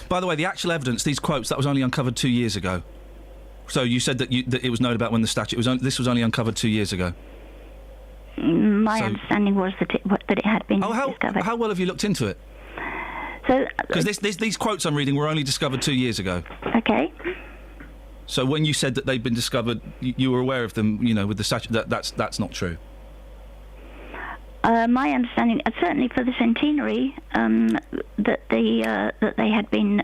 By the way, the actual evidence, these quotes, that was only uncovered 2 years ago. So you said that it was known about when the statue this was only uncovered 2 years ago. My understanding was that it had been discovered. How well have you looked into it? So, because these quotes I'm reading were only discovered 2 years ago. Okay. So when you said that they'd been discovered, you were aware of them, with the statue. That's not true. My understanding, certainly for the centenary, that they had been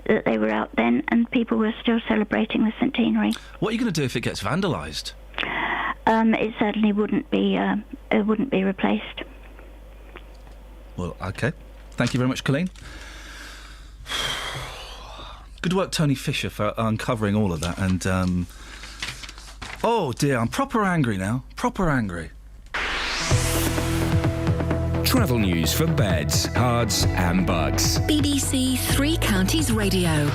that they were out then, and people were still celebrating the centenary. What are you going to do if it gets vandalised? It certainly wouldn't be replaced. Well, okay. Thank you very much, Colleen. Good work, Tony Fisher, for uncovering all of that. And, oh, dear, I'm proper angry now. Proper angry. Travel news for beds, cards and bugs. BBC Three Counties Radio.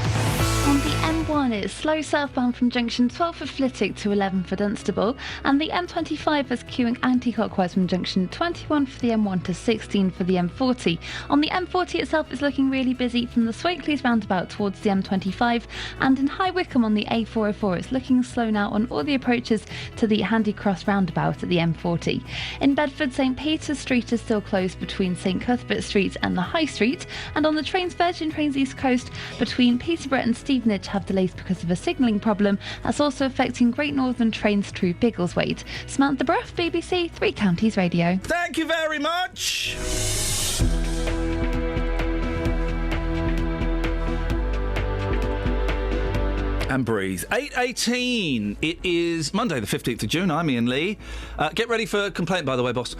On the M1, it's slow southbound from junction 12 for Flitwick to 11 for Dunstable, and the M25 is queuing anti-clockwise from junction 21 for the M1 to 16 for the M40. On the M40 itself, it's looking really busy from the Swakeleys roundabout towards the M25, and in High Wycombe on the A404, it's looking slow now on all the approaches to the Handy Cross roundabout at the M40. In Bedford, St Peter's Street is still closed between St Cuthbert Street and the High Street, and on the trains, Virgin Trains East Coast between Peterborough and Stevenage have delays because of a signalling problem. That's also affecting Great Northern trains through Biggleswade. Samantha Bruff, BBC Three Counties Radio. Thank you very much. And breathe. 8:18. It is Monday, the 15th of June. I'm Iain Lee. Get ready for a complaint, by the way, boss.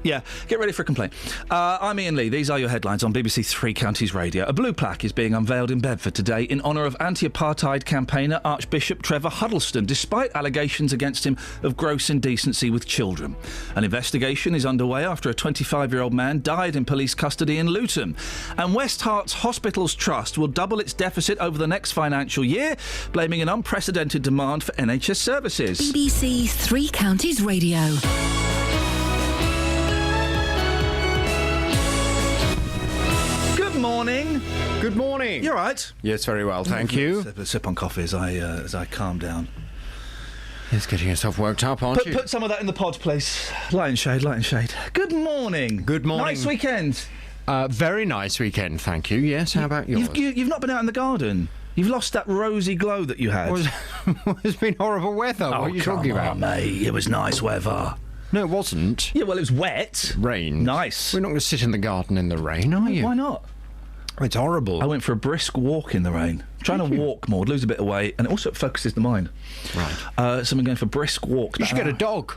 Yeah, get ready for a complaint. I'm Iain Lee. These are your headlines on BBC Three Counties Radio. A blue plaque is being unveiled in Bedford today in honour of anti-apartheid campaigner Archbishop Trevor Huddleston, despite allegations against him of gross indecency with children. An investigation is underway after a 25-year-old man died in police custody in Luton. And West Herts Hospitals Trust will double its deficit over the next financial year, blaming an unprecedented demand for NHS services. BBC Three Counties Radio. Morning. Good morning. You all right? Yes, very well, thank you. Sip on coffee as I calm down. Yes, getting yourself worked up, aren't you? Put some of that in the pod, please. Light and shade, light and shade. Good morning. Good morning. Nice weekend. Very nice weekend, thank you. Yes, how about yours? You've not been out in the garden. You've lost that rosy glow that you had. It's been horrible weather. What are you talking about? Mate, it was nice weather. No, it wasn't. Yeah, well, it was wet. Rain. Nice. We're not going to sit in the garden in the rain, are you? Why not? It's horrible. I went for a brisk walk in the rain. Trying to walk more, lose a bit of weight, and it also focuses the mind. Right. So I'm going for a brisk walk. You should get a dog.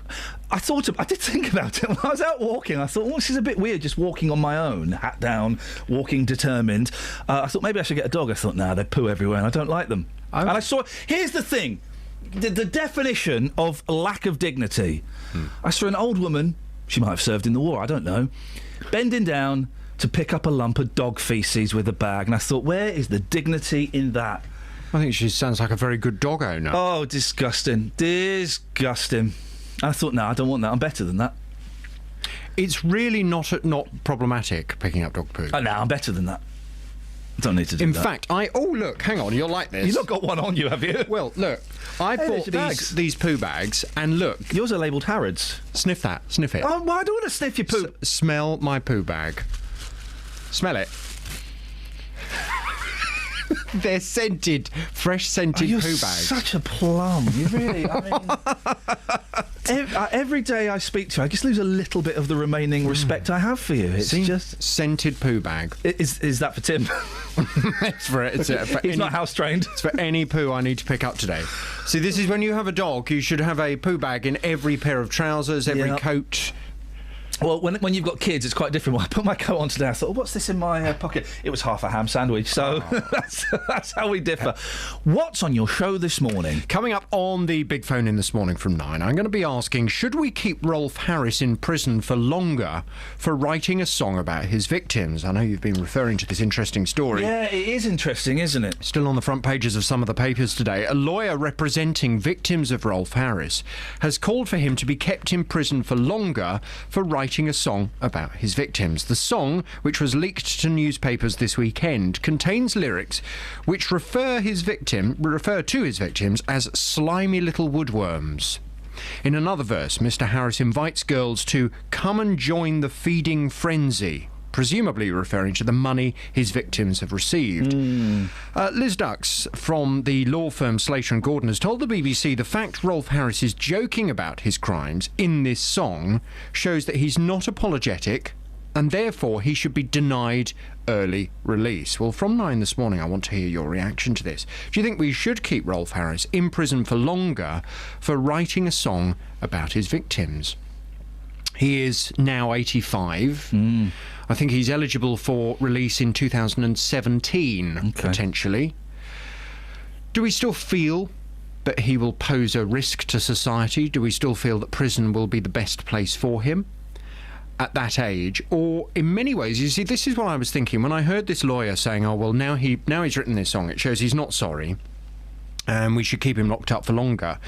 I did think about it when I was out walking. I thought, this is a bit weird, just walking on my own, hat down, walking determined. I thought maybe I should get a dog. I thought, they poo everywhere, and I don't like them. Oh. And I saw. Here's the thing, the definition of lack of dignity. I saw an old woman. She might have served in the war. I don't know. Bending down to pick up a lump of dog faeces with a bag, and I thought, where is the dignity in that? I think she sounds like a very good dog owner. Oh, disgusting. Disgusting. I thought, I don't want that. I'm better than that. It's really not problematic, picking up dog poo. Oh, no, I'm better than that. I don't need to do that. In fact, look, hang on, you'll like this. You've not got one on you, have you? Well, look, I bought these poo bags, and look. Yours are labelled Harrods. Sniff that, sniff it. Oh, well, I don't want to sniff your poo. Smell my poo bag. Smell it. They're scented, fresh scented poo bags. Such a plum. You really, every day I speak to you, I just lose a little bit of the remaining respect I have for you. It's just scented poo bag. Is that for Tim? It's for He's not house trained. It's for any poo I need to pick up today. See, this is when you have a dog, you should have a poo bag in every pair of trousers, every coat. Well, when you've got kids, it's quite different. When I put my coat on today, I thought, what's this in my pocket? It was half a ham sandwich, so that's how we differ. What's on your show this morning? Coming up on the Big Phone In this morning from 9, I'm going to be asking, should we keep Rolf Harris in prison for longer for writing a song about his victims? I know you've been referring to this interesting story. Yeah, it is interesting, isn't it? Still on the front pages of some of the papers today, a lawyer representing victims of Rolf Harris has called for him to be kept in prison for longer for writing a song about his victims. The song, which was leaked to newspapers this weekend, contains lyrics which refer to his victims as slimy little woodworms. In another verse, Mr. Harris invites girls to come and join the feeding frenzy, presumably referring to the money his victims have received. Liz Dux from the law firm Slater & Gordon has told the BBC the fact Rolf Harris is joking about his crimes in this song shows that he's not apologetic and therefore he should be denied early release. Well, from 9 this morning, I want to hear your reaction to this. Do you think we should keep Rolf Harris in prison for longer for writing a song about his victims? He is now 85. I think he's eligible for release in 2017, potentially. Do we still feel that he will pose a risk to society? Do we still feel that prison will be the best place for him at that age? Or in many ways, you see, this is what I was thinking when I heard this lawyer saying, oh, well, now he's written this song, it shows he's not sorry, and we should keep him locked up for longer.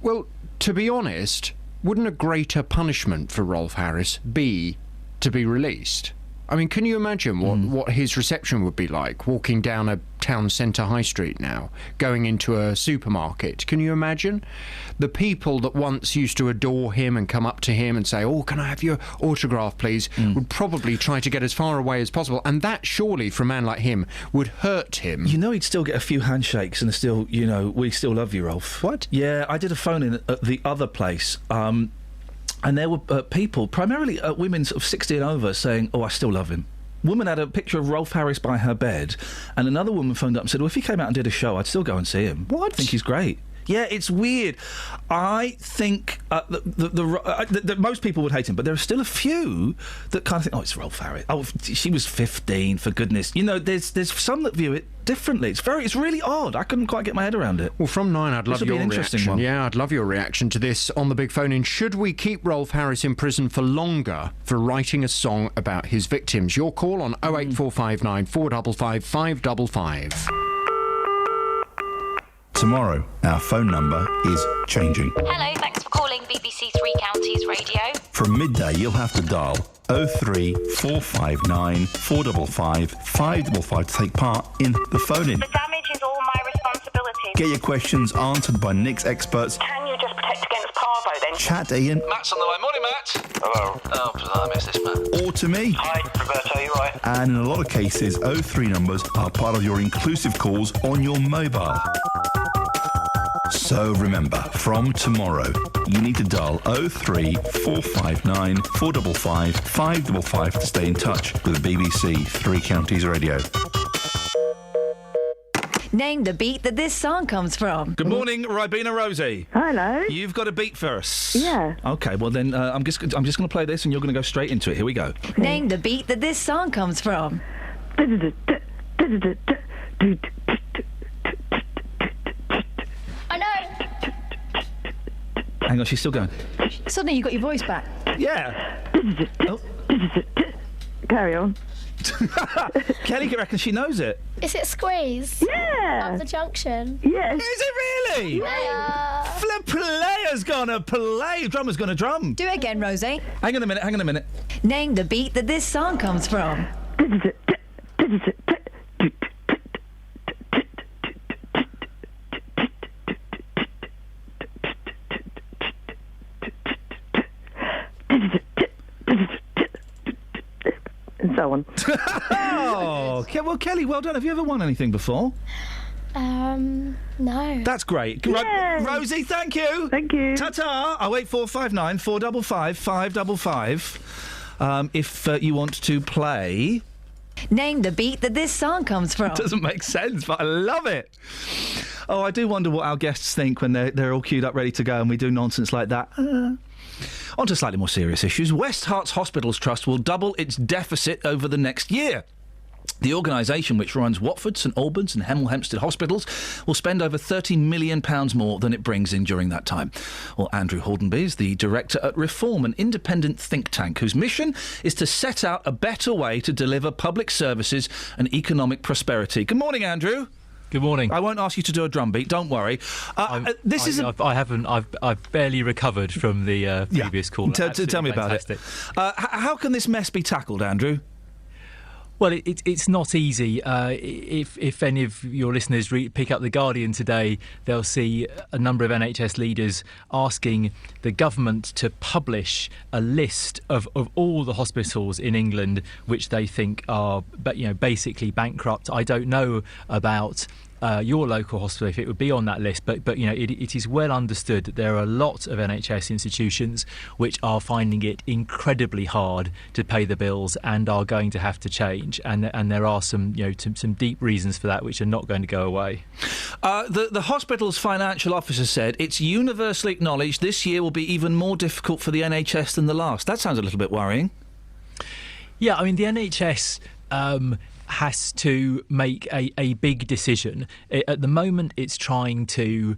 Well, to be honest, wouldn't a greater punishment for Rolf Harris be to be released? I mean, can you imagine what his reception would be like, walking down a town centre high street now, going into a supermarket? Can you imagine? The people that once used to adore him and come up to him and say, oh, can I have your autograph, please, would probably try to get as far away as possible. And that, surely, for a man like him, would hurt him. You know, he'd still get a few handshakes and still, you know, we still love you, Rolf. What? Yeah, I did a phone-in at the other place, and there were people, primarily women sort of 60 and over, saying, oh, I still love him. Woman had a picture of Rolf Harris by her bed, and another woman phoned up and said, well, if he came out and did a show, I'd still go and see him. What? I think he's great. Yeah, it's weird. I think that most people would hate him, but there are still a few that kind of think, oh, it's Rolf Harris. Oh, she was 15, for goodness. You know, there's some that view it differently. It's really odd. I couldn't quite get my head around it. Well, from 9, I'd love your reaction. Yeah, I'd love your reaction to this on the Big Phone In. Should we keep Rolf Harris in prison for longer for writing a song about his victims? Your call on 08459 455 555. Tomorrow, our phone number is changing. Hello, thanks for calling BBC Three Counties Radio. From midday, you'll have to dial 03459 455 555 to take part in the phone-in. The damage is all my responsibility. Get your questions answered by Nick's experts. Can you just protect against parvo then? Chat to Iain. Matt's on the line. Morning, Matt. Hello. Oh, I miss this, Matt. Or to me. Hi, Roberto, you right? And in a lot of cases, 03 numbers are part of your inclusive calls on your mobile. So remember, from tomorrow, you need to dial 03459 455 555 to stay in touch with BBC Three Counties Radio. Name the beat that this song comes from. Good morning, Ribena Rosie. Hello. You've got a beat for us. Yeah. Okay, well then, I'm just going to play this and you're going to go straight into it. Here we go. Okay. Name the beat that this song comes from. I know. Hang on, she's still going. Suddenly you got your voice back. Yeah. Carry on. Kelly reckons she knows it. Is it Squeeze? Yeah. Up the junction. Yes. Is it really? Yeah. The player's gonna play. Drummer's gonna drum. Do it again, Rosie. Hang on a minute. Name the beat that this song comes from. And so on. Oh, well, Kelly, well done. Have you ever won anything before? No. That's great. Rosie, thank you. Thank you. Ta-ta. 08459 455 555. If you want to play... Name the beat that this song comes from. It doesn't make sense, but I love it. Oh, I do wonder what our guests think when they're all queued up ready to go and we do nonsense like that. On to slightly more serious issues. West Herts Hospitals Trust will double its deficit over the next year. The organisation, which runs Watford, St Albans and Hemel Hempstead hospitals, will spend over £30 million more than it brings in during that time. Well, Andrew Hordenby is the director at Reform, an independent think tank whose mission is to set out a better way to deliver public services and economic prosperity. Good morning, Andrew. Good morning. I won't ask you to do a drum beat, don't worry. I haven't. I've barely recovered from the previous call. Tell me about it. How can this mess be tackled, Andrew? Well, it's not easy. If any of your listeners pick up The Guardian today, they'll see a number of NHS leaders asking the government to publish a list of all the hospitals in England which they think are basically bankrupt. I don't know about your local hospital if it would be on that list. But it is well understood that there are a lot of NHS institutions which are finding it incredibly hard to pay the bills and are going to have to change. And there are some deep reasons for that which are not going to go away. The hospital's financial officer said it's universally acknowledged this year will be even more difficult for the NHS than the last. That sounds a little bit worrying. Yeah, I mean, the NHS has to make a big decision. At the moment, it's trying to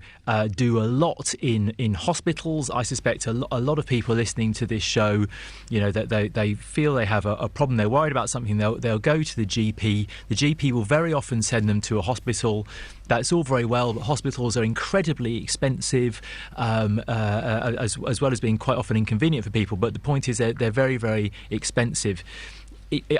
do a lot in hospitals. I suspect a lot of people listening to this show, that they feel they have a problem. They're worried about something. They'll go to the GP. The GP will very often send them to a hospital. That's all very well, but hospitals are incredibly expensive, as well as being quite often inconvenient for people. But the point is they're very, very expensive.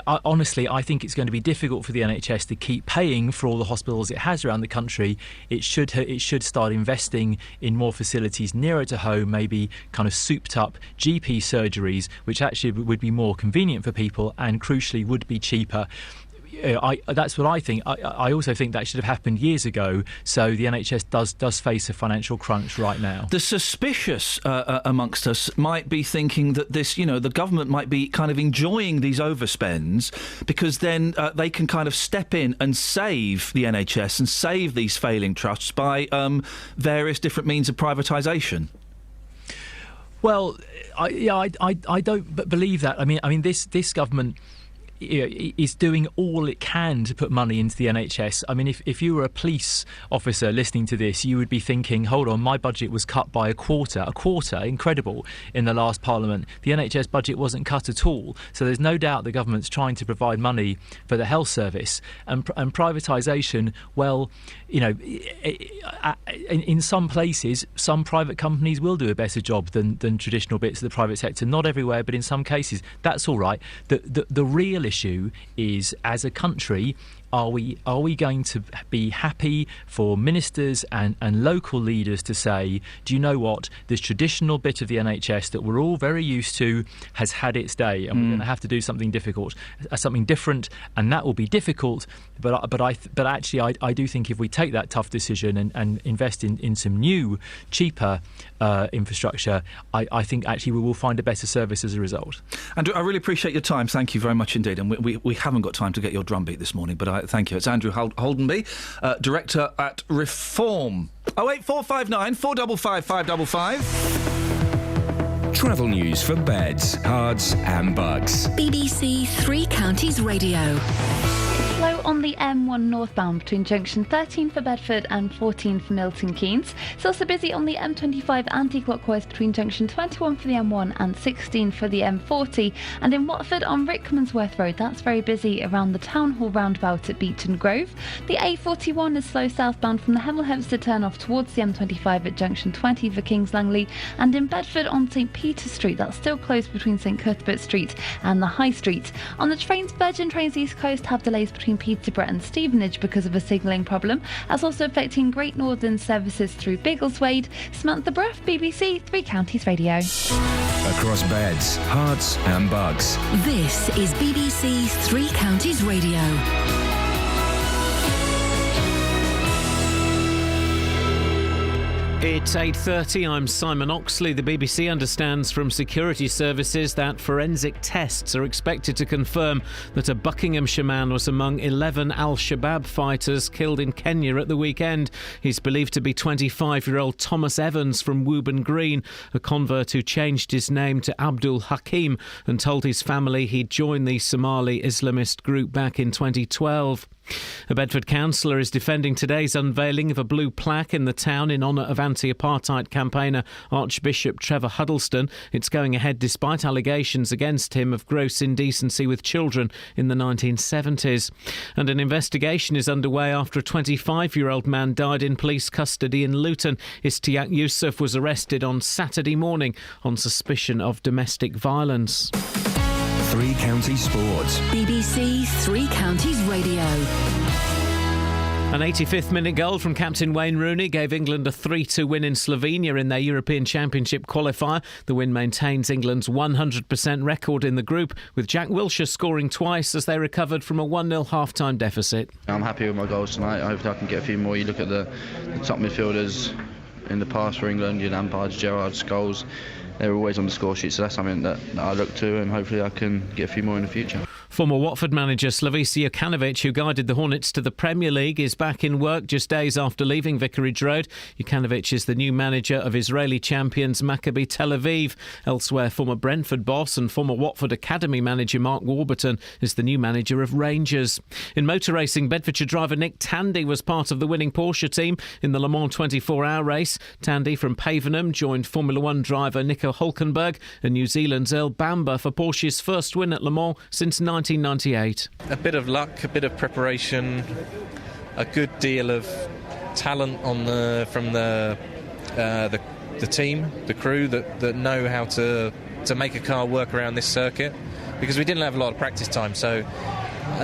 Honestly, I think it's going to be difficult for the NHS to keep paying for all the hospitals it has around the country. It should start investing in more facilities nearer to home, maybe kind of souped up GP surgeries, which actually would be more convenient for people and crucially would be cheaper. That's what I think. I also think that should have happened years ago. So the NHS does face a financial crunch right now. The suspicious amongst us might be thinking that the government might be kind of enjoying these overspends because then they can kind of step in and save the NHS and save these failing trusts by various different means of privatisation. Well, I don't believe that. I mean, this government is doing all it can to put money into the NHS. I mean, if you were a police officer listening to this, you would be thinking, hold on, my budget was cut by a quarter, incredible, in the last Parliament. The NHS budget wasn't cut at all. So there's no doubt the government's trying to provide money for the health service. And privatisation, well, in some places, some private companies will do a better job than traditional bits of the private sector. Not everywhere, but in some cases, that's all right. The real issue is, as a country, are we going to be happy for ministers and local leaders to say, do you know what, this traditional bit of the NHS that we're all very used to has had its day, and we're going to have to do something difficult, something different, and that will be difficult. But actually, I do think if we take that tough decision and invest in some new, cheaper infrastructure, I think actually we will find a better service as a result. Andrew, I really appreciate your time. Thank you very much indeed. And we haven't got time to get your drumbeat this morning, but thank you. It's Andrew Holdenby, Director at Reform. 08459 455 555. Travel news for beds, cards and bugs. BBC Three Counties Radio. Slow on the M1 northbound between junction 13 for Bedford and 14 for Milton Keynes. It's also busy on the M25 anti-clockwise between junction 21 for the M1 and 16 for the M40. And in Watford on Rickmansworth Road, that's very busy around the Town Hall roundabout at Beaton Grove. The A41 is slow southbound from the Hemel Hempstead turn-off towards the M25 at junction 20 for Kings Langley. And in Bedford on St Peter's Street, that's still closed between St Cuthbert Street and the High Street. On the trains, Virgin Trains East Coast have delays between Peterborough and Stevenage because of a signalling problem. That's also affecting Great Northern services through Biggleswade. Samantha Bruff, BBC Three Counties Radio. Across beds, hearts and bugs. This is BBC Three Counties Radio. It's 8:30. I'm Simon Oxley. The BBC understands from security services that forensic tests are expected to confirm that a Buckinghamshire man was among 11 al-Shabaab fighters killed in Kenya at the weekend. He's believed to be 25-year-old Thomas Evans from Woburn Green, a convert who changed his name to Abdul Hakim and told his family he'd joined the Somali Islamist group back in 2012. A Bedford councillor is defending today's unveiling of a blue plaque in the town in honour of anti-apartheid campaigner Archbishop Trevor Huddleston. It's going ahead despite allegations against him of gross indecency with children in the 1970s. And an investigation is underway after a 25-year-old man died in police custody in Luton. Istiaq Yusuf was arrested on Saturday morning on suspicion of domestic violence. Three Counties Sports. BBC Three Counties Radio. An 85th minute goal from captain Wayne Rooney gave England a 3-2 win in Slovenia in their European Championship qualifier. The win maintains England's 100% record in the group, with Jack Wilshere scoring twice as they recovered from a 1-0 half-time deficit. I'm happy with my goals tonight. I hope I can get a few more. You look at the top midfielders in the past for England, Lampard, Gerrard, Scholes. They're always on the score sheet, so that's something that I look to, and hopefully I can get a few more in the future. Former Watford manager Slavisa Jokanovic, who guided the Hornets to the Premier League, is back in work just days after leaving Vicarage Road. Jokanovic is the new manager of Israeli champions Maccabi Tel Aviv. Elsewhere, former Brentford boss and former Watford Academy manager Mark Warburton is the new manager of Rangers. In motor racing, Bedfordshire driver Nick Tandy was part of the winning Porsche team in the Le Mans 24-hour race. Tandy from Pavenham joined Formula One driver Nico Hulkenberg and New Zealand's Earl Bamber for Porsche's first win at Le Mans since 1998. A bit of luck, a bit of preparation, a good deal of talent from the team, the crew that know how to make a car work around this circuit, because we didn't have a lot of practice time, so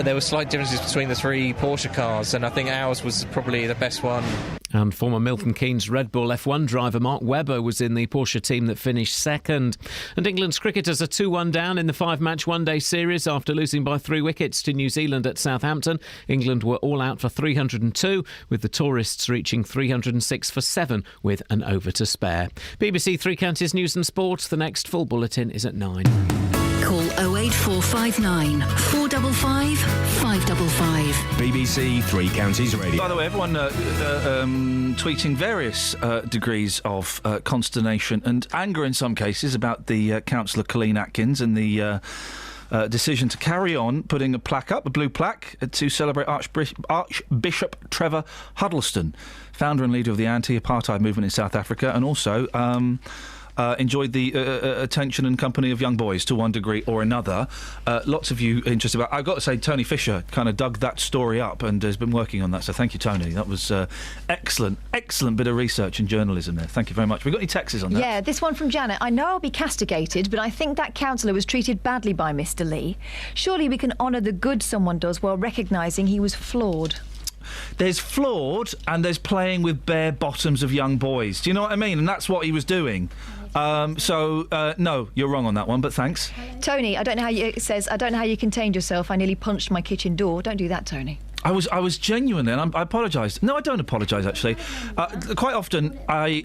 there were slight differences between the three Porsche cars, and I think ours was probably the best one. And former Milton Keynes Red Bull F1 driver Mark Webber was in the Porsche team that finished second. And England's cricketers are 2-1 down in the 5-match one-day series after losing by 3 wickets to New Zealand at Southampton. England were all out for 302, with the tourists reaching 306 for 7 with an over to spare. BBC Three Counties News and Sport. The next full bulletin is at 9. Call 08459 455 555. BBC Three Counties Radio. By the way, everyone tweeting various degrees of consternation and anger in some cases about the Councillor Colleen Atkins and the decision to carry on putting a plaque up, a blue plaque, to celebrate Archbishop Trevor Huddleston, founder and leader of the anti-apartheid movement in South Africa, and also enjoyed the attention and company of young boys to one degree or another. Lots of you interested about. I've got to say, Tony Fisher kind of dug that story up and has been working on that. So thank you, Tony. That was excellent bit of research and journalism there. Thank you very much. We got any texts on that? Yeah, this one from Janet. I know I'll be castigated, but I think that councillor was treated badly by Mr. Lee. Surely we can honour the good someone does while recognising he was flawed. There's flawed and there's playing with bare bottoms of young boys. Do you know what I mean? And that's what he was doing. No, you're wrong on that one, but thanks. Tony, it says, I don't know how you contained yourself. I nearly punched my kitchen door. Don't do that, Tony. I was genuine then. I apologise. No, I don't apologise, actually. Quite often, I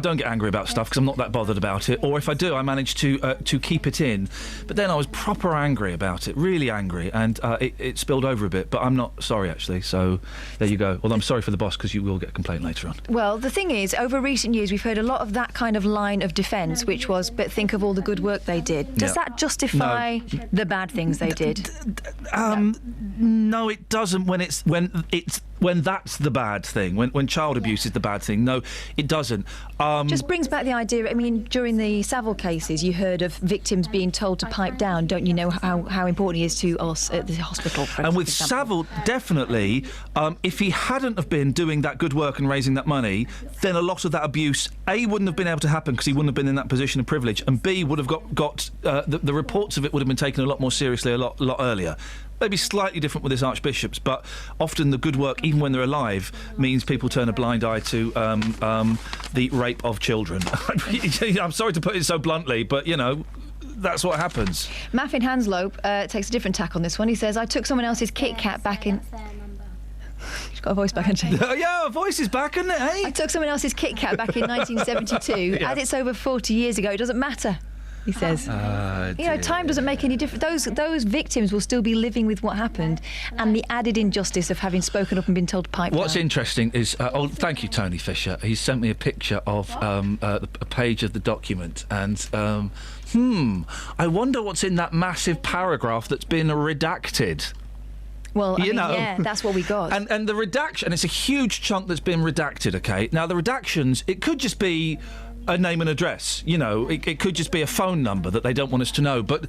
don't get angry about stuff because I'm not that bothered about it. Or if I do, I manage to keep it in. But then I was proper angry about it, really angry, and it spilled over a bit. But I'm not sorry, actually. So there you go. Well, I'm sorry for the boss because you will get a complaint later on. Well, the thing is, over recent years, we've heard a lot of that kind of line of defence, which was, but think of all the good work they did. Does that justify the bad things they did? No, it doesn't. When that's the bad thing, when child abuse is the bad thing. No, it doesn't. Just brings back the idea. I mean, during the Savile cases, you heard of victims being told to pipe down. Don't you know how important he is to us at the hospital? And with Savile, definitely, if he hadn't have been doing that good work and raising that money, then a lot of that abuse, A, wouldn't have been able to happen because he wouldn't have been in that position of privilege, and B, would have got the reports of it would have been taken a lot more seriously a lot earlier. Maybe slightly different with his archbishops, but often the good work, even when they're alive, means people turn a blind eye to the rape of children. I'm sorry to put it so bluntly, but, you know, that's what happens. Maffin Hanslope takes a different tack on this one. He says, I took someone else's Kit Kat back in... She's got a voice back, hasn't she? Yeah, her voice is back, isn't it, eh? I took someone else's Kit Kat back in 1972. Yeah. As it's over 40 years ago, it doesn't matter. He says, time doesn't make any difference. Those victims will still be living with what happened, and the added injustice of having spoken up and been told to pipe down. What's interesting is, thank you, Tony Fisher. He sent me a picture of a page of the document, and I wonder what's in that massive paragraph that's been redacted. Well, yeah, that's what we got. And the redaction, it's a huge chunk that's been redacted, OK? Now, the redactions, it could just be a name and address. You know, it could just be a phone number that they don't want us to know. But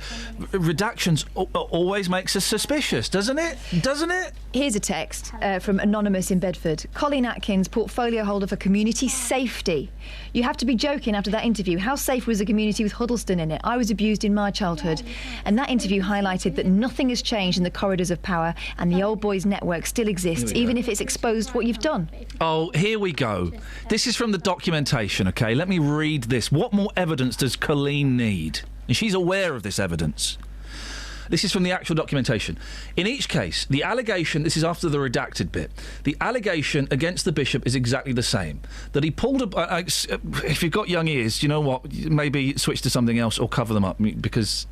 redactions always makes us suspicious, doesn't it? Doesn't it? Here's a text from Anonymous in Bedford. Colleen Atkins, portfolio holder for community safety. You have to be joking after that interview. How safe was the community with Huddleston in it? I was abused in my childhood. And that interview highlighted that nothing has changed in the corridors of power and the old boys network still exists, even if it's exposed what you've done. Oh, here we go. This is from the documentation, OK? Let me read this. What more evidence does Colleen need? And she's aware of this evidence. This is from the actual documentation. In each case, the allegation, this is after the redacted bit, the allegation against the bishop is exactly the same. That he pulled a... if you've got young ears, you know what? Maybe switch to something else or cover them up, because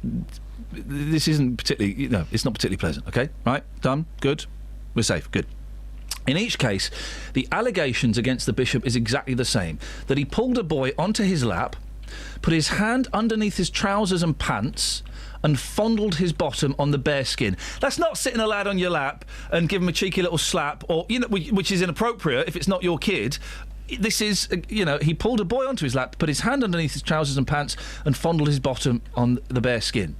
this isn't particularly... You know, it's not particularly pleasant, OK? Right? Done? Good? We're safe. Good. In each case, the allegations against the bishop is exactly the same. That he pulled a boy onto his lap, put his hand underneath his trousers and pants, and fondled his bottom on the bare skin. That's not sitting a lad on your lap and give him a cheeky little slap, or, you know, which is inappropriate if it's not your kid. This is, you know, he pulled a boy onto his lap, put his hand underneath his trousers and pants, and fondled his bottom on the bare skin.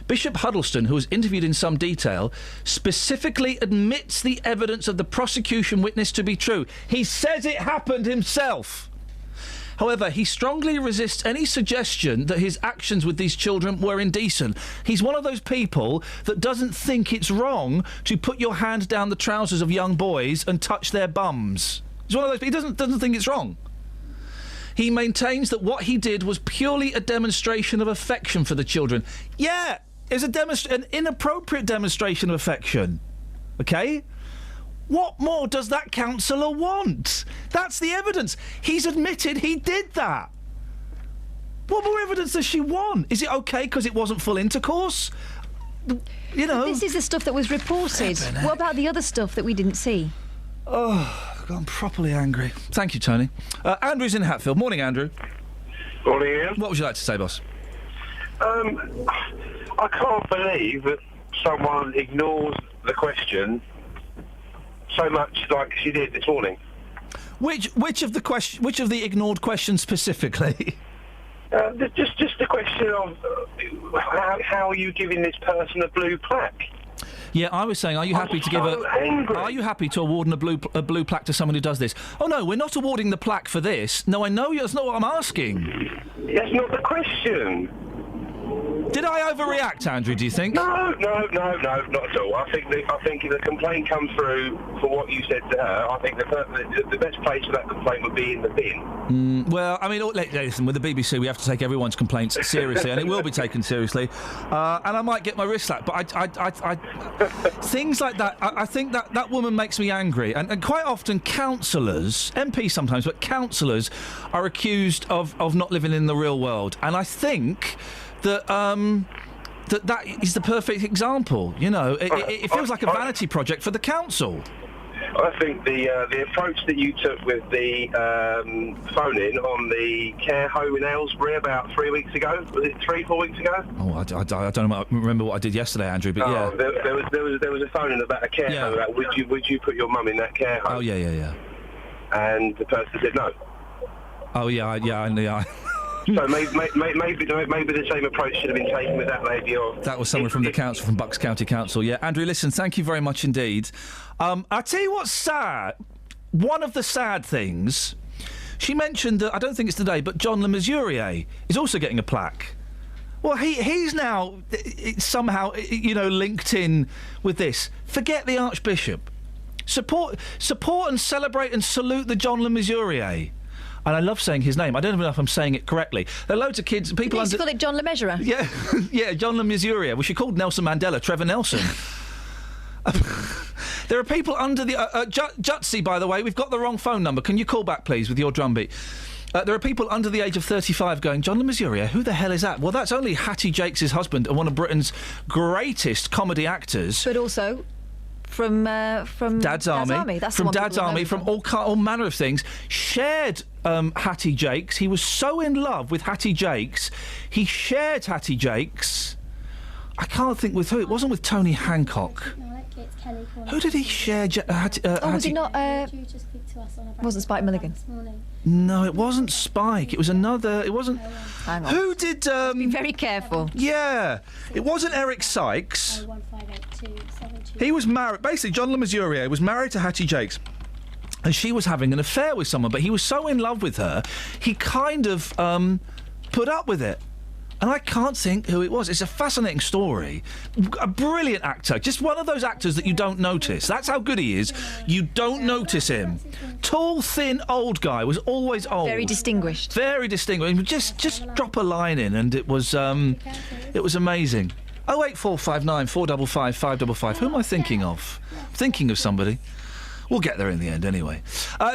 Bishop Huddleston, who was interviewed in some detail, specifically admits the evidence of the prosecution witness to be true. He says it happened himself. However, he strongly resists any suggestion that his actions with these children were indecent. He's one of those people that doesn't think it's wrong to put your hand down the trousers of young boys and touch their bums. He's one of those people. He doesn't think it's wrong. He maintains that what he did was purely a demonstration of affection for the children. Yeah, it's an inappropriate demonstration of affection. OK? What more does that councillor want? That's the evidence. He's admitted he did that. What more evidence does she want? Is it OK because it wasn't full intercourse? You know... This is the stuff that was reported. What about the other stuff that we didn't see? Oh, I'm properly angry. Thank you, Tony. Andrew's in Hatfield. Morning, Andrew. Morning, Ian. What would you like to say, boss? I can't believe that someone ignores the question so much like she did this morning. Which of the ignored questions specifically? Just the question of how are you giving this person a blue plaque? Yeah, I was saying, are you happy to give angry. Are you happy to award a blue plaque to someone who does this? Oh no, we're not awarding the plaque for this. No, I know that's not what I'm asking. That's not the question. Did I overreact, Andrew, do you think? No, not at all. I think if the complaint comes through for what you said to her, I think the best place for that complaint would be in the bin. Well, I mean, listen, with the BBC we have to take everyone's complaints seriously, and it will be taken seriously. And I might get my wrist slapped, but I things like that, I think that woman makes me angry. And quite often councillors, MPs sometimes, but councillors are accused of not living in the real world. And I think... that is the perfect example. You know, it feels like a vanity project for the council. I think the approach that you took with the phone-in on the care home in Aylesbury about 3 weeks ago, was it 3-4 weeks ago? Oh, I don't remember what I did yesterday, Andrew. But yeah, there was a phone-in about a care home. About would you put your mum in that care home? Oh yeah. And the person said no. Oh yeah. So maybe the same approach should have been taken with that lady. That was someone from the council, from Bucks County Council. Yeah, Andrew, listen, thank you very much indeed. I'll tell you what's sad. One of the sad things, she mentioned that, I don't think it's today, but John Le Mesurier is also getting a plaque. Well, he's now somehow, you know, linked in with this. Forget the Archbishop. Support and celebrate and salute the John Le Mesurier. And I love saying his name. I don't even know if I'm saying it correctly. There are loads of kids... People used to call it John Le Measurer. Yeah, yeah, John Le Mesurier. Well, she called Nelson Mandela Trevor Nelson. There are people under the... Jutsi, by the way, we've got the wrong phone number. Can you call back, please, with your drumbeat? There are people under the age of 35 going, John Le Mesurier, who the hell is that? Well, that's only Hattie Jakes' husband and one of Britain's greatest comedy actors. But also... From Dad's Army. That's from Dad's Army, from all manner of things. Shared Hattie Jakes. He was so in love with Hattie Jakes, he shared Hattie Jakes. I can't think with who. It wasn't with Tony Hancock. No, It's Kelly calling. Who did he share? Was it not? You just speak to us on a Wasn't Spike Milligan? this morning. No, it wasn't Spike. It was another. It wasn't. Hang on. Who did? Be very careful. Yeah, it wasn't Eric Sykes. 0158272. He was married. Basically, John Le Mesurier was married to Hattie Jakes. And she was having an affair with someone, but he was so in love with her, he kind of put up with it. And I can't think who it was. It's a fascinating story. A brilliant actor. Just one of those actors that you don't notice. That's how good he is. You don't notice him. Tall, thin, old guy. Was always old. Very distinguished. Very distinguished. Just drop a line in, and it was amazing. 08459 455 555. Who am I thinking of? Thinking of somebody. We'll get there in the end, anyway.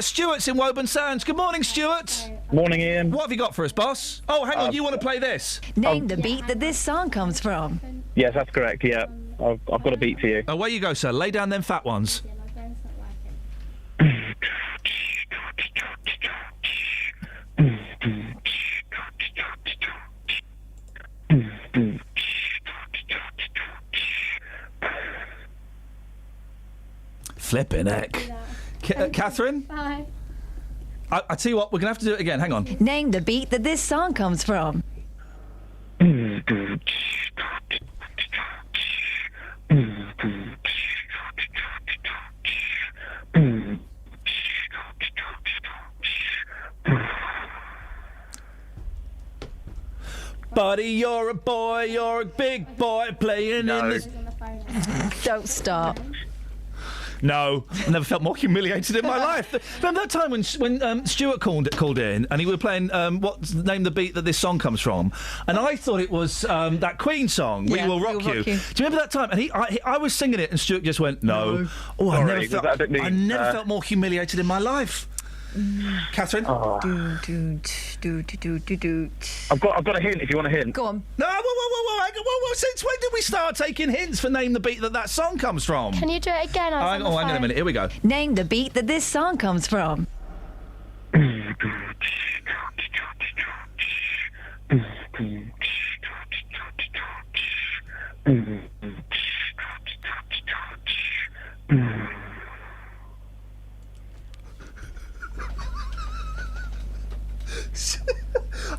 Stuart's in Woburn Sands. Good morning, Stuart. Morning, Ian. What have you got for us, boss? Oh, hang on. You want to play this? Name the beat that this song comes from. Yes, that's correct. Yeah, I've got a beat for you. Away you go, sir. Lay down them fat ones. Flippin' heck. Catherine? Bye. I tell you what, we're going to have to do it again. Hang on. Name the beat that this song comes from. Buddy, you're a boy, you're a big boy playing in this... Don't start. No, never felt more humiliated in my life. Remember that time when Stuart called in and he was playing name the beat that this song comes from, and I thought it was that Queen song, "We Will Rock You." Do you remember that time? And I was singing it, and Stuart just went, "No." Oh, I never felt more humiliated in my life. Catherine? Oh. I've got a hint if you want a hint. Go on. No, whoa, since when did we start taking hints for name the beat that song comes from? Can you do it again? Hang on a minute, here we go. Name the beat that this song comes from.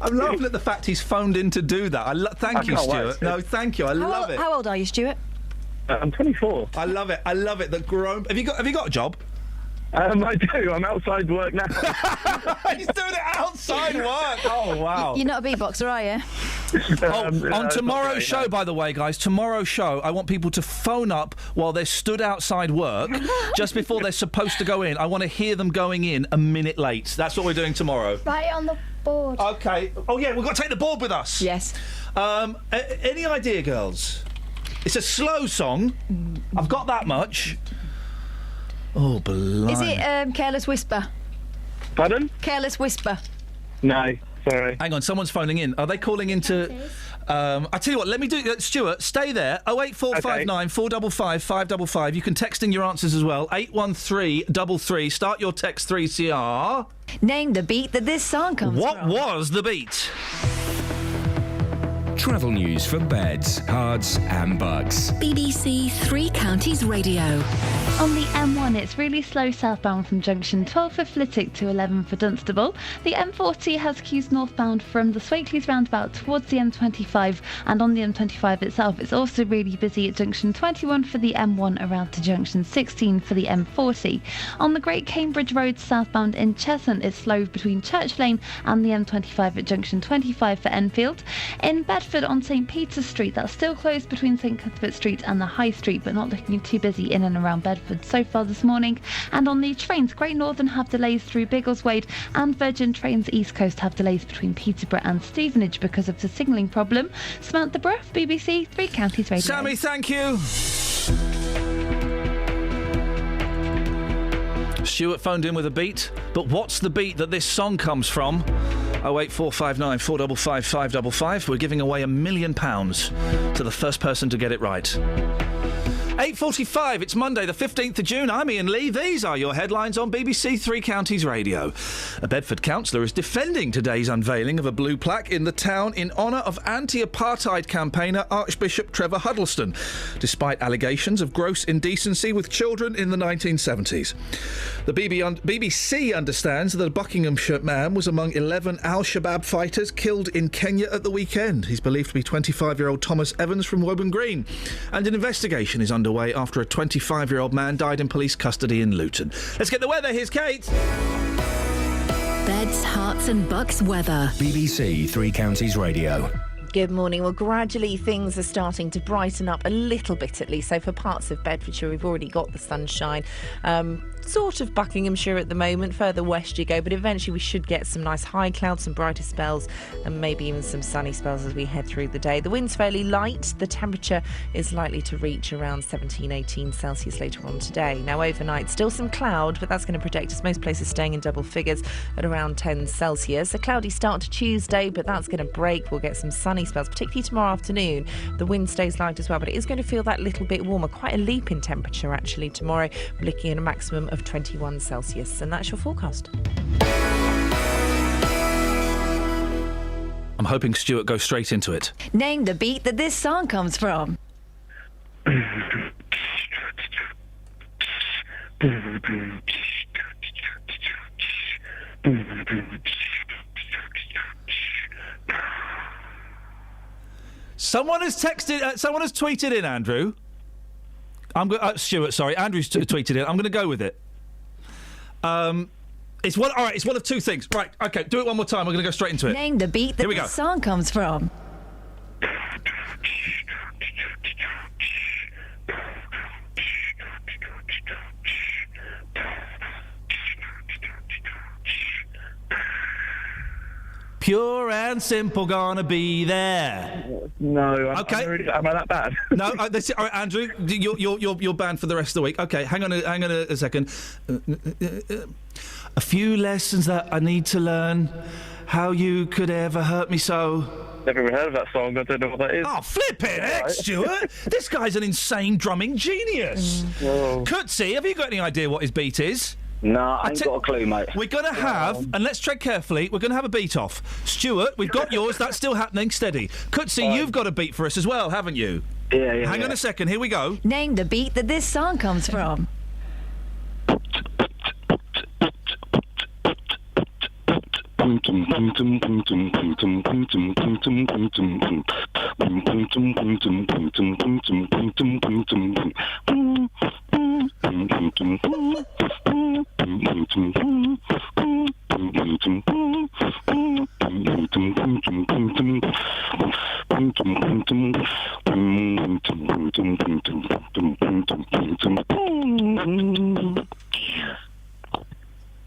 I'm laughing at the fact he's phoned in to do that. Thank you, Stuart. No, thank you. I love it. How old are you, Stuart? I'm 24. I love it. The grown. Have you got a job? I do. I'm outside work now. He's doing it outside work. Oh wow. You're not a beatboxer, are you? On tomorrow's show, by the way, guys, tomorrow's show, I want people to phone up while they're stood outside work, just before they're supposed to go in. I want to hear them going in a minute late. That's what we're doing tomorrow. Write it on the board. Okay. Oh yeah, we've got to take the board with us. Yes. Any idea, girls? It's a slow song. I've got that much. Oh, blimey. Is it Careless Whisper? Pardon? Careless Whisper. No, sorry. Hang on, someone's phoning in. Are they calling into... I tell you what, let me do... Stuart, stay there. 08459 455 555. You can text in your answers as well. 81333. Start your text 3CR. Name the beat that this song comes from. What was the beat? Travel news for beds, cards and bugs. BBC Three Counties Radio. On the M1, it's really slow southbound from junction 12 for Flitwick to 11 for Dunstable. The M40 has queues northbound from the Swakeleys roundabout towards the M25, and on the M25 itself, it's also really busy at junction 21 for the M1 around to junction 16 for the M40. On the Great Cambridge Road southbound in Cheshunt, it's slow between Church Lane and the M25 at junction 25 for Enfield. In Bedford on St Peter's Street, that's still closed between St Cuthbert Street and the High Street, but not looking too busy in and around Bedford so far this morning. And on the trains, Great Northern have delays through Biggleswade, and Virgin Trains East Coast have delays between Peterborough and Stevenage because of the signalling problem. Samantha Brough, BBC Three Counties Radio. Sammy, thank you. Stuart phoned in with a beat, but what's the beat that this song comes from? 08459 455 555. We're giving away £1 million to the first person to get it right. 8:45, it's Monday the 15th of June. I'm Iain Lee. These are your headlines on BBC Three Counties Radio. A Bedford councillor is defending today's unveiling of a blue plaque in the town in honour of anti-apartheid campaigner Archbishop Trevor Huddleston, despite allegations of gross indecency with children in the 1970s. The BBC understands that a Buckinghamshire man was among 11 al-Shabaab fighters killed in Kenya at the weekend. He's believed to be 25-year-old Thomas Evans from Woburn Green. And an investigation is underway after a 25-year-old man died in police custody in Luton. Let's get the weather. Here's Kate. Beds, Herts and Bucks weather. BBC Three Counties Radio. Good morning. Well, gradually things are starting to brighten up a little bit at least. So for parts of Bedfordshire, we've already got the sunshine. Sort of Buckinghamshire at the moment. Further west you go, but eventually we should get some nice high clouds, some brighter spells, and maybe even some sunny spells as we head through the day. The wind's fairly light. The temperature is likely to reach around 17, 18 Celsius later on today. Now overnight, still some cloud, but that's going to protect us. Most places staying in double figures at around 10 Celsius. A cloudy start to Tuesday, but that's going to break. We'll get some sunny spells, particularly tomorrow afternoon. The wind stays light as well, but it is going to feel that little bit warmer. Quite a leap in temperature actually tomorrow. We're looking at a maximum of 21 Celsius, and that's your forecast. I'm hoping Stuart goes straight into it. Name the beat that this song comes from. Someone has texted. Someone has tweeted in, Andrew. Stuart, sorry. Andrew's tweeted in. I'm going to go with it. It's one. All right. It's one of two things. Right. Okay. Do it one more time. We're going to go straight into it. Name the beat that this song comes from. Pure and simple, gonna be there. No. Okay. Am I that bad? No. All right, Andrew. You're banned for the rest of the week. Okay. Hang on a second. A few lessons that I need to learn. How you could ever hurt me so. Never even heard of that song. I don't know what that is. Oh, flipping heck, Stuart! This guy's an insane drumming genius. Kutsi, have you got any idea what his beat is? No, I ain't got a clue, mate. We're going to have, and let's tread carefully, we're going to have a beat off. Stuart, we've got yours, that's still happening, steady. Kutsi, you've got a beat for us as well, haven't you? Yeah. Hang on a second, here we go. Name the beat that this song comes from.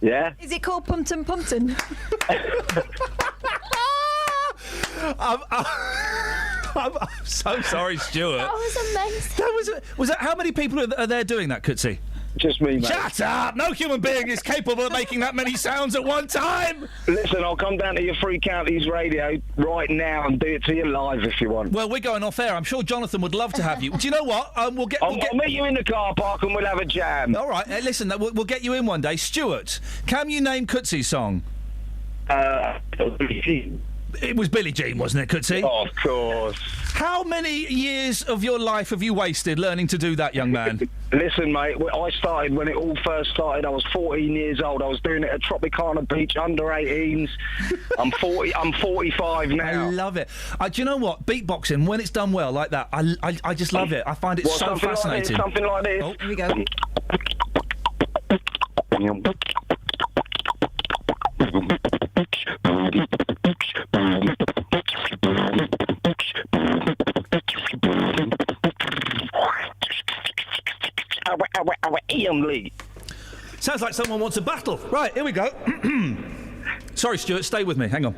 Yeah? Is it called Pumpton Pumpton? I'm so sorry, Stuart. That was amazing. Was that how many people are there doing that, Kutsi? Just me, mate. Shut up! No human being is capable of making that many sounds at one time! Listen, I'll come down to your Three Counties radio right now and do it to you live if you want. Well, we're going off air. I'm sure Jonathan would love to have you. Do you know what? I'll meet you in the car park and we'll have a jam. All right, listen, we'll get you in one day. Stuart, can you name Kutsi's song? It was Billie Jean, wasn't it, Kutsi? Oh, of course. How many years of your life have you wasted learning to do that, young man? Listen, mate, I started when it all first started. I was 14 years old. I was doing it at Tropicana Beach, under 18s. I'm 45 now. I love it. Do you know what? Beatboxing, when it's done well like that, I just love it. I find it so fascinating. Something like this. Oh, here we go. Iain Lee. Sounds like someone wants a battle. Right, here we go. Sorry, Stuart, stay with me. Hang on.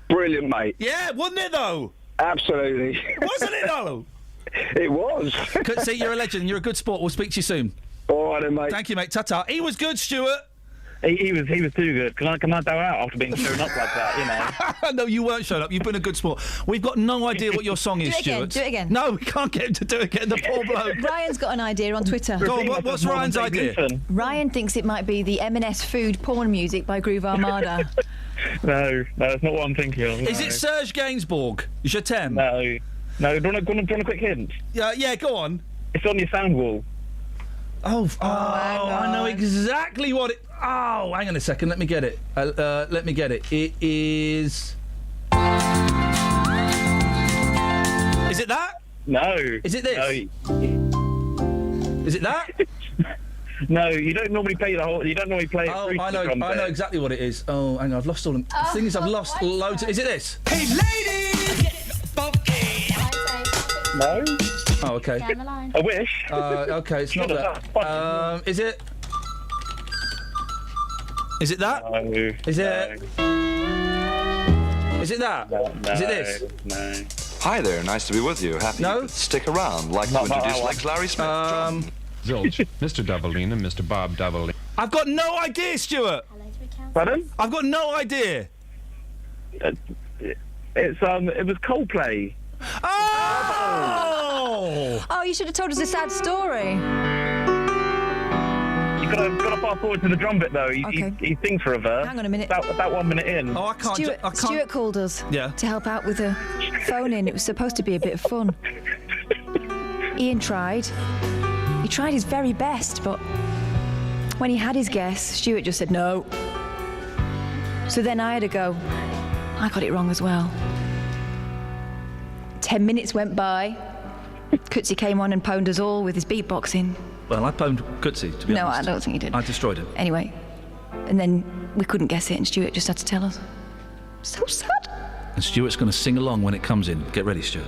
Brilliant, mate. Yeah, wasn't it though? Absolutely. Wasn't it, though? It was. See, you're a legend. You're a good sport. We'll speak to you soon. All right, then, mate. Thank you, mate. Ta-ta. He was good, Stuart. He was too good. Can I bow out after being shown up like that, you know? No, you weren't shown up. You've been a good sport. We've got no idea what your song is, Stuart. Do it again. No, we can't get him to do it again. The poor bloke. Ryan's got an idea on Twitter. Go on, what's Ryan's idea? Ryan thinks it might be the M&S food porn music by Groove Armada. No, that's not what I'm thinking of. Is it Serge Gainsbourg? Je t'aime? No. Do you want a quick hint? Yeah, go on. It's on your sound wall. Oh, I know exactly what it... Oh, hang on a second. Let me get it. It is... Is it that? No. Is it this? No. Is it that? No, you don't normally play the whole... You don't normally play it through I the drum know bit. exactly what it is. Oh, hang on, I've lost all... The thing is, I've lost loads... Is it this? Hey, ladies! No. Oh, okay. Down the line. I wish. Okay, it's not that. Is it? Is it that? No. Is it? Is it that? No. Is it this? No. Hi there, nice to be with you. Happy you could stick around. Like to introduce Legs Larry Smith. Zilch, Mr. Doubleina, Mr. Bob Doubleina. I've got no idea, Stuart. Pardon? I've got no idea. It was Coldplay. Oh! Oh, you should have told us a sad story. You gotta fast forward to the drum bit though. He sings for a verse. Hang on a minute. About 1 minute in. Oh, I can't. Stuart called us Yeah. to help out with a phone-in. It was supposed to be a bit of fun. Iain tried. He tried his very best, but when he had his guess, Stuart just said no. So then I had to go. I got it wrong as well. 10 minutes went by. Kutsi came on and pwned us all with his beatboxing. Well, I pwned Kutsi, to be honest. No, I don't think he did. I destroyed him. Anyway, and then we couldn't guess it, and Stuart just had to tell us. So sad. And Stuart's going to sing along when it comes in. Get ready, Stuart.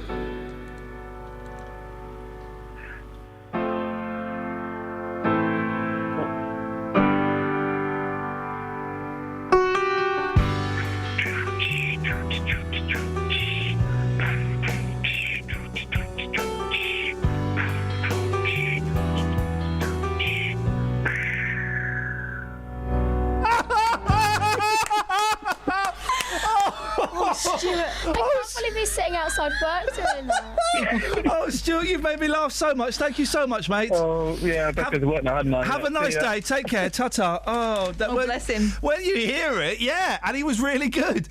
Stuart, I can't believe he's sitting outside work doing that. Oh, Stuart, you've made me laugh so much. Thank you so much, mate. Oh, yeah, I bet there's work now, hadn't I? Have a nice day. Take care. Ta-ta. Oh, bless him. When you hear it, yeah, and he was really good.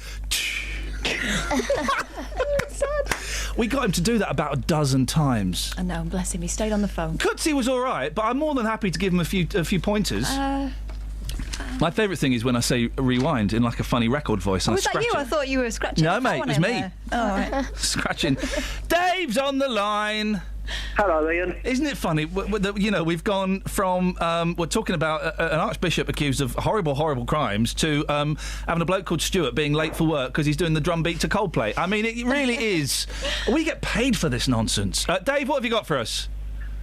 We got him to do that about a dozen times. I know, bless him. He stayed on the phone. Kutsi was all right, but I'm more than happy to give him a few pointers. My favourite thing is when I say rewind in like a funny record voice. And Was that you? I thought you were scratching. No, the mate, phone it was in me. there. Oh, right. Scratching. Dave's on the line. Hello, Ian. Isn't it funny? You know, we've gone from we're talking about an archbishop accused of horrible, horrible crimes to having a bloke called Stuart being late for work because he's doing the drum beat to Coldplay. I mean, it really is. We get paid for this nonsense. Dave, what have you got for us?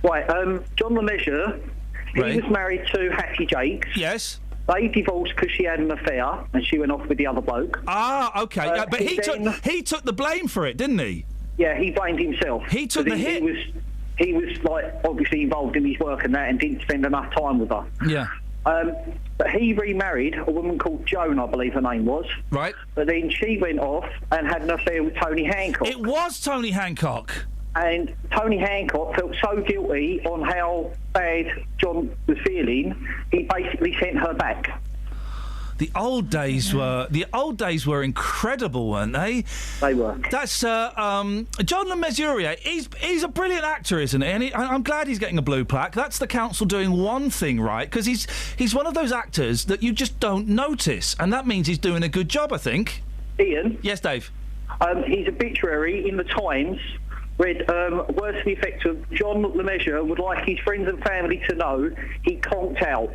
Right, John LeMessurier, he was married to Hattie Jakes. Yes. They divorced because she had an affair and she went off with the other bloke. Ah, okay. But he took the blame for it, didn't he? Yeah, he blamed himself. He took the hit. He was like obviously involved in his work and that, and didn't spend enough time with her. Yeah. But he remarried a woman called Joan, I believe her name was. Right. But then she went off and had an affair with Tony Hancock. It was Tony Hancock. And Tony Hancock felt so guilty on how bad John was feeling, he basically sent her back. The old days were incredible, weren't they? They were. That's John LeMessurier. He's a brilliant actor, isn't he? And I'm glad he's getting a blue plaque. That's the council doing one thing right, because he's one of those actors that you just don't notice, and that means he's doing a good job, I think. Ian? Yes, Dave? His obituary in the Times read, words to the effect of John LeMessurier would like his friends and family to know he conked out.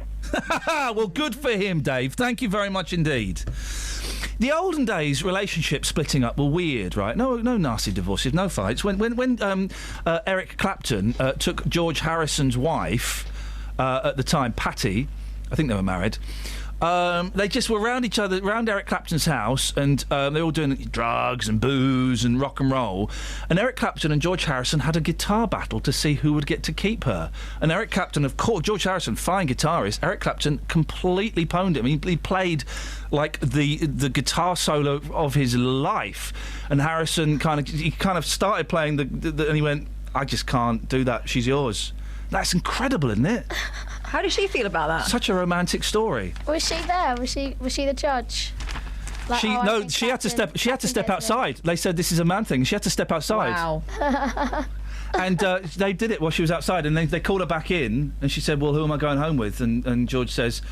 Well, good for him, Dave. Thank you very much indeed. The olden days relationships splitting up were weird, right? No nasty divorces, no fights. When Eric Clapton took George Harrison's wife at the time, Patty, I think they were married, They just were round each other, round Eric Clapton's house, and they were all doing drugs and booze and rock and roll. And Eric Clapton and George Harrison had a guitar battle to see who would get to keep her. And Eric Clapton, of course, George Harrison, fine guitarist. Eric Clapton completely pwned him. He played like the guitar solo of his life. And Harrison kind of started playing the and he went, "I just can't do that. She's yours." That's incredible, isn't it? How does she feel about that? Such a romantic story. Was she there? Was she the judge? Like, she had to step. She had to step outside. They said this is a man thing. She had to step outside. Wow. And they did it while she was outside, and they called her back in, and she said, "Well, who am I going home with?" And George says,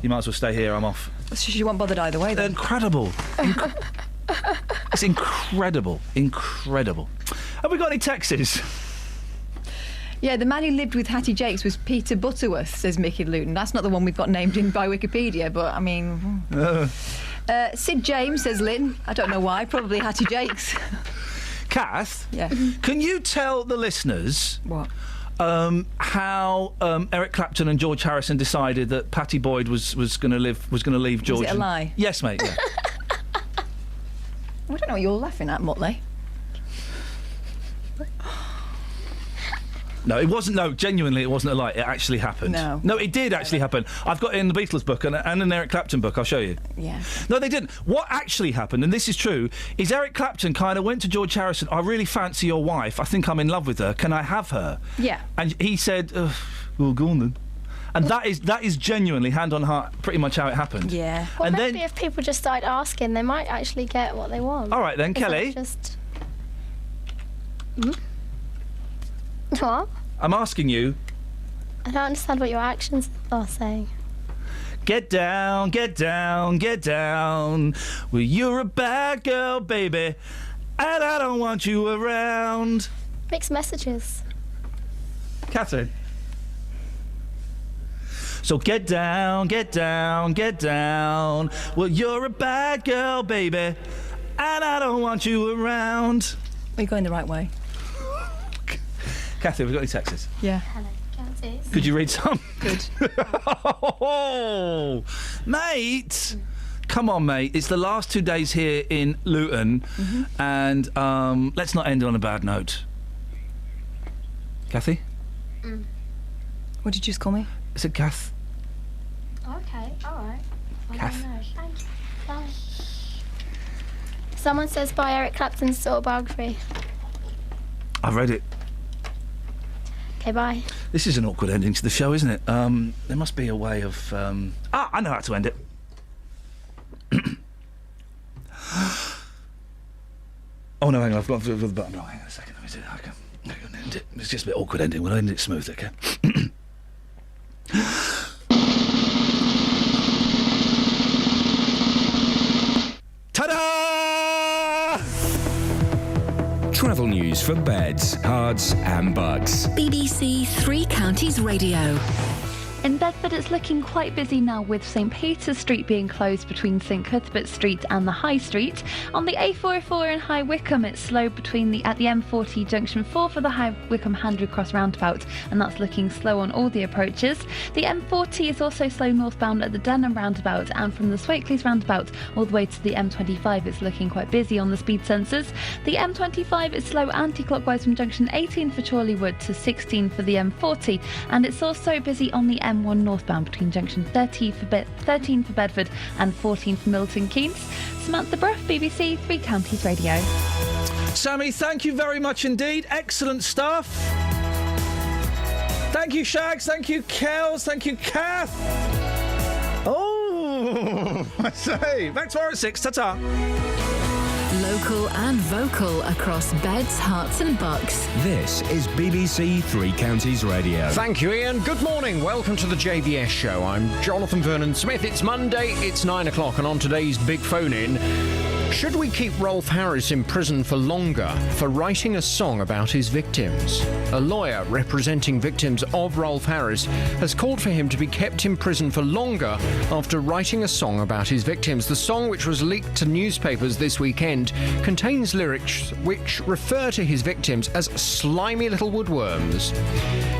"You might as well stay here. I'm off." So she wasn't bothered either way, then. Incredible. It's incredible. Incredible. Have we got any texts? Yeah, the man who lived with Hattie Jakes was Peter Butterworth, says Mickey Luton. That's not the one we've got named in by Wikipedia, but I mean... Sid James, says Lynn. I don't know why, probably Hattie Jakes. Kath? Yeah. Can you tell the listeners... What? How Eric Clapton and George Harrison decided that Pattie Boyd was going to leave George? Was it a lie? Yes, mate, yeah. I don't know what you're laughing at, Motley. No, it wasn't. No, genuinely, it wasn't a lie. It actually happened. No, it did actually happen. I've got it in the Beatles book and an Eric Clapton book. I'll show you. Yeah. No, they didn't. What actually happened, and this is true, is Eric Clapton kind of went to George Harrison. "I really fancy your wife. I think I'm in love with her. Can I have her?" Yeah. And he said, "Well, go on then." And that is genuinely, hand on heart, pretty much how it happened. Yeah. Well, and maybe then, if people just started asking, they might actually get what they want. all right then, Is Kelly. that just... What? I'm asking you. I don't understand what your actions are saying. Get down, get down, get down. Well, you're a bad girl, baby, and I don't want you around. Mixed messages. Catherine. So get down, get down, get down. Well, you're a bad girl, baby, and I don't want you around. Are you going the right way? Kathy, have we got any texts? Yeah. Hello, Kansas. Could you read some? Good. Oh, mate. Come on, mate. It's the last 2 days here in Luton, and let's not end on a bad note. Kathy? What did you just call me? I said Kath. Okay, all right. I Kath. don't know. Thank you. Bye. Someone says buy Eric Clapton's autobiography. I've read it. Okay, bye. This is an awkward ending to the show, isn't it? There must be a way of... I know how to end it. Oh, no, hang on, I've got the button. Oh, hang on a second, let me do it. I can end it. It's just a bit awkward ending. We'll end it smooth, okay? Ta-da! Travel news for beds, cards and bugs. BBC Three Counties Radio. In Bedford, it's looking quite busy now with St Peter's Street being closed between St Cuthbert Street and the High Street. On the A404 in High Wycombe, it's slow at the M40 junction 4 for the High Wycombe Handry Cross roundabout, and that's looking slow on all the approaches. The M40 is also slow northbound at the Denham roundabout, and from the Swakeleys roundabout all the way to the M25, it's looking quite busy on the speed sensors. The M25 is slow anti-clockwise from junction 18 for Chorleywood to 16 for the M40, and it's also busy on the M1 northbound between junction 13 for Bedford and 14 for Milton Keynes. Samantha Bruff, BBC Three Counties Radio. Sammy, thank you very much indeed. Excellent stuff. Thank you, Shags. Thank you, Kels. Thank you, Kath. Oh, I say. Back tomorrow at 6. Ta-ta. Local and vocal across beds, hearts and bucks. This is BBC Three Counties Radio. Thank you, Ian. Good morning. Welcome to the JVS show. I'm Jonathan Vernon Smith. It's Monday, it's 9 o'clock, and on today's Big Phone In, Should we keep Rolf Harris in prison for longer for writing a song about his victims? A lawyer representing victims of Rolf Harris has called for him to be kept in prison for longer after writing a song about his victims. The song, which was leaked to newspapers this weekend, contains lyrics which refer to his victims as slimy little woodworms.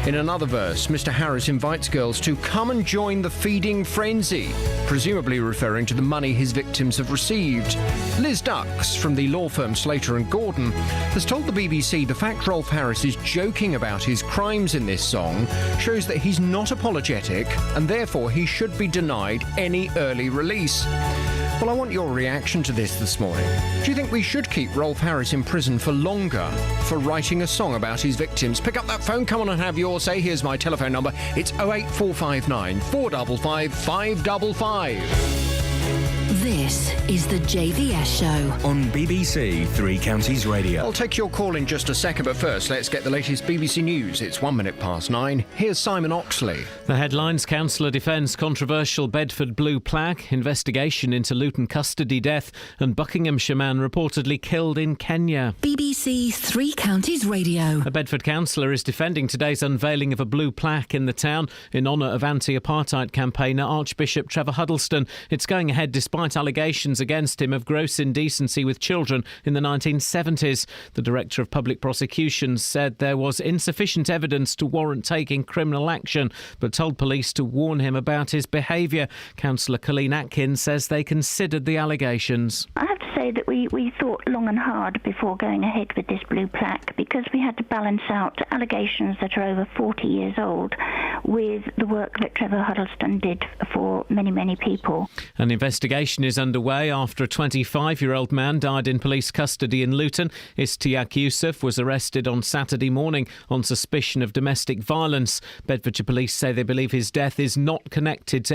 In another verse, Mr. Harris invites girls to come and join the feeding frenzy, presumably referring to the money his victims have received. Liz Dux from the law firm Slater & Gordon has told the BBC the fact Rolf Harris is joking about his crimes in this song shows that he's not apologetic and therefore he should be denied any early release. Well, I want your reaction to this morning. Do you think we should keep Rolf Harris in prison for longer for writing a song about his victims? Pick up that phone, come on and have your say. Here's my telephone number. It's 08459 455 555. This is the JVS Show on BBC Three Counties Radio. I'll take your call in just a second, but first let's get the latest BBC News. It's 9:01. Here's Simon Oxley. The headlines: Councillor defends controversial Bedford blue plaque, investigation into Luton custody death, and Buckinghamshire man reportedly killed in Kenya. BBC Three Counties Radio. A Bedford councillor is defending today's unveiling of a blue plaque in the town in honour of anti-apartheid campaigner Archbishop Trevor Huddleston. It's going ahead despite allegations against him of gross indecency with children in the 1970s. The Director of Public Prosecutions said there was insufficient evidence to warrant taking criminal action, but told police to warn him about his behaviour. Councillor Colleen Atkins says they considered the allegations. I have to say that we thought long and hard before going ahead with this blue plaque, because we had to balance out allegations that are over 40 years old with the work that Trevor Huddleston did for many, many people. An investigation is underway after a 25-year-old man died in police custody in Luton. Istiaq Yusuf was arrested on Saturday morning on suspicion of domestic violence. Bedfordshire police say they believe his death is not connected to